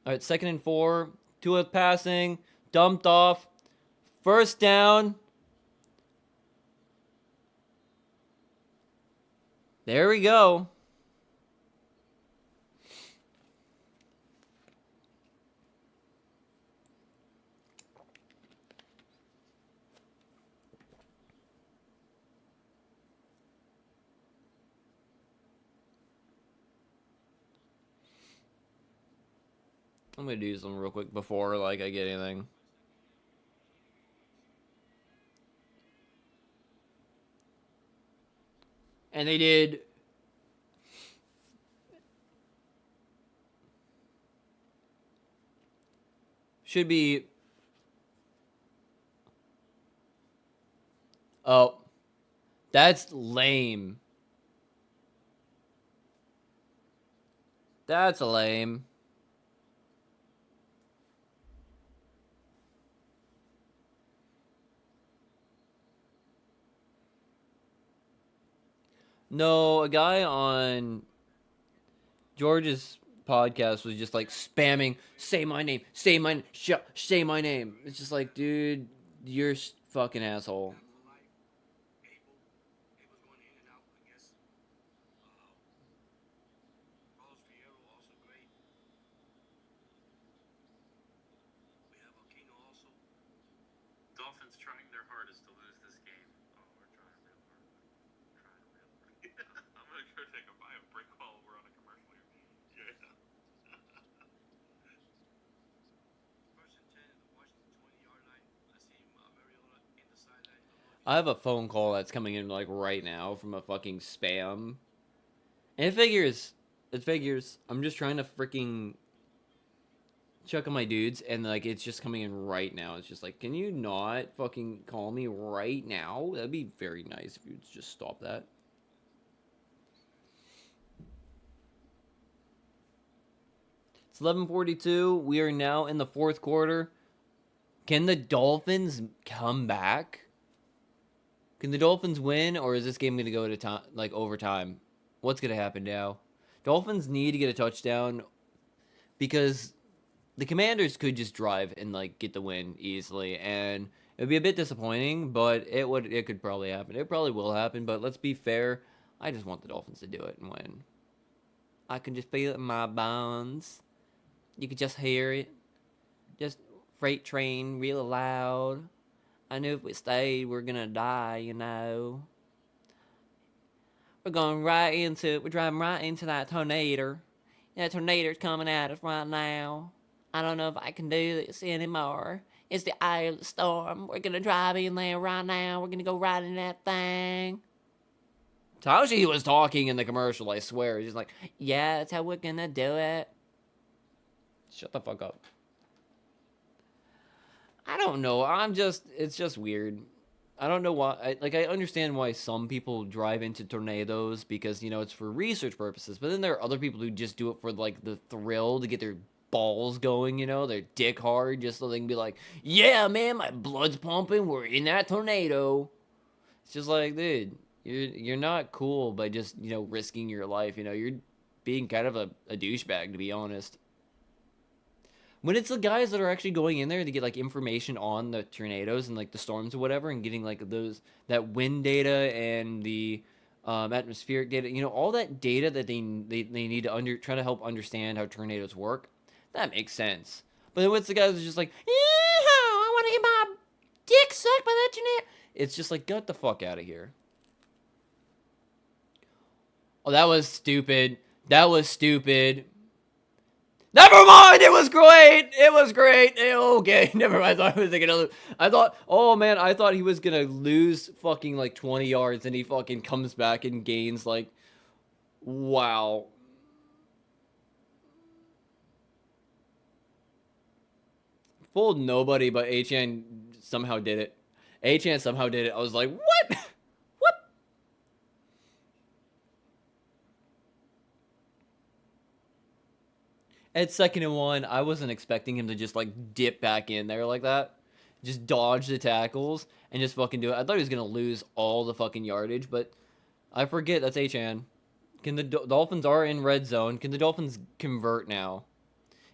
All right, 2nd and 4. Tua passing. Dumped off. First down. There we go. I'm gonna do something real quick before like I get anything. And they did. Should be. Oh. That's lame. That's lame. No, a guy on George's podcast was just like spamming, say my name, say my name. It's just like, dude, you're fucking asshole. Dolphins trying their hardest to lose this game. Oh, we're trying real hard. I'm gonna go take a buy a brick while we're on a commercial here. Yeah. First and 10 at the Washington 20-yard line. I see Mariota in the sideline. I have a phone call that's coming in like right now from a fucking spam. And it figures. I'm just trying to freaking check on my dudes, and like it's just coming in right now. It's just like, can you not fucking call me right now? That'd be very nice if you'd just stop that. It's 11:42. We are now in the 4th quarter. Can the Dolphins come back? Can the Dolphins win, or is this game going to go to time, like overtime? What's going to happen now? Dolphins need to get a touchdown because the Commanders could just drive and like get the win easily, and it would be a bit disappointing, but it could probably happen. It probably will happen, but let's be fair. I just want the Dolphins to do it and win. I can just feel it in my bones. You could just hear it. Just freight train real loud. I knew if we stayed, we're gonna die, you know. We're driving right into that tornado. That tornado's coming at us right now. I don't know if I can do this anymore. It's the eye of the storm. We're gonna drive in there right now. We're gonna go right in that thing. Taushi was talking in the commercial, I swear. He's like, yeah, that's how we're gonna do it. Shut the fuck up. I don't know. It's just weird. I don't know why. I understand why some people drive into tornadoes because, you know, it's for research purposes. But then there are other people who just do it for, like, the thrill to get their balls going, you know, their dick hard, just so they can be like, yeah, man, my blood's pumping. We're in that tornado. It's just like, dude, you're not cool by just, you know, risking your life. You know, you're being kind of a douchebag, to be honest. When it's the guys that are actually going in there to get, like, information on the tornadoes and, like, the storms or whatever, and getting, like, that wind data and the atmospheric data, you know, all that data that they need to try to help understand how tornadoes work, that makes sense. But then what's the guys that's just like, yeah, I want to get my dick sucked by that tornado. It's just like, get the fuck out of here. Oh, that was stupid. That was stupid. Never mind. It was great. It was great. Okay, never mind. I thought he was gonna. I thought. Oh man, I thought he was gonna lose fucking like 20 yards, and he fucking comes back and gains like. Wow. Fooled nobody, but Achan somehow did it. Achan somehow did it. I was like, what? What? At 2nd and 1, I wasn't expecting him to just like dip back in there like that. Just dodge the tackles and just fucking do it. I thought he was going to lose all the fucking yardage, but I forget that's Achan. Can the Dolphins are in red zone. Can the Dolphins convert now?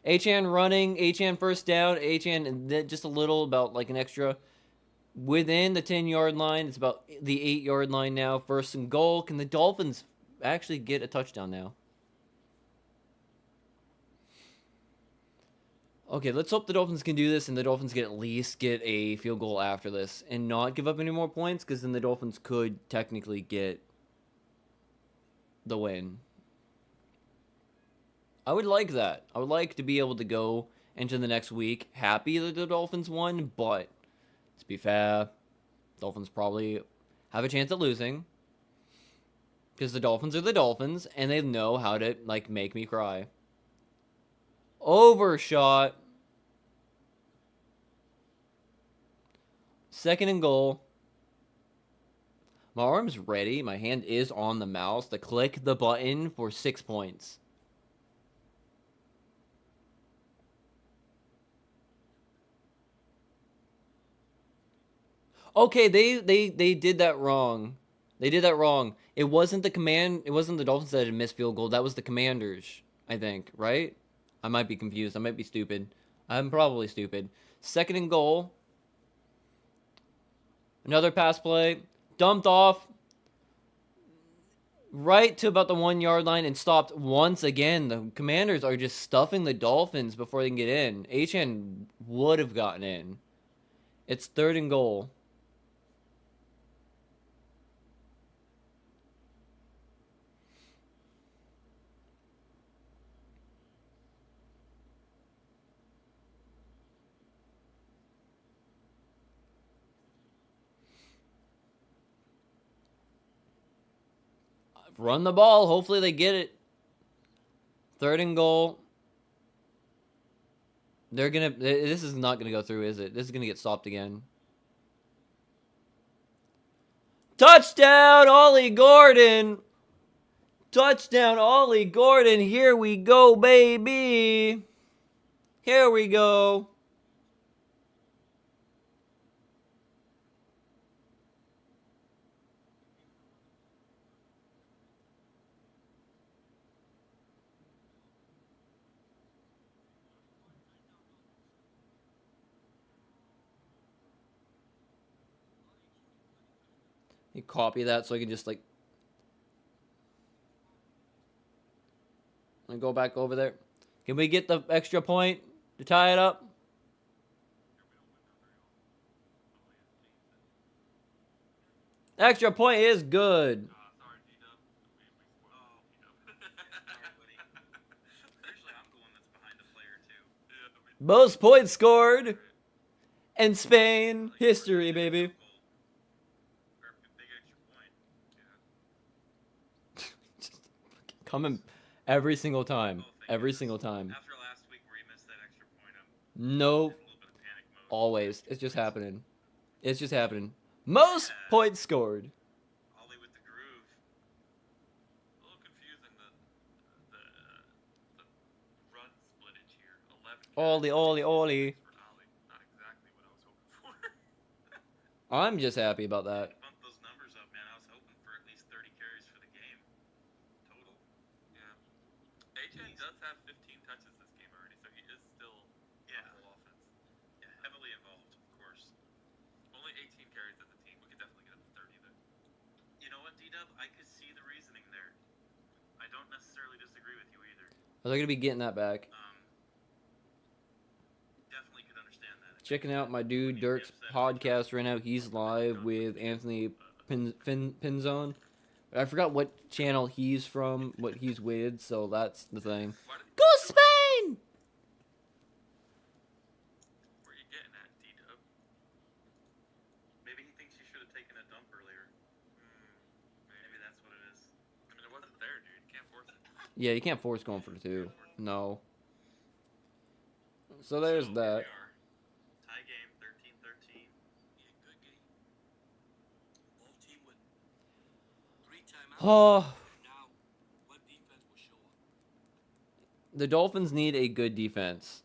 Achan running, Achan first down, Achan just a little, about like an extra within the 10-yard line. It's about the 8-yard line now. 1st and goal. Can the Dolphins actually get a touchdown now? Okay, let's hope the Dolphins can do this and the Dolphins can at least get a field goal after this and not give up any more points, because then the Dolphins could technically get the win. I would like that. I would like to be able to go into the next week happy that the Dolphins won, but to be fair, Dolphins probably have a chance at losing, because the Dolphins are the Dolphins and they know how to like make me cry. Overshot. 2nd and goal. My arm's ready. My hand is on the mouse to click the button for 6 points. Okay, they did that wrong. They did that wrong. It wasn't the Dolphins that had missed field goal. That was the Commanders, I think, right? I might be confused. I might be stupid. I'm probably stupid. 2nd and goal. Another pass play. Dumped off right to about the 1-yard line and stopped once again. The Commanders are just stuffing the Dolphins before they can get in. HN would have gotten in. It's 3rd and goal. Run the ball. Hopefully they get it. 3rd and goal. This is not gonna go through, is it? This is gonna get stopped again. Touchdown, Ollie Gordon. Touchdown, Ollie Gordon. Here we go, baby. Here we go. You copy that so I can just like and go back over there. Can we get the extra point to tie it up? Extra point is good. Sorry, D-Dub. Usually I'm the one that's behind the player, too. Yeah, Most points scored in Spain history, baby. Coming every single time. Every single time. After last week where he missed that Nope. in a little bit of panic mode. Always. It's just happening. It's just happening. Most points scored. Ollie with the groove. A little confusing the run splittage here. 11 Ollie, Ollie, Ollie. for Ollie. Not exactly what I was hoping for. I'm just happy about that. Bump those numbers up, man. I was hoping for at least 30 carries for the game. Total. Yeah. HN does have 15 touches this game already, so he is still Yeah. on the whole offense. Yeah, heavily involved, of course. Only 18 carries as a team. We could definitely get up to 30 there. You know what, D-Dub? I could see the reasoning there. I don't necessarily disagree with you either. Are they going to be getting that back? Definitely could understand that. Checking out my dude Dirk's podcast right now. He's live with Anthony Pinzon. I forgot what channel he's from, what he's with, so that's the thing. Why did Go Spain! Where you getting at, D-Dub? Maybe he thinks you should have taken a dump earlier. Maybe that's what it is. I mean, it wasn't there, dude. You can't force it. Yeah, you can't force going for the 2. No. So there's So, that. here we are. Tie game, 13-13. Yeah, good game. Both team with 3 timeouts. Oh, And now, what defense will show up? the Dolphins need a good defense.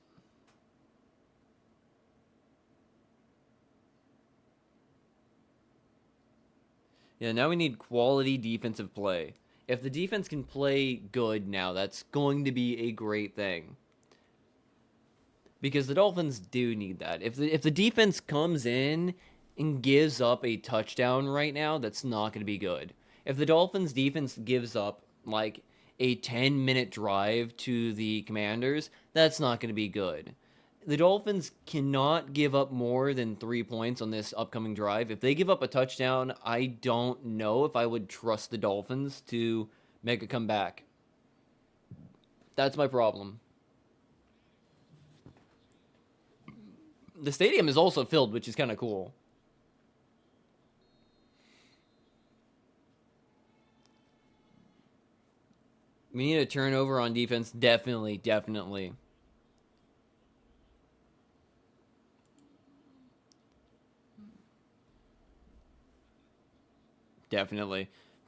Yeah, now we need quality defensive play. If the defense can play good now, that's going to be a great thing. Because the Dolphins do need that. If the defense comes in and gives up a touchdown right now, that's not going to be good. If the Dolphins defense gives up like a 10-minute drive to the Commanders, that's not going to be good. The Dolphins cannot give up more than 3 points on this upcoming drive. If they give up a touchdown, I don't know if I would trust the Dolphins to make a comeback. That's my problem. The stadium is also filled, which is kind of cool. We need a turnover on defense. Definitely. Definitely.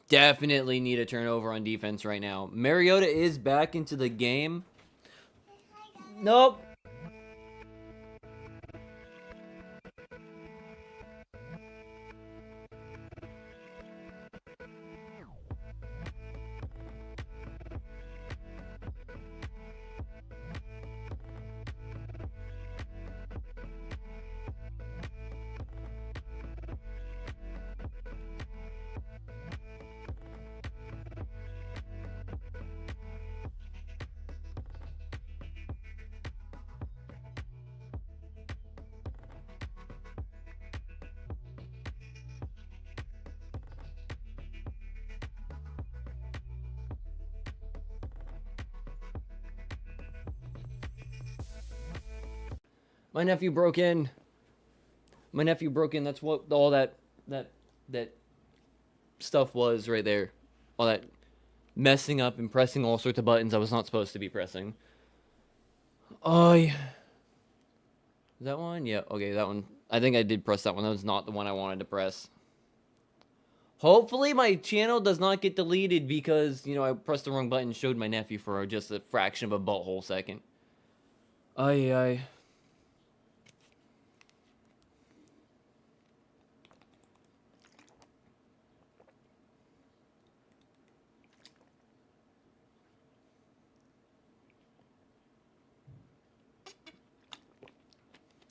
Definitely need a turnover on defense right now. Mariota is back into the game. Nope. My nephew broke in. That's what all that stuff was right there. All that messing up and pressing all sorts of buttons I was not supposed to be pressing. Oh, yeah. That one? Yeah, okay, that one. I think I did press that one. That was not the one I wanted to press. Hopefully my channel does not get deleted because, I pressed the wrong button and showed my nephew for just a fraction of a butthole second. Ay.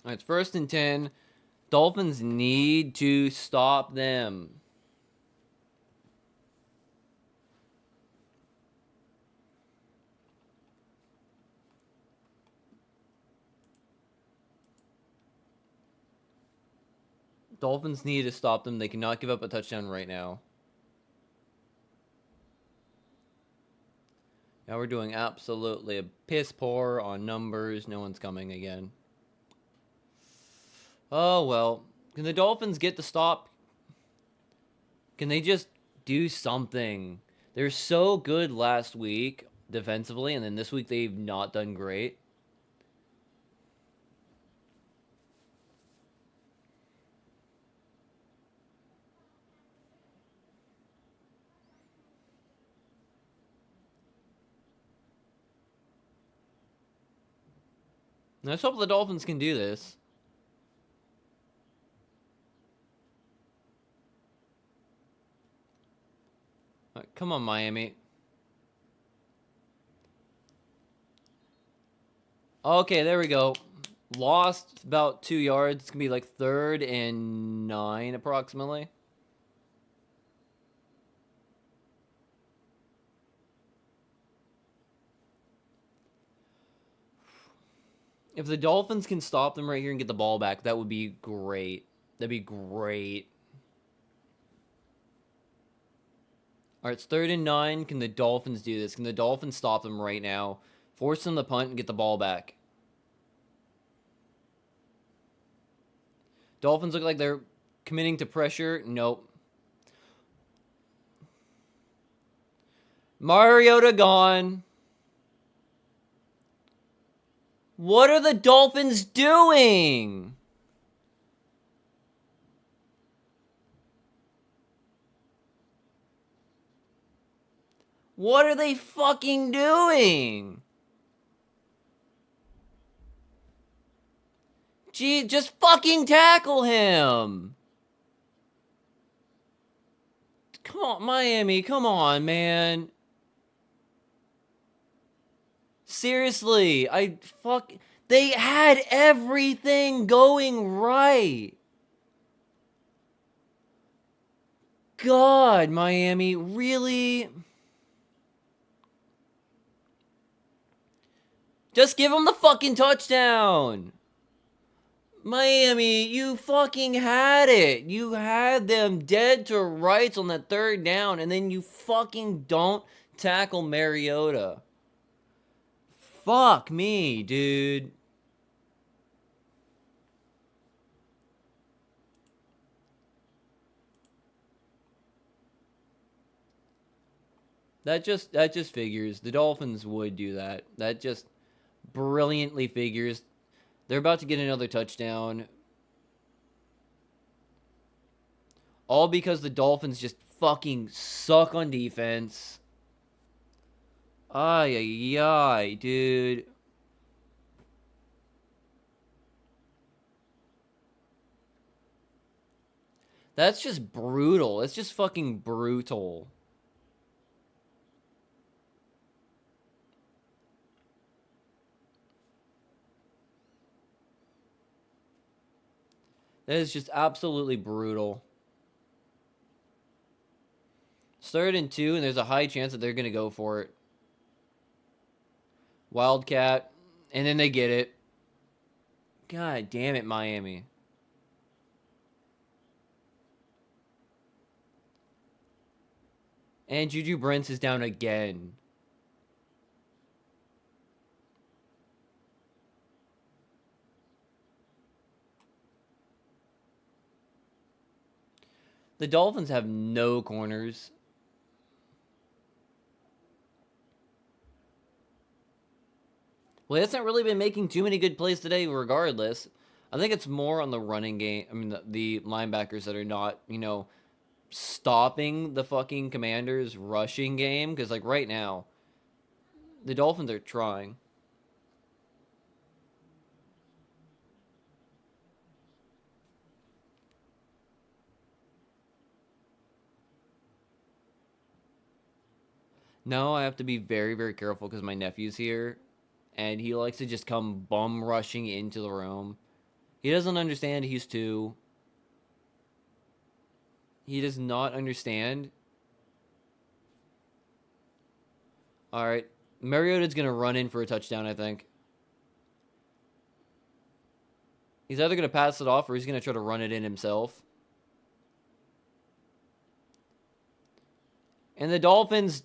All right, it's 1st and 10. Dolphins need to stop them. Dolphins need to stop them. They cannot give up a touchdown right now. Now we're doing absolutely a piss poor on numbers. No one's coming again. Oh, well. Can the Dolphins get the stop? Can they just do something? They're so good last week defensively, and then this week they've not done great. Let's hope the Dolphins can do this. All right, come on, Miami. Okay, there we go. Lost about 2 yards. It's going to be like 3rd and 9 approximately. If the Dolphins can stop them right here and get the ball back, that would be great. That'd be great. All right, it's 3rd and 9. Can the Dolphins do this? Can the Dolphins stop them right now? Force them to punt and get the ball back. Dolphins look like they're committing to pressure. Nope. Mariota gone. What are the Dolphins doing? What are they fucking doing? Gee, just fucking tackle him. Come on, Miami, come on, man. Seriously, they had everything going right. God, Miami, really? Just give him the fucking touchdown. Miami, you fucking had it. You had them dead to rights on that 3rd down, and then you fucking don't tackle Mariota. Fuck me, dude. That just figures. The Dolphins would do that. That just brilliantly figures. They're about to get another touchdown. All because the Dolphins just fucking suck on defense. Ay, ay, ay, dude. That's just brutal. It's just fucking brutal. That is just absolutely brutal. It's 3rd and 2, and there's a high chance that they're going to go for it. Wildcat, and then they get it. God damn it, Miami. And Juju Brents is down again. The Dolphins have no corners. Well, he hasn't really been making too many good plays today regardless. I think it's more on the running game. I mean, the linebackers that are not, stopping the fucking Commanders' rushing game. Because, like, right now, the Dolphins are trying. No, I have to be very, very careful because my nephew's here. And he likes to just come bum rushing into the room. He doesn't understand he's 2. He does not understand. Alright. Mariota's going to run in for a touchdown, I think. He's either going to pass it off or he's going to try to run it in himself. And the Dolphins...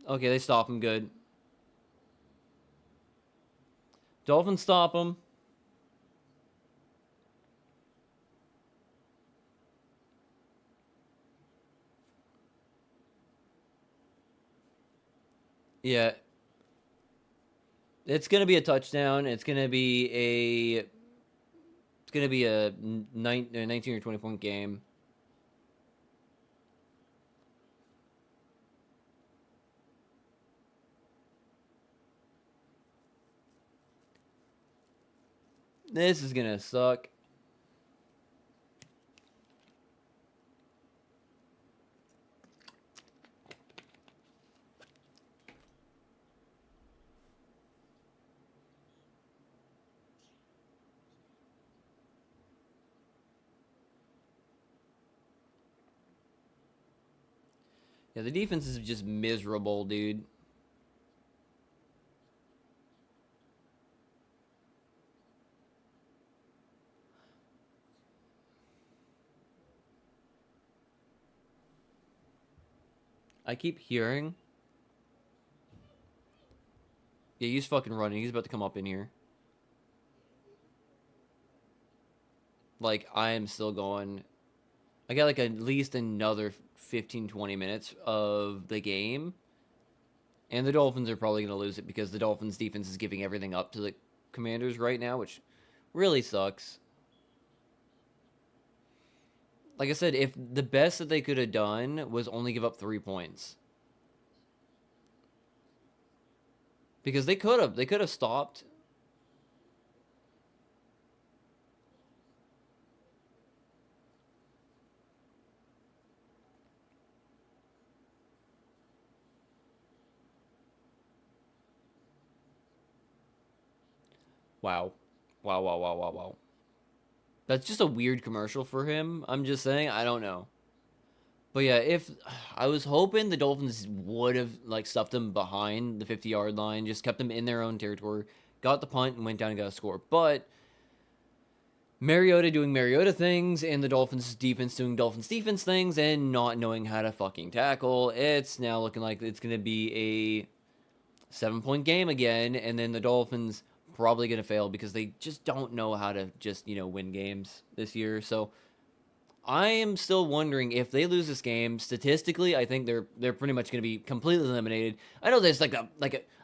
Okay, they stop him good. Dolphins stop him. Yeah. It's going to be a touchdown. It's going to be a 19 or 20 point game. This is gonna suck. Yeah, the defense is just miserable, dude. I keep hearing. Yeah, he's fucking running. He's about to come up in here. Like, I am still going. I got like at least another 15, 20 minutes of the game. And the Dolphins are probably going to lose it because the Dolphins defense is giving everything up to the Commanders right now, which really sucks. Like I said, if the best that they could have done was only give up 3 points. Because they could have stopped. Wow. Wow, wow, wow, wow, wow. That's just a weird commercial for him. I'm just saying, I don't know. But yeah, if I was hoping the Dolphins would have like stuffed them behind the 50-yard line, just kept them in their own territory, got the punt and went down and got a score. But Mariota doing Mariota things and the Dolphins defense doing Dolphins defense things and not knowing how to fucking tackle. It's now looking like it's going to be a 7-point game again, and then the Dolphins probably going to fail because they just don't know how to just, win games this year. So I am still wondering if they lose this game. Statistically, I think they're pretty much going to be completely eliminated. I know there's like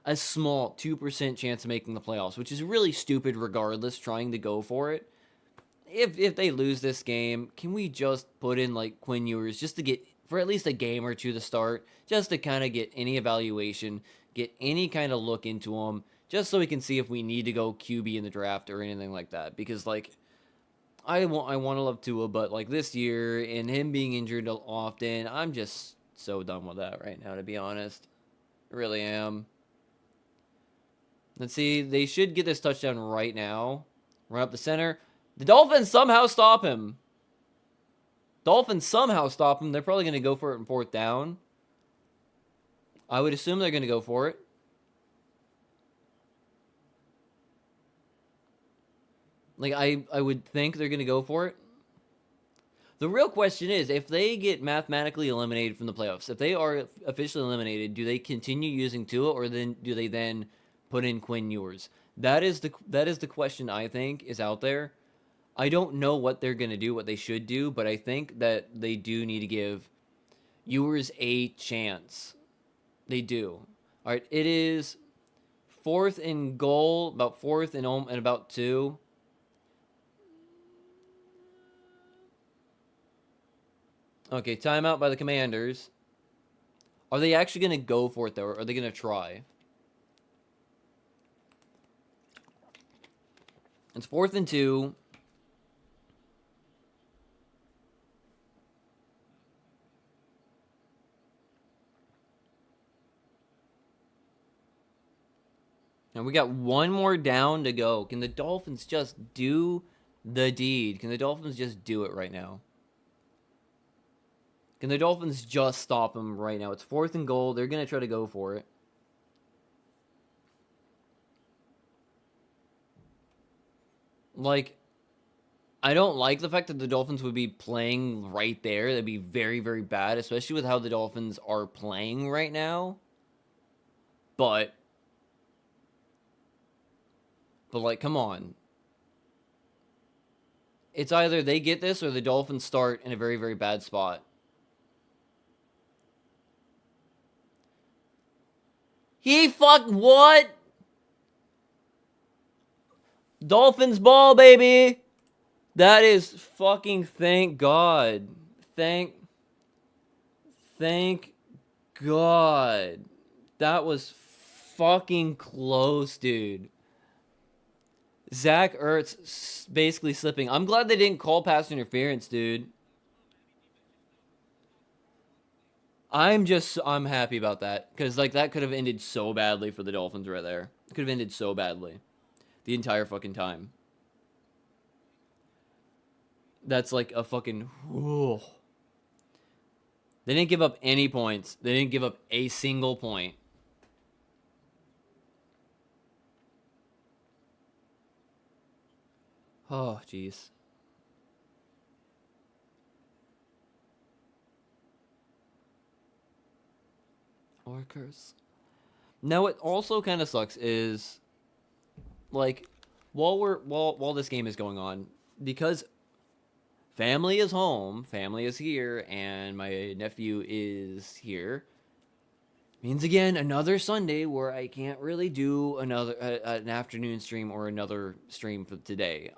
a small 2% chance of making the playoffs, which is really stupid regardless, trying to go for it. If they lose this game, can we just put in like Quinn Ewers just to get for at least a game or two to start, just to kind of get any evaluation, get any kind of look into him, just so we can see if we need to go QB in the draft or anything like that. Because like I want to love Tua, but like this year and him being injured often, I'm just so done with that right now, to be honest. I really am. Let's see, they should get this touchdown right now. Run up the center. The Dolphins somehow stop him. They're probably going to go for it in 4th down. I would assume they're going to go for it. Like, I would think they're going to go for it. The real question is, if they get mathematically eliminated from the playoffs, if they are officially eliminated, do they continue using Tua, or then do they then put in Quinn Ewers? That is the question I think is out there. I don't know what they're going to do, what they should do, but I think that they do need to give Ewers a chance. They do. All right, it is 4th and goal, about 4th and about 2. Okay, timeout by the Commanders. Are they actually going to go for it, though, or are they going to try? It's 4th and 2. And we got one more down to go. Can the Dolphins just do the deed? Can the Dolphins just do it right now? Can the Dolphins just stop them right now? It's 4th and goal. They're going to try to go for it. Like, I don't like the fact that the Dolphins would be playing right there. That'd be very, very bad, especially with how the Dolphins are playing right now. But like, come on. It's either they get this or the Dolphins start in a very, very bad spot. What? Dolphins ball, baby. That is fucking thank God. Thank God. That was fucking close, dude. Zach Ertz basically slipping. I'm glad they didn't call pass interference, dude. I'm happy about that. Because, like, that could have ended so badly for the Dolphins right there. It could have ended so badly. The entire fucking time. That's like a fucking... Whew. They didn't give up any points. They didn't give up a single point. Oh, jeez. Or curse. Now, what also kind of sucks is, like, while this game is going on, because family is home, family is here, and my nephew is here. Means again another Sunday where I can't really do another an afternoon stream or another stream for today.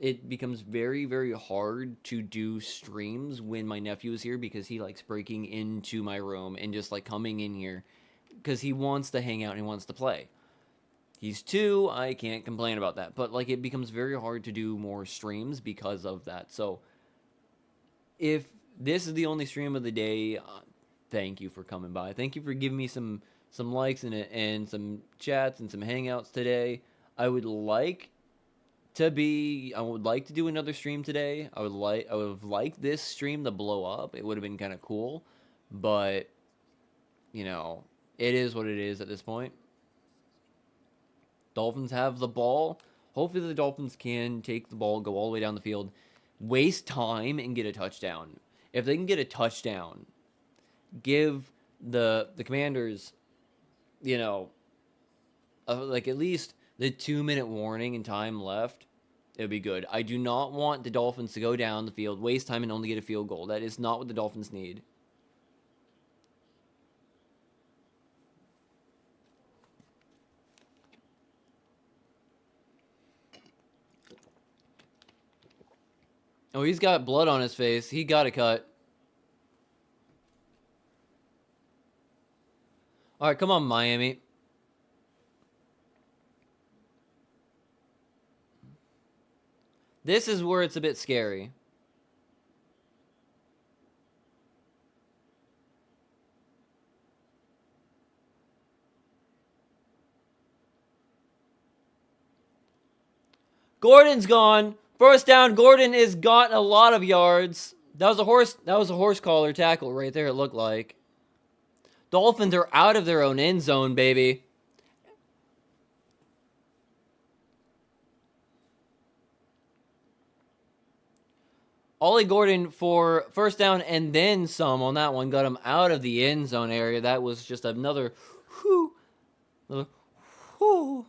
It becomes very, very hard to do streams when my nephew is here because he likes breaking into my room and just like coming in here because he wants to hang out and he wants to play. He's 2, I can't complain about that, but like it becomes very hard to do more streams because of that. So if this is the only stream of the day, thank you for coming by. Thank you for giving me some likes and some chats and some hangouts today. I would like to do another stream today. I would have liked this stream to blow up. It would have been kind of cool, but you know, it is what it is at this point. Dolphins have the ball. Hopefully the Dolphins can take the ball, go all the way down the field, waste time and get a touchdown. If they can get a touchdown, give the Commanders, you know, like at least the 2-minute warning and time left, it would be good. I do not want the Dolphins to go down the field, waste time, and only get a field goal. That is not what the Dolphins need. Oh, he's got blood on his face. He got a cut. All right, come on, Miami. This is where it's a bit scary. Gordon's gone. First down. Gordon has got a lot of yards. That was a horse collar tackle right there, it looked like. Dolphins are out of their own end zone, baby. Ollie Gordon for first down and then some on that one. Got him out of the end zone area. That was just another whew. Whew.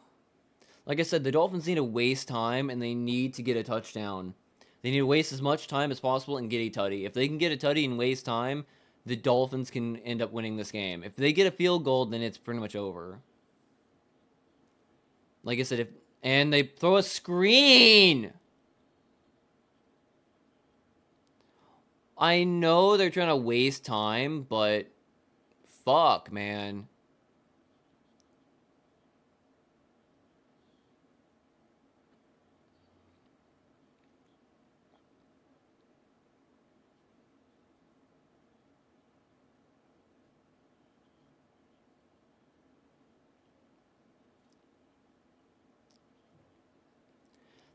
Like I said, the Dolphins need to waste time and they need to get a touchdown. They need to waste as much time as possible and get a tutty. If they can get a tutty and waste time, the Dolphins can end up winning this game. If they get a field goal, then it's pretty much over. Like I said, and they throw a screen. I know they're trying to waste time, but fuck, man.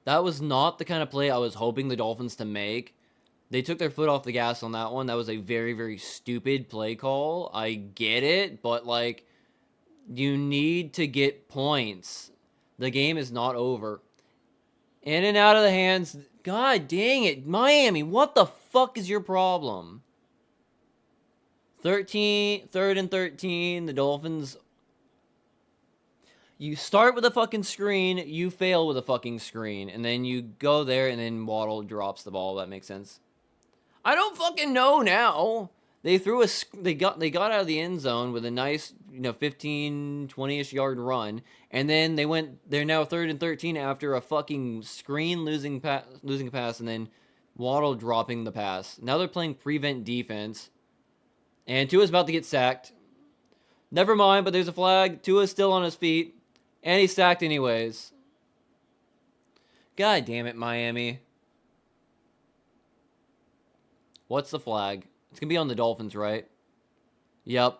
That was not the kind of play I was hoping the Dolphins to make. They took their foot off the gas on that one. That was a very, very stupid play call. I get it, but, like, you need to get points. The game is not over. In and out of the hands. God dang it. Miami, what the fuck is your problem? 3rd and 13. The Dolphins... You start with a fucking screen, you fail with a fucking screen, and then you go there, and then Waddle drops the ball. That makes sense. I don't fucking know now. They got out of the end zone with a nice, 15, 20-ish yard run, and then they're now 3rd and 13 after a fucking screen losing a pass, and then Waddle dropping the pass. Now they're playing prevent defense, and Tua's about to get sacked. Never mind, but there's a flag. Tua's still on his feet. And he's sacked anyways. God damn it, Miami. What's the flag? It's gonna be on the Dolphins, right? Yep.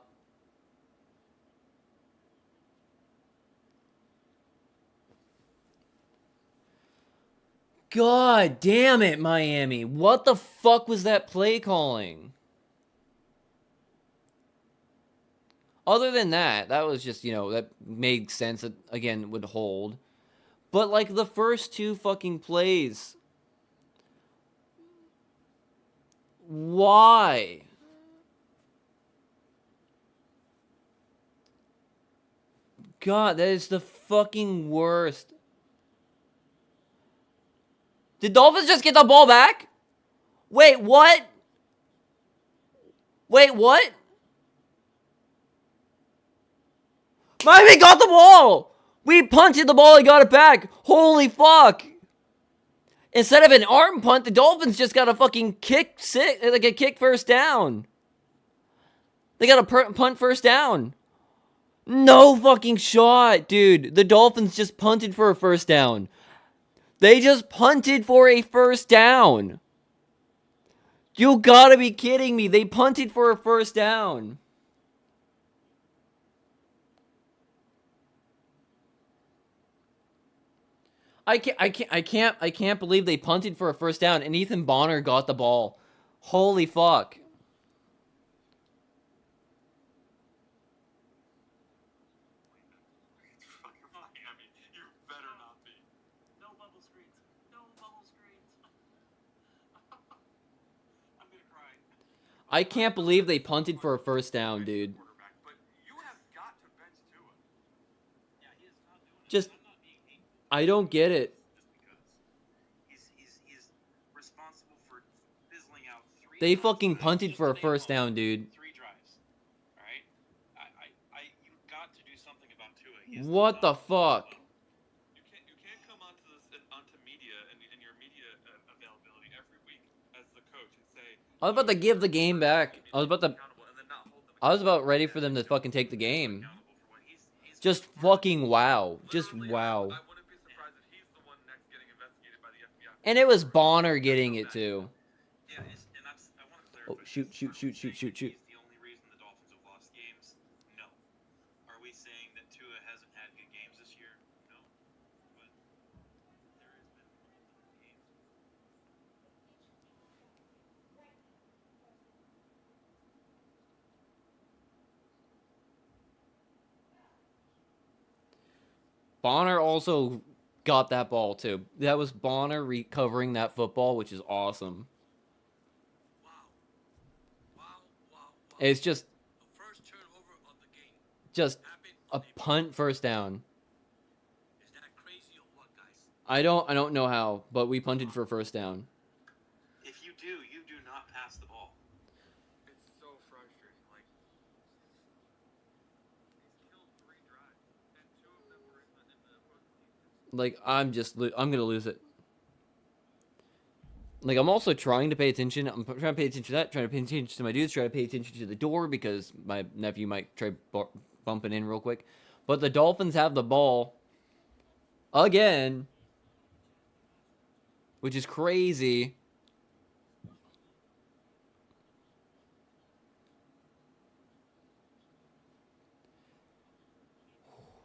God damn it, Miami. What the fuck was that play calling? Other than that, that was just, that made sense. That, again, would hold. But, like, the first two fucking plays. Why? God, that is the fucking worst. Did Dolphins just get the ball back? Wait, what? Wait, what? Miami got the ball! We punted the ball and got it back! Holy fuck! Instead of an arm punt, the Dolphins just got a fucking kick first down. They got a punt first down. No fucking shot, dude. The Dolphins just punted for a first down. They just punted for a first down. You gotta be kidding me. They punted for a first down. I can't believe they punted for a first down and Ethan Bonner got the ball. Holy fuck. Fucking Miami. You better not be. No bubble screens. No bubble screens. I'm gonna cry. I can't believe they punted for a first down, dude. But you have got to bench Tua. Yeah, he is not doing it. Just, I'm not being hateful. I don't get it. Just because he's responsible for fizzling out three. They fucking punted for a first down, dude. 3 drives. All right. You got to do something about Tua. He is What the fuck? You can't come onto media and your media availability every week as the coach and say I was about to give the game back. I was about ready for them to fucking take the game. Just fucking wow. Just wow. I wouldn't be surprised if he's the one next getting investigated by the FBI. And it was Bonner getting it too. Yeah, and I want to clarify. Oh, shoot. Is the only reason the Dolphins have lost games? No. Are we saying that Tua hasn't had good games this year? No. But there has been multiple games. Bonner also got that ball too. That was Bonner recovering that football, which is awesome. Wow. It's just The first turnover of the game just happened a on punt first down. Is that crazy or what, guys? I don't know how, but we punted for a first down. If you do not pass the ball. It's so frustrating. Like he's killed 3 drives, and 2 of them were in the opposing team. Like I'm gonna lose it. Like I'm also trying to pay attention. I'm trying to pay attention to that. Trying to pay attention to my dudes. Trying to pay attention to the door because my nephew might try bumping in real quick. But the Dolphins have the ball again, which is crazy.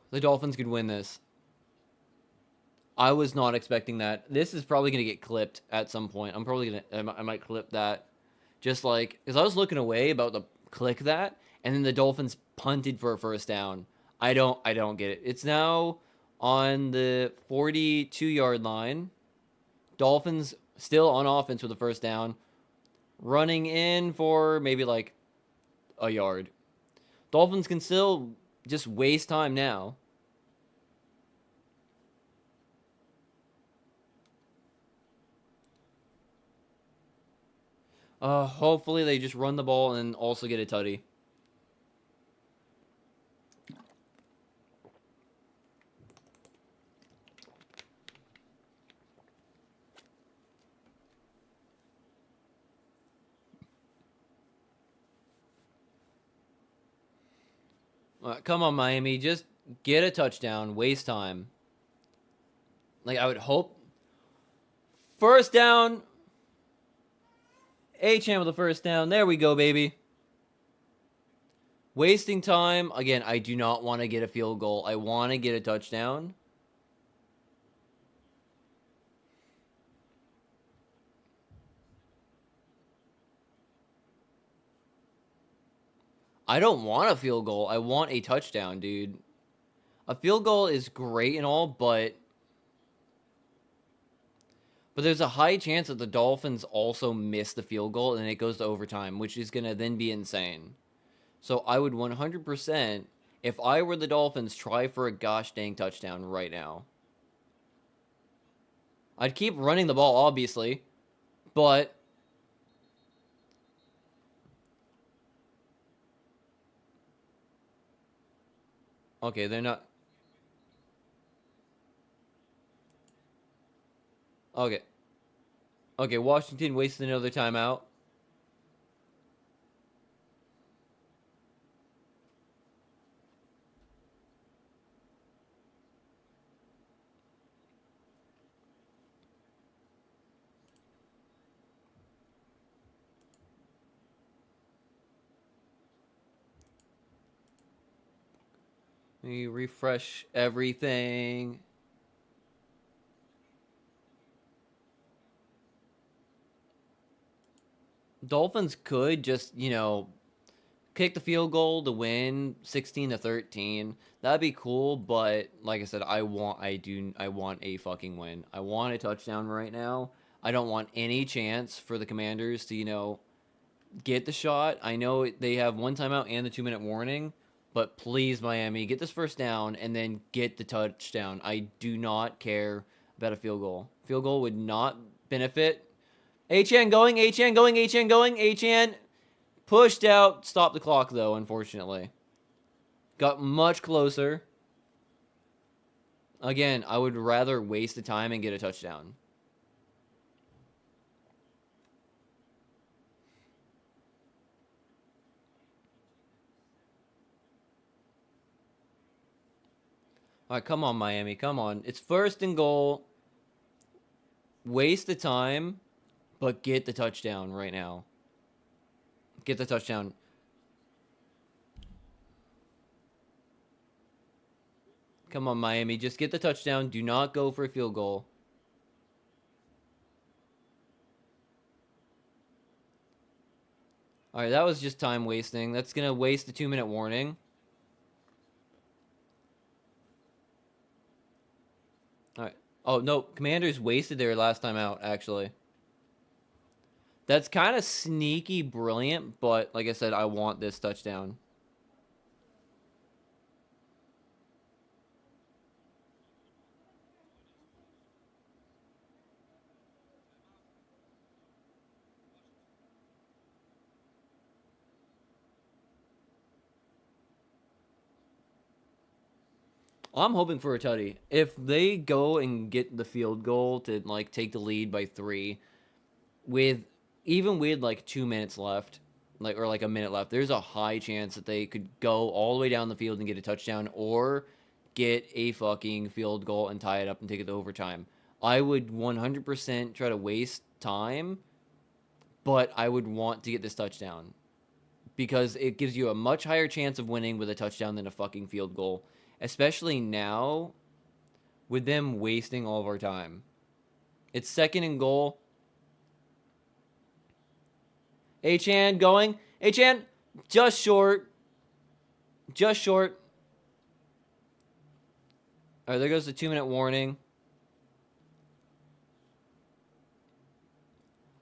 The Dolphins could win this. I was not expecting that. This is probably going to get clipped at some point. I might clip that. Just like, because I was looking away about to click that, and then the Dolphins punted for a first down. I don't get it. It's now on the 42-yard line. Dolphins still on offense with a first down. Running in for maybe like a yard. Dolphins can still just waste time now. Hopefully they just run the ball and also get a tutty. Come on, Miami. Just get a touchdown. Waste time. Like, I would hope First down. Achane with the first down. There we go, baby. Wasting time. Again, I do not want to get a field goal. I want to get a touchdown. I don't want a field goal. I want a touchdown, dude. A field goal is great and all, but there's a high chance that the Dolphins also miss the field goal and it goes to overtime, which is going to then be insane. So I would 100%, if I were the Dolphins, try for a gosh dang touchdown right now. I'd keep running the ball, obviously, but okay, they're not. Okay. Okay, Washington wasted another timeout. Let me refresh everything. Dolphins could just, kick the field goal to win 16-13. That'd be cool, but like I said, I want a fucking win. I want a touchdown right now. I don't want any chance for the Commanders to, get the shot. I know they have one timeout and the 2-minute warning, but please, Miami, get this first down and then get the touchdown. I do not care about a field goal. Field goal would not benefit. Achane going, Achane going, Achane going, Achane pushed out. Stopped the clock, though, unfortunately. Got much closer. Again, I would rather waste the time and get a touchdown. All right, come on, Miami. Come on. It's first and goal. Waste the time, but get the touchdown right now. Get the touchdown. Come on, Miami. Just get the touchdown. Do not go for a field goal. All right, that was just time wasting. That's going to waste the 2-minute warning. All right. Oh, no. Commanders wasted their last time out, actually. That's kind of sneaky brilliant, but like I said, I want this touchdown. I'm hoping for a tutty. If they go and get the field goal to take the lead by 3, with 2 minutes left, or a minute left, there's a high chance that they could go all the way down the field and get a touchdown, or get a fucking field goal and tie it up and take it to overtime. I would 100% try to waste time, but I would want to get this touchdown because it gives you a much higher chance of winning with a touchdown than a fucking field goal. Especially now, with them wasting all of our time. It's second and goal. Achane going. Achane, just short. Just short. All right, there goes the 2-minute warning.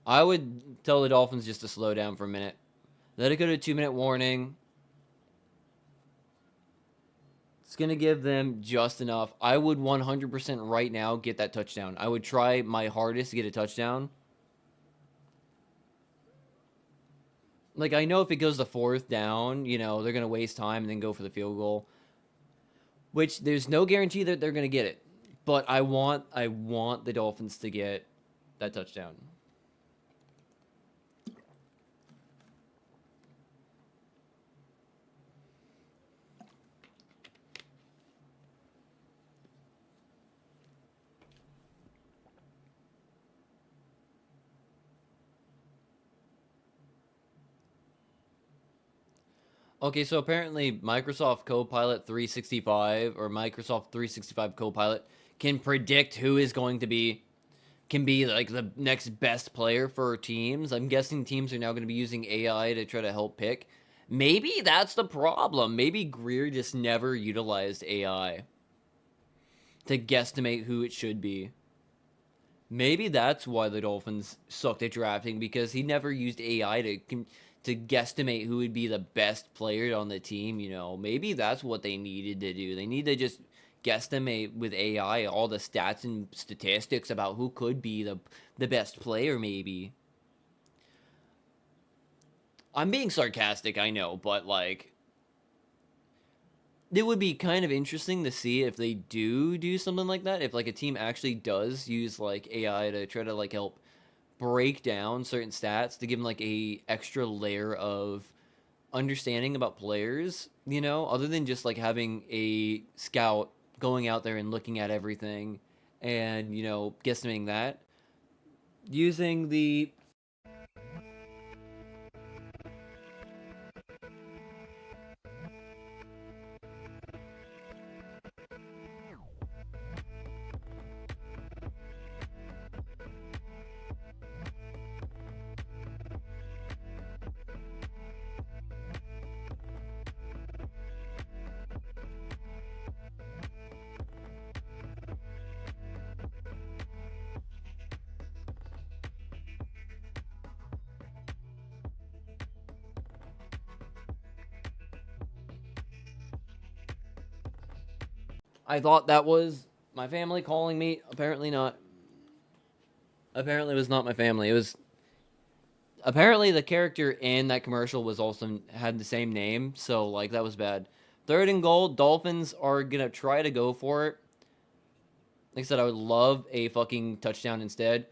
I would tell the Dolphins just to slow down for a minute. Let it go to a 2-minute warning. It's going to give them just enough. I would 100% right now get that touchdown. I would try my hardest to get a touchdown. I know if it goes to 4th down, they're going to waste time and then go for the field goal. Which, there's no guarantee that they're going to get it. But I want the Dolphins to get that touchdown. Okay, so apparently Microsoft Copilot 365 or Microsoft 365 Copilot can predict who is going to be can be like the next best player for teams. I'm guessing teams are now going to be using AI to try to help pick. Maybe that's the problem. Maybe Greer just never utilized AI to guesstimate who it should be. Maybe that's why the Dolphins sucked at drafting, because he never used AI to guesstimate who would be the best player on the team. You know, maybe that's what they needed to do. They need to just guesstimate with AI all the stats and statistics about who could be the best player. Maybe I'm being sarcastic, I know, but like it would be kind of interesting to see if they do something like that. If like a team actually does use like AI to try to like help break down certain stats to give them like a extra layer of understanding about players, you know, other than just like having a scout going out there and looking at everything and, you know, guesstimating that. Using the I thought that was my family calling me. Apparently not. Apparently it was not my family. It was apparently the character in that commercial was also had the same name, so like that was bad. Third and goal, Dolphins are gonna try to go for it. Like I said, I would love a fucking touchdown instead.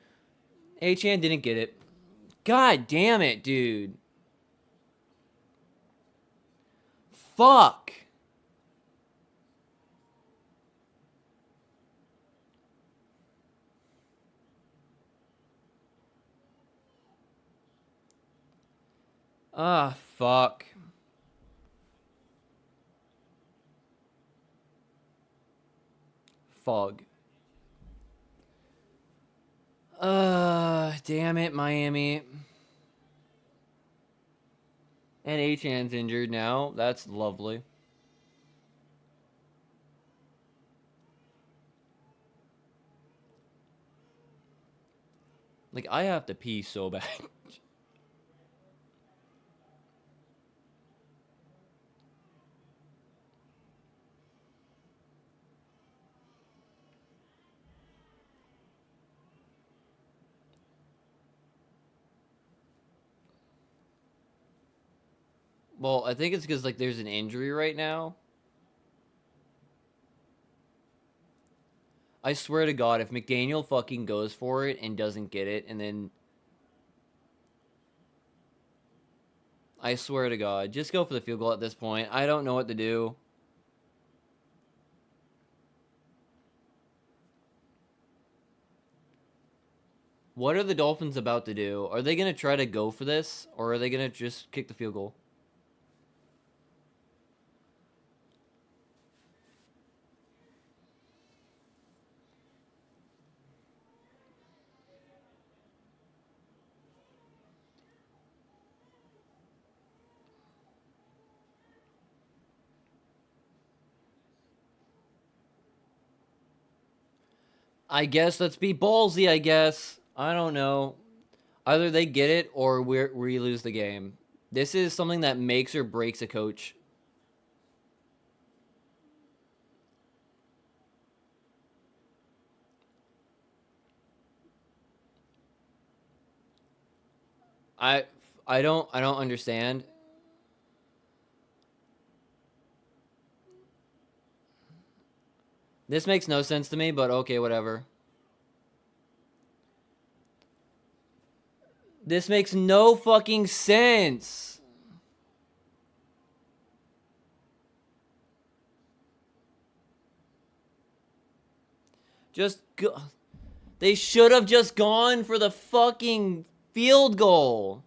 Achan didn't get it. God damn it, dude. Fuck. Ah, fuck. Fog. Damn it, Miami. And Achan's injured now. That's lovely. Like, I have to pee so bad. Well, I think it's because, like, there's an injury right now. I swear to God, if McDaniel fucking goes for it and doesn't get it, and then... I swear to God, just go for the field goal at this point. I don't know what to do. What are the Dolphins about to do? Are they going to try to go for this, or are they going to just kick the field goal? I guess let's be ballsy, I guess. I don't know. Either they get it or we lose the game. This is something that makes or breaks a coach. I I don't understand. This makes no sense to me, but okay, whatever. This makes no fucking sense. Just go. They should have just gone for the fucking field goal.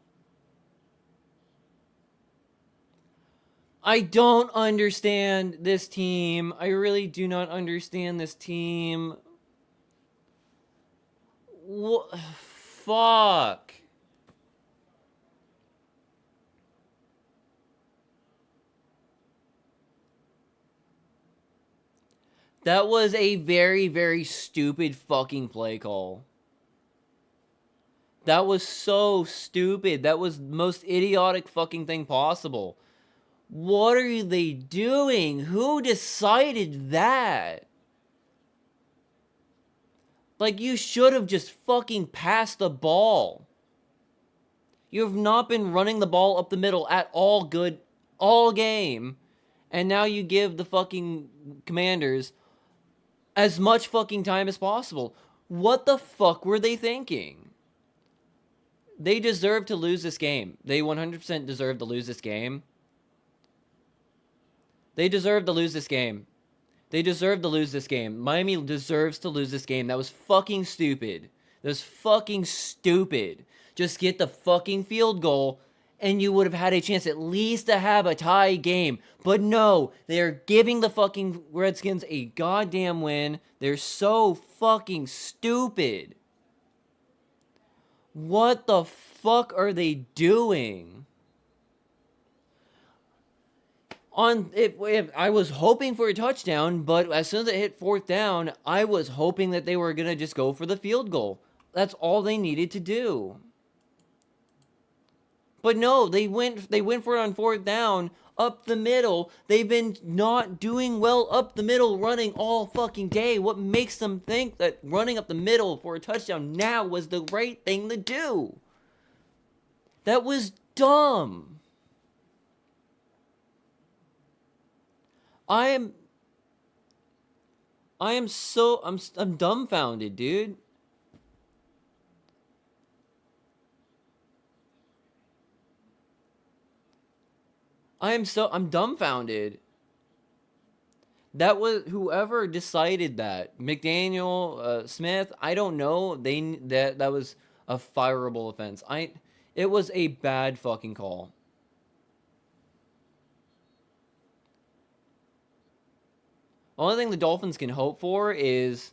I don't understand this team. I really do not understand this team. What? Fuck. That was a very, very stupid fucking play call. That was so stupid. That was the most idiotic fucking thing possible. What are they doing? Who decided that? Like, you should have just fucking passed the ball. You have not been running the ball up the middle at all good all game. And now you give the fucking Commanders as much fucking time as possible. What the fuck were they thinking? They deserve to lose this game. They 100% deserve to lose this game. They deserve to lose this game. They deserve to lose this game. Miami deserves to lose this game. That was fucking stupid. That was fucking stupid. Just get the fucking field goal and you would have had a chance at least to have a tie game. But no, they're giving the fucking Redskins a goddamn win. They're so fucking stupid. What the fuck are they doing? If I was hoping for a touchdown, but as soon as it hit fourth down, I was hoping that they were gonna just go for the field goal. That's all they needed to do. But no, they went for it on fourth down, up the middle. They've been not doing well up the middle running all fucking day. What makes them think that running up the middle for a touchdown now was the right thing to do? That was dumb. I'm dumbfounded, dude. I'm dumbfounded. That was whoever decided that. McDaniel, Smith, I don't know. That was a fireable offense. It was a bad fucking call. Only thing the Dolphins can hope for is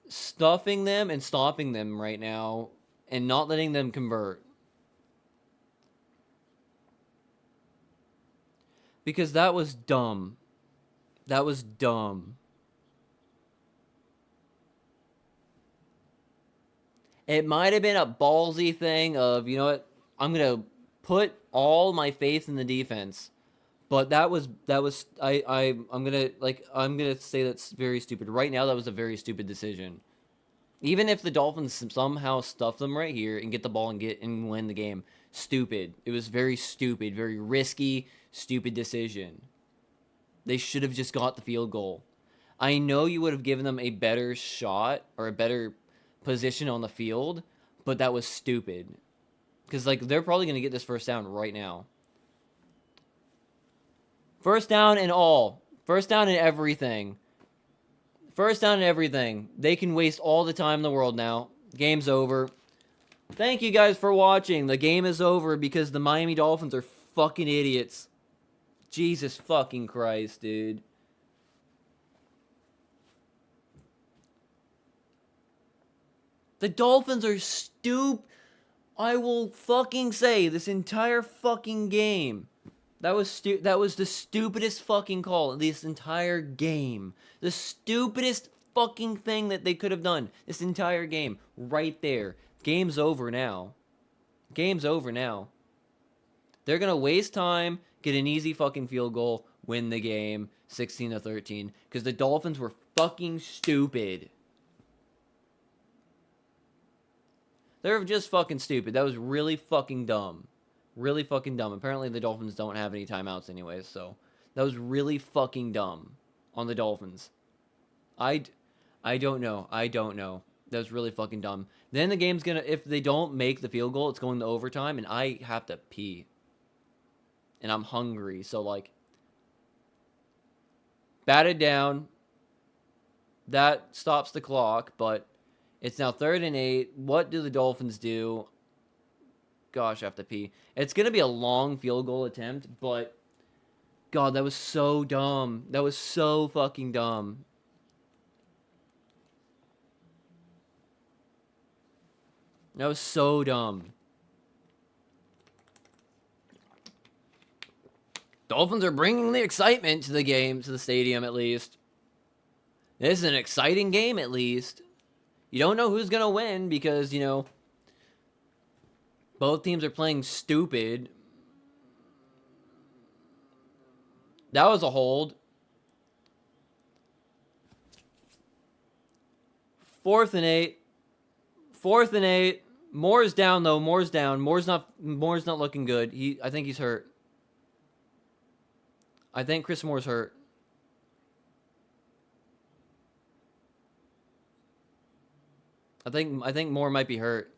stuffing them and stopping them right now and not letting them convert. Because that was dumb. That was dumb. It might have been a ballsy thing of, you know what, I'm going to put all my faith in the defense. But I'm gonna say that's very stupid. Right now, that was a very stupid decision. Even if the Dolphins somehow stuff them right here and get the ball and win the game, stupid. It was very stupid, very risky, stupid decision. They should have just got the field goal. I know you would have given them a better shot or a better position on the field, but that was stupid. Because they're probably gonna get this first down right now. First down and all. First down and everything. First down and everything. They can waste all the time in the world now. Game's over. Thank you guys for watching. The game is over because the Miami Dolphins are fucking idiots. Jesus fucking Christ, dude. The Dolphins are I will fucking say this entire fucking game. That was the stupidest fucking call in this entire game. The stupidest fucking thing that they could have done this entire game. Right there. Game's over now. Game's over now. They're going to waste time, get an easy fucking field goal, win the game 16-13 because the Dolphins were fucking stupid. They're just fucking stupid. That was really fucking dumb. Really fucking dumb. Apparently the Dolphins don't have any timeouts anyways, so that was really fucking dumb on the Dolphins. I don't know. I don't know. That was really fucking dumb. Then the game's gonna, if they don't make the field goal, it's going to overtime, and I have to pee. And I'm hungry, so batted down. That stops the clock, but it's now 3rd and 8. What do the Dolphins do? gosh, I have to pee. It's going to be a long field goal attempt, but God, that was so dumb. That was so fucking dumb. That was so dumb. Dolphins are bringing the excitement to the game, to the stadium at least. This is an exciting game at least. You don't know who's going to win because, you know, both teams are playing stupid. That was a hold. 4th and 8. 4th and 8. Moore's down though. Moore's down. Moore's not looking good. I think he's hurt. I think Chris Moore's hurt. I think Moore might be hurt.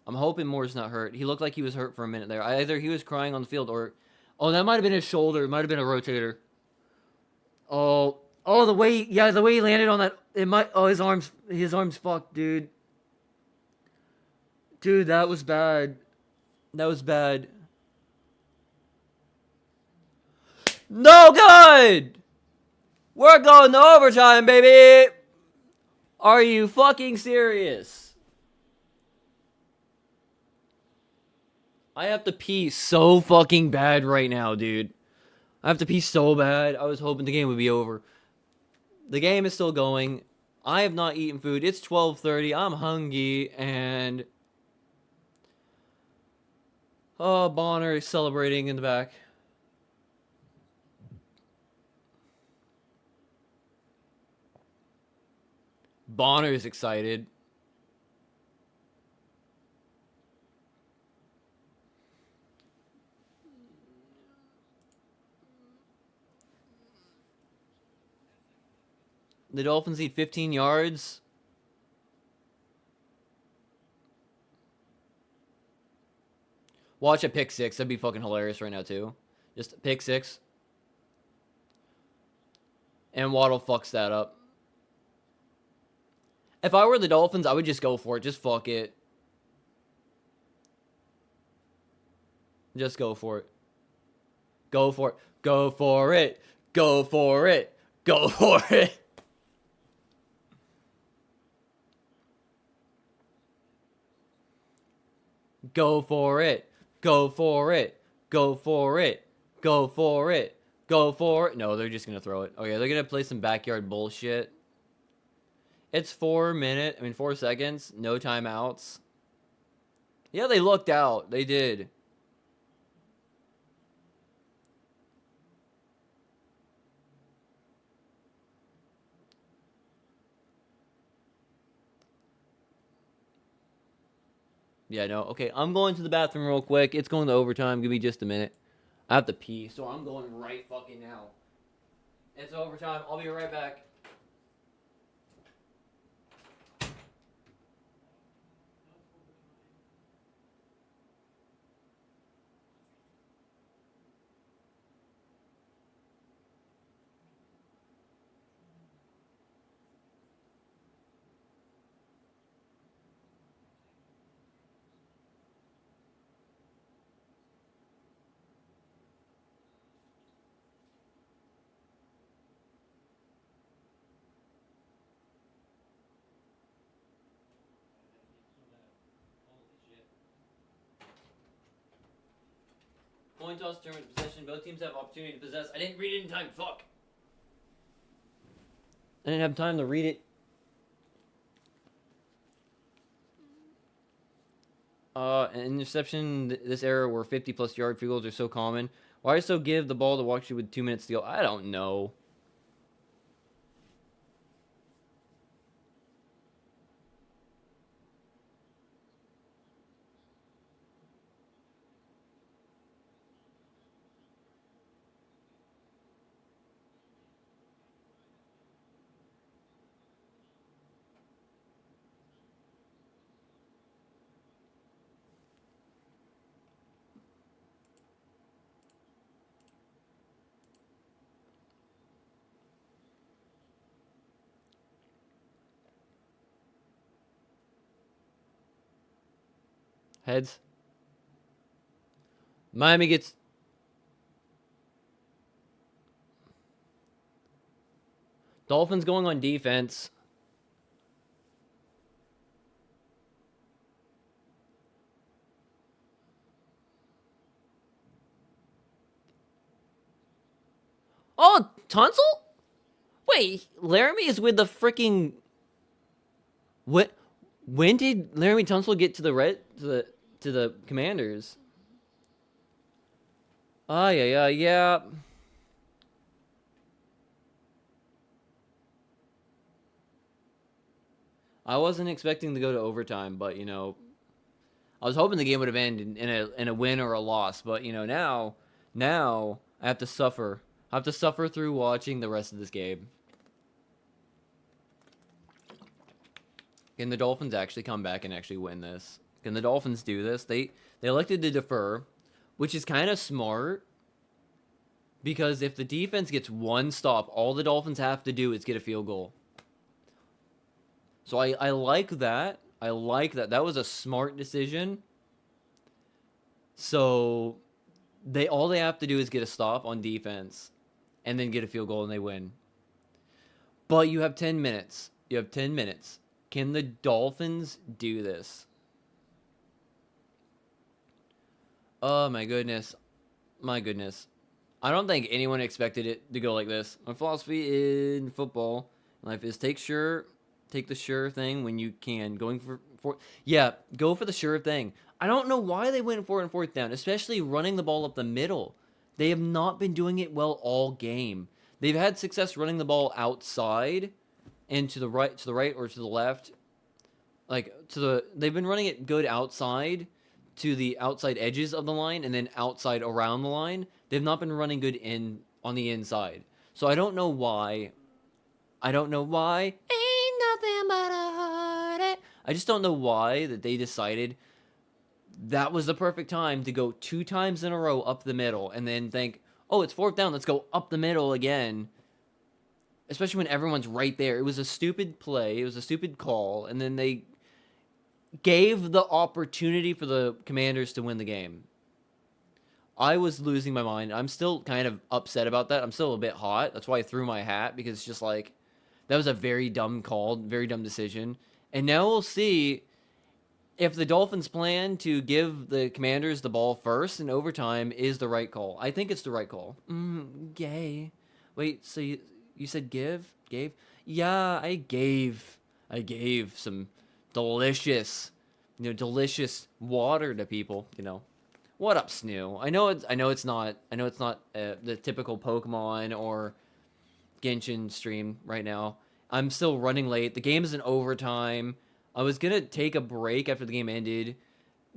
I'm hoping Moore's not hurt. He looked like he was hurt for a minute there. Either he was crying on the field or... Oh, that might have been his shoulder. It might have been a rotator. Oh, the way he landed on that... It might... Oh, his arm's fucked, dude. Dude, that was bad. That was bad. No good! We're going to overtime, baby! Are you fucking serious? I have to pee so fucking bad right now, dude. I have to pee so bad. I was hoping the game would be over. The game is still going. I have not eaten food. It's 12:30. I'm hungry, and... Oh, Bonner is celebrating in the back. Bonner is excited. The Dolphins need 15 yards. Watch a pick six. That'd be fucking hilarious right now, too. Just a pick six. And Waddle fucks that up. If I were the Dolphins, I would just go for it. Just fuck it. Just go for it. Go for it. Go for it. Go for it. Go for it. Go for it. Go for it. Go for it. Go for it. Go for it. No, they're just going to throw it. Okay, they're going to play some backyard bullshit. It's 4 seconds. No timeouts. Yeah, they looked out. They did. Yeah, no. Okay, I'm going to the bathroom real quick. It's going to overtime. Give me just a minute. I have to pee, so I'm going right fucking now. It's overtime. I'll be right back. Coin toss, tournament possession. Both teams have opportunity to possess. I didn't read it in time. Fuck. I didn't have time to read it. An interception, this era where 50-plus yard field goals are so common. Why so give the ball to Washington with 2 minutes to go? I don't know. Heads. Miami gets... Dolphins going on defense. Oh, Tunsil? Wait, Laramie is with the freaking... What? When did Laramie Tunsil get to the Commanders? Ah, yeah. I wasn't expecting to go to overtime, but you know, I was hoping the game would have ended in a win or a loss. But you know, now I have to suffer. I have to suffer through watching the rest of this game. Can the Dolphins actually come back and actually win this? Can the Dolphins do this? They elected to defer, which is kind of smart. Because if the defense gets one stop, all the Dolphins have to do is get a field goal. So I like that. I like that. That was a smart decision. So all they have to do is get a stop on defense and then get a field goal and they win. But you have 10 minutes. You have 10 minutes. Can the Dolphins do this? Oh my goodness. My goodness. I don't think anyone expected it to go like this. My philosophy in football life is take the sure thing when you can. Go for the sure thing. I don't know why they went for it on fourth down, especially running the ball up the middle. They have not been doing it well all game. They've had success running the ball outside and to the right or to the left. They've been running it good outside to the outside edges of the line and then outside around the line. They've not been running good on the inside. So I don't know why. Ain't nothing but a heartache. I just don't know why that they decided that was the perfect time to go 2 times in a row up the middle and then think, oh, it's fourth down, let's go up the middle again. Especially when everyone's right there. It was a stupid play. It was a stupid call. And then they gave the opportunity for the Commanders to win the game. I was losing my mind. I'm still kind of upset about that. I'm still a bit hot. That's why I threw my hat, because it's just like, that was a very dumb call, very dumb decision. And now we'll see if the Dolphins' plan to give the Commanders the ball first in overtime is the right call. I think it's the right call. Gay. Wait, so you said give? Gave? Yeah, I gave some delicious water to people, you know. What up, Snoo? I know it's not the typical Pokemon or Genshin stream right now. I'm still running late. The game is in overtime. I was gonna take a break after the game ended,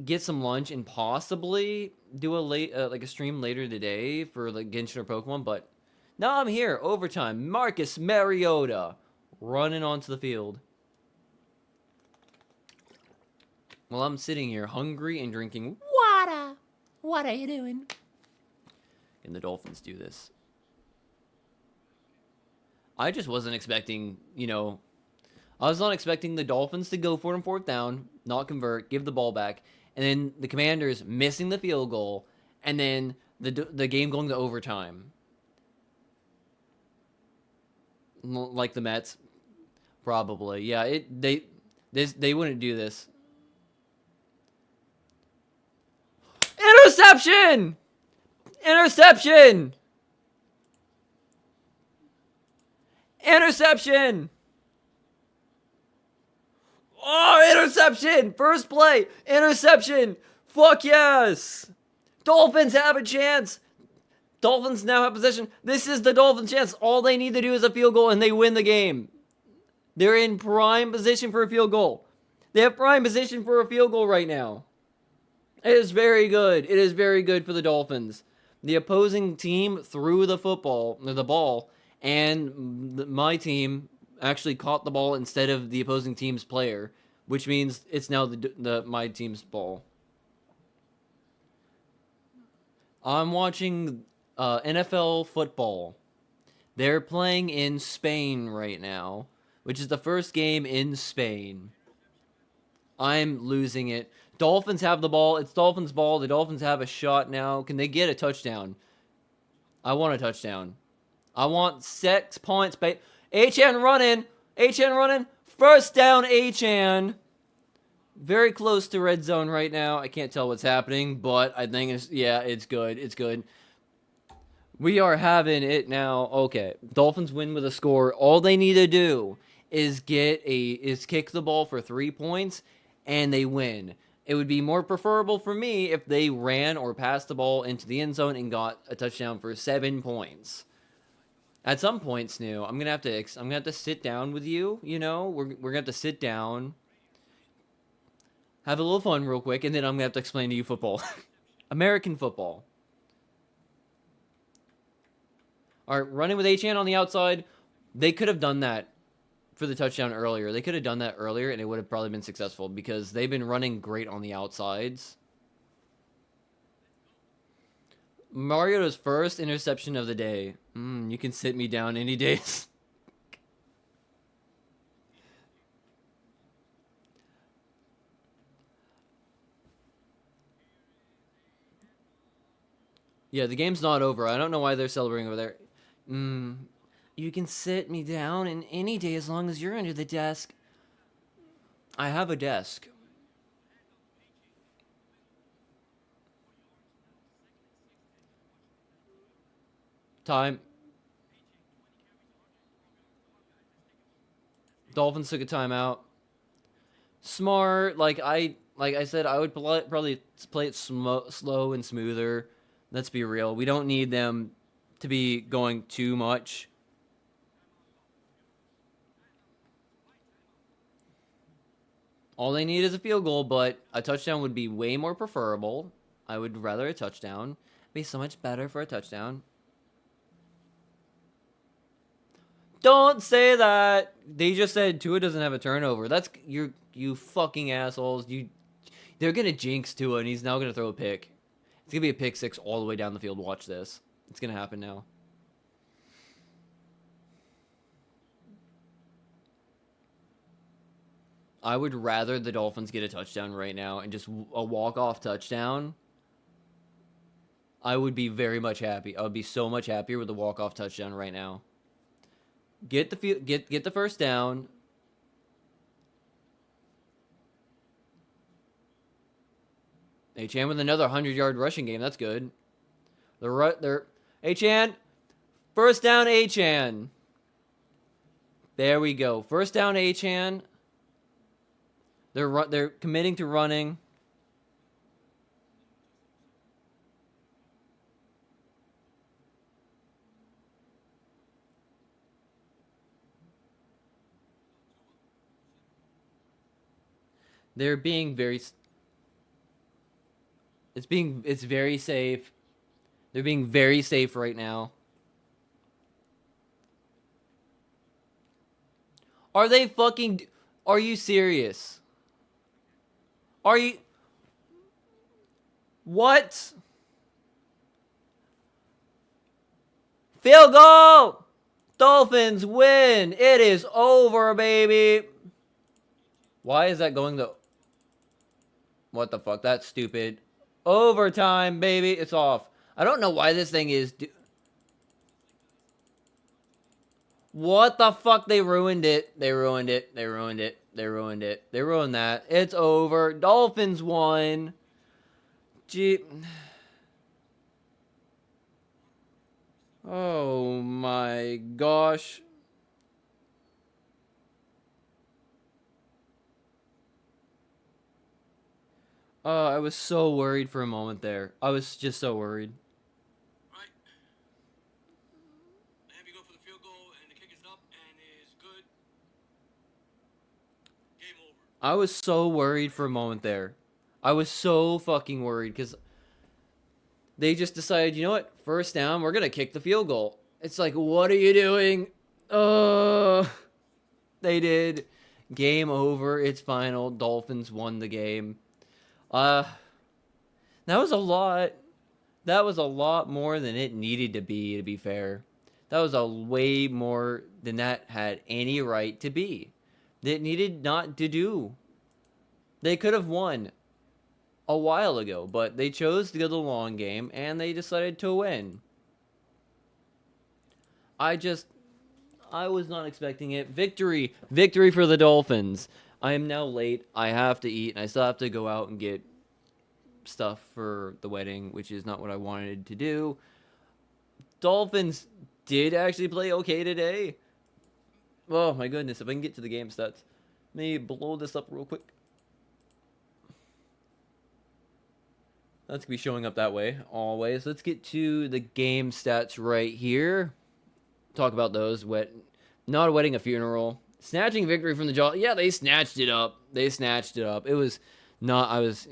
get some lunch, and possibly do a stream later today for like Genshin or Pokemon. But now I'm here, overtime. Marcus Mariota running onto the field. Well, I'm sitting here hungry and drinking water. What are you doing? Can the Dolphins do this? I just wasn't expecting, I was not expecting the Dolphins to go for it on fourth down, not convert, give the ball back, and then the Commanders missing the field goal, and then the game going to overtime. Like the Mets, probably. Yeah, they wouldn't do this. Interception! Interception! Interception! Oh, interception! First play, interception! Fuck yes! Dolphins have a chance! Dolphins now have possession. This is the Dolphins' chance. All they need to do is a field goal and they win the game. They're in prime position for a field goal. They have prime position for a field goal right now. It is very good. It is very good for the Dolphins. The opposing team threw the ball, and my team actually caught the ball instead of the opposing team's player, which means it's now my team's ball. I'm watching NFL football. They're playing in Spain right now, which is the first game in Spain. I'm losing it. Dolphins have the ball. It's Dolphins' ball. The Dolphins have a shot now. Can they get a touchdown? I want a touchdown. I want 6 points. Achan running. Achan running. First down, Achan. Very close to red zone right now. I can't tell what's happening, but I think it's, yeah, it's good. It's good. We are having it now. Okay. Dolphins win with a score. All they need to do is kick the ball for 3 points, and they win. It would be more preferable for me if they ran or passed the ball into the end zone and got a touchdown for 7 points. At some point, Snoo, I'm gonna have to sit down with you. You know, we're gonna have to sit down, have a little fun real quick, and then I'm gonna have to explain to you football, American football. All right, running with Achan on the outside. They could have done that for the touchdown earlier. They could have done that earlier, and it would have probably been successful because they've been running great on the outsides. Mariota's first interception of the day. You can sit me down any days. Yeah, the game's not over. I don't know why they're celebrating over there. You can sit me down in any day as long as you're under the desk. I have a desk. Time. Dolphins took a timeout. Smart. Like I said, I would probably play it slow and smoother. Let's be real. We don't need them to be going too much. All they need is a field goal, but a touchdown would be way more preferable. I would rather a touchdown. It'd be so much better for a touchdown. Don't say that. They just said Tua doesn't have a turnover. That's you fucking assholes. They're gonna jinx Tua, and he's now gonna throw a pick. It's gonna be a pick six all the way down the field. Watch this. It's gonna happen now. I would rather the Dolphins get a touchdown right now and just a walk-off touchdown. I would be very much happy. I would be so much happier with a walk-off touchdown right now. Get the first down. Achan with another 100-yard rushing game. That's good. They're Achan. First down, Achan. There we go. First down, Achan. They're committing to running. They're being very. It's very safe. They're being very safe right now. Are they fucking? Are you serious? Are you? What? Field goal! Dolphins win! It is over, baby! Why is that going to... What the fuck? That's stupid. Overtime, baby. It's off. I don't know why this thing is... What the fuck? They ruined it. They ruined it. They ruined it. They ruined it. They ruined that. It's over. Dolphins won. Gee. Oh my gosh. I was so worried for a moment there. I was just so worried. Right. And we go for the field goal, and the kick is up, and is good. Game over. I was so worried for a moment there. I was so fucking worried because they just decided, you know what? First down, we're going to kick the field goal. It's like, what are you doing? They did. Game over. It's final. Dolphins won the game. That was a lot. That was a lot more than it needed to be fair. That was a way more than that had any right to be. That needed not to do. They could have won. a while ago, but they chose to go the long game, and they decided to win. I was not expecting it. Victory for the Dolphins. I am now late. I have to eat, and I still have to go out and get stuff for the wedding, which is not what I wanted to do. Dolphins did actually play okay today. Oh my goodness, if I can get to the game stats. Let me blow this up real quick. That's going to be showing up that way, always. Let's get to the game stats right here. Talk about those. Not a wedding, a funeral. Snatching victory from the jaw. Yeah, they snatched it up. It was not, I was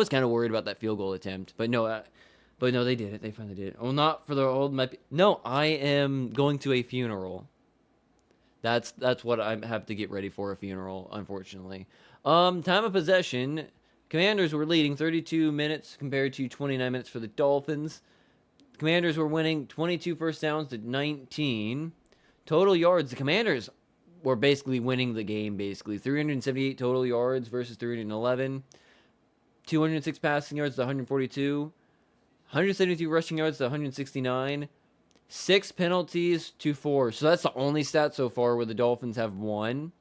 kind of worried about that field goal attempt. But no, they did it. They finally did it. Well, not for the old, no, I am going to a funeral. That's what I have to get ready for, a funeral, unfortunately. Time of possession. Commanders were leading 32 minutes compared to 29 minutes for the Dolphins. Commanders were winning 22 first downs to 19. Total yards, the Commanders were basically winning the game, 378 total yards versus 311. 206 passing yards to 142. 172 rushing yards to 169. 6 penalties to 4. So that's the only stat so far where the Dolphins have won.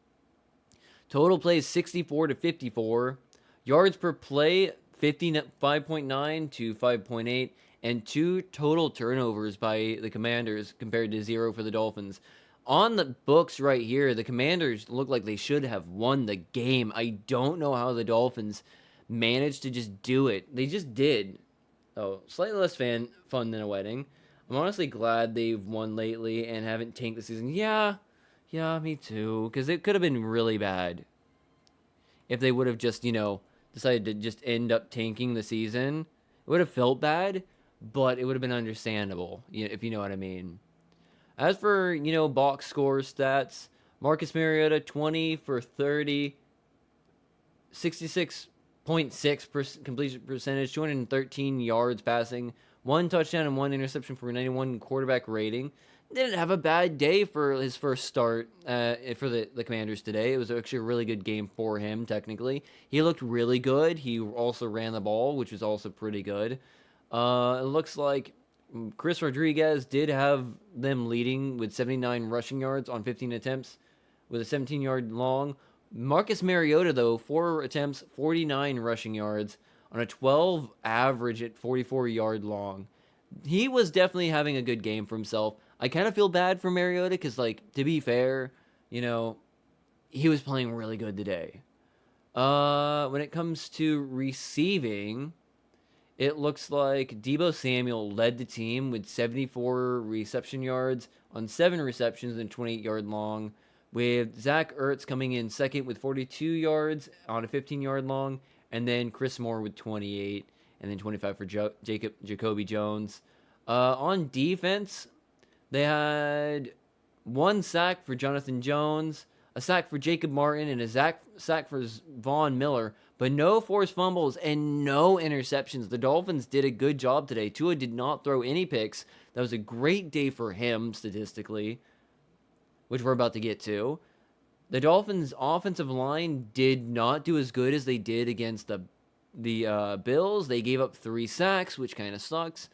Total plays 64 to 54. Yards per play 5.9 to 5.8. And 2 total turnovers by the Commanders compared to 0 for the Dolphins. On the books right here, the Commanders look like they should have won the game. I don't know how the Dolphins managed to just do it. They just did. Oh, slightly less fun than a wedding. I'm honestly glad they've won lately and haven't tanked the season. Yeah, me too. Because it could have been really bad if they would have just, decided to just end up tanking the season. It would have felt bad, but it would have been understandable, if you know what I mean. As for, box score stats, Marcus Mariota, 20 for 30, 66.6% completion percentage, 213 yards passing, 1 touchdown and 1 interception for a 91 quarterback rating. Didn't have a bad day for his first start for the Commanders today. It was actually a really good game for him, technically. He looked really good. He also ran the ball, which was also pretty good. It looks like Chris Rodriguez did have them leading with 79 rushing yards on 15 attempts with a 17-yard long. Marcus Mariota, though, 4 attempts, 49 rushing yards on a 12 average at 44-yard long. He was definitely having a good game for himself. I kind of feel bad for Mariota because, to be fair, he was playing really good today. When it comes to receiving, it looks like Deebo Samuel led the team with 74 reception yards on 7 receptions and 28-yard long, with Zach Ertz coming in second with 42 yards on a 15-yard long, and then Chris Moore with 28, and then 25 for Jacoby Jones. On defense, they had 1 sack for Jonathan Jones, a sack for Jacob Martin, and a sack for Von Miller, but no forced fumbles and no interceptions. The Dolphins did a good job today. Tua did not throw any picks. That was a great day for him, statistically, which we're about to get to. The Dolphins' offensive line did not do as good as they did against the Bills. They gave up 3 sacks, which kind of sucks.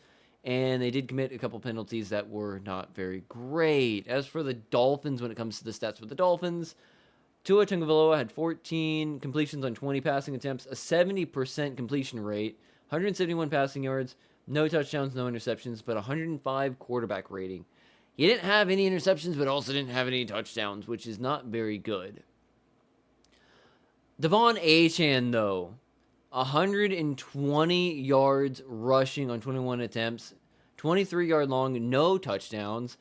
And they did commit a couple penalties that were not very great. As for the Dolphins, when it comes to the stats for the Dolphins, Tua Tagovailoa had 14 completions on 20 passing attempts, a 70% completion rate, 171 passing yards, no touchdowns, no interceptions, but 105 quarterback rating. He didn't have any interceptions, but also didn't have any touchdowns, which is not very good. Devon Achane, though, 120 yards rushing on 21 attempts, 23-yard long, no touchdowns.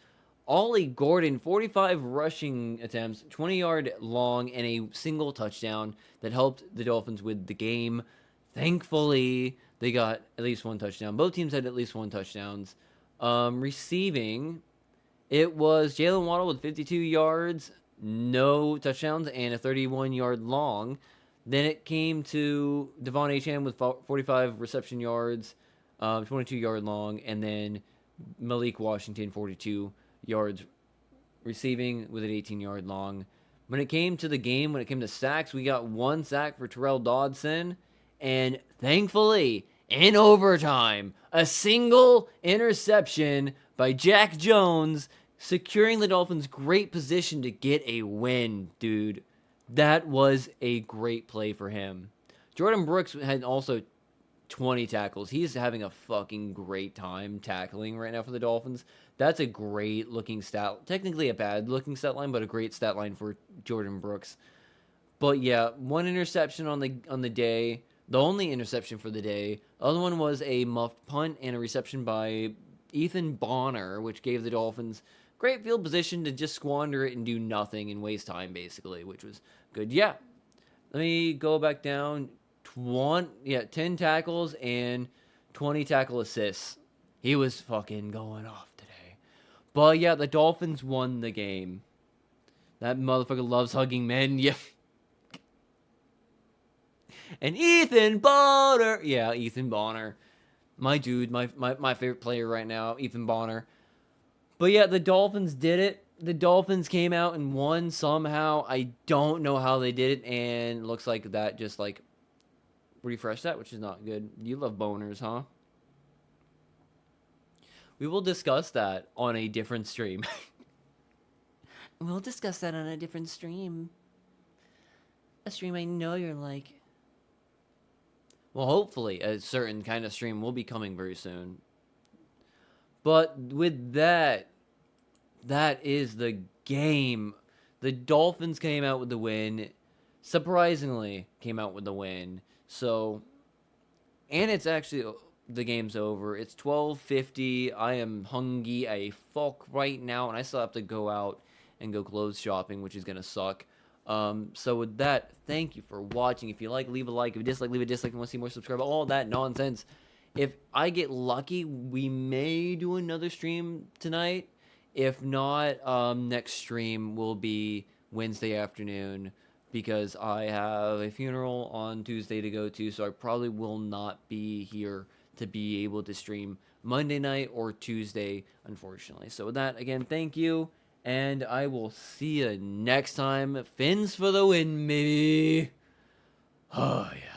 Ollie Gordon, 45 rushing attempts, 20-yard long, and a single touchdown that helped the Dolphins with the game. Thankfully, they got at least 1 touchdown. Both teams had at least 1 touchdowns. Receiving, it was Jalen Waddle with 52 yards, no touchdowns, and a 31-yard long. Then it came to Devon Achane with 45 reception yards, 22-yard long, and then Malik Washington, 42 yards receiving with an 18-yard long. When it came to the game, when it came to sacks, we got 1 sack for Terrell Dodson And thankfully, in overtime, a single interception by Jack Jones, securing the Dolphins' great position to get a win, dude. That was a great play for him. Jordan Brooks had also 20 tackles. He's having a fucking great time tackling right now for the Dolphins. That's a great looking stat. Technically a bad looking stat line, but a great stat line for Jordan Brooks. But yeah, one interception on the day. The only interception for the day. The other one was a muffed punt and a reception by Ethan Bonner, which gave the Dolphins great field position to just squander it and do nothing and waste time, basically, which was good. Yeah. Let me go back down. 10 tackles and 20 tackle assists. He was fucking going off today. But yeah, the Dolphins won the game. That motherfucker loves hugging men. Yeah. And Ethan Bonner. Yeah, Ethan Bonner. My dude, my favorite player right now, Ethan Bonner. But yeah, the Dolphins did it. The Dolphins came out and won somehow. I don't know how they did it, and it looks like that just like refreshed that, which is not good. You love boners, huh? We will discuss that on a different stream. We'll discuss that on a different stream. A stream I know you're like. Well, hopefully a certain kind of stream will be coming very soon. But with that, that is the game. The Dolphins came out with the win. Surprisingly, came out with the win. So, and it's actually, the game's over. It's 12:50. I am hungry a fuck right now, and I still have to go out and go clothes shopping, which is going to suck. So with that, thank you for watching. If you like, leave a like. If you dislike, leave a dislike. If you want to see more, subscribe. All that nonsense. If I get lucky, we may do another stream tonight. If not, next stream will be Wednesday afternoon because I have a funeral on Tuesday to go to, so I probably will not be here to be able to stream Monday night or Tuesday, unfortunately. So with that, again, thank you, and I will see you next time. Fins for the win, maybe. Oh, yeah.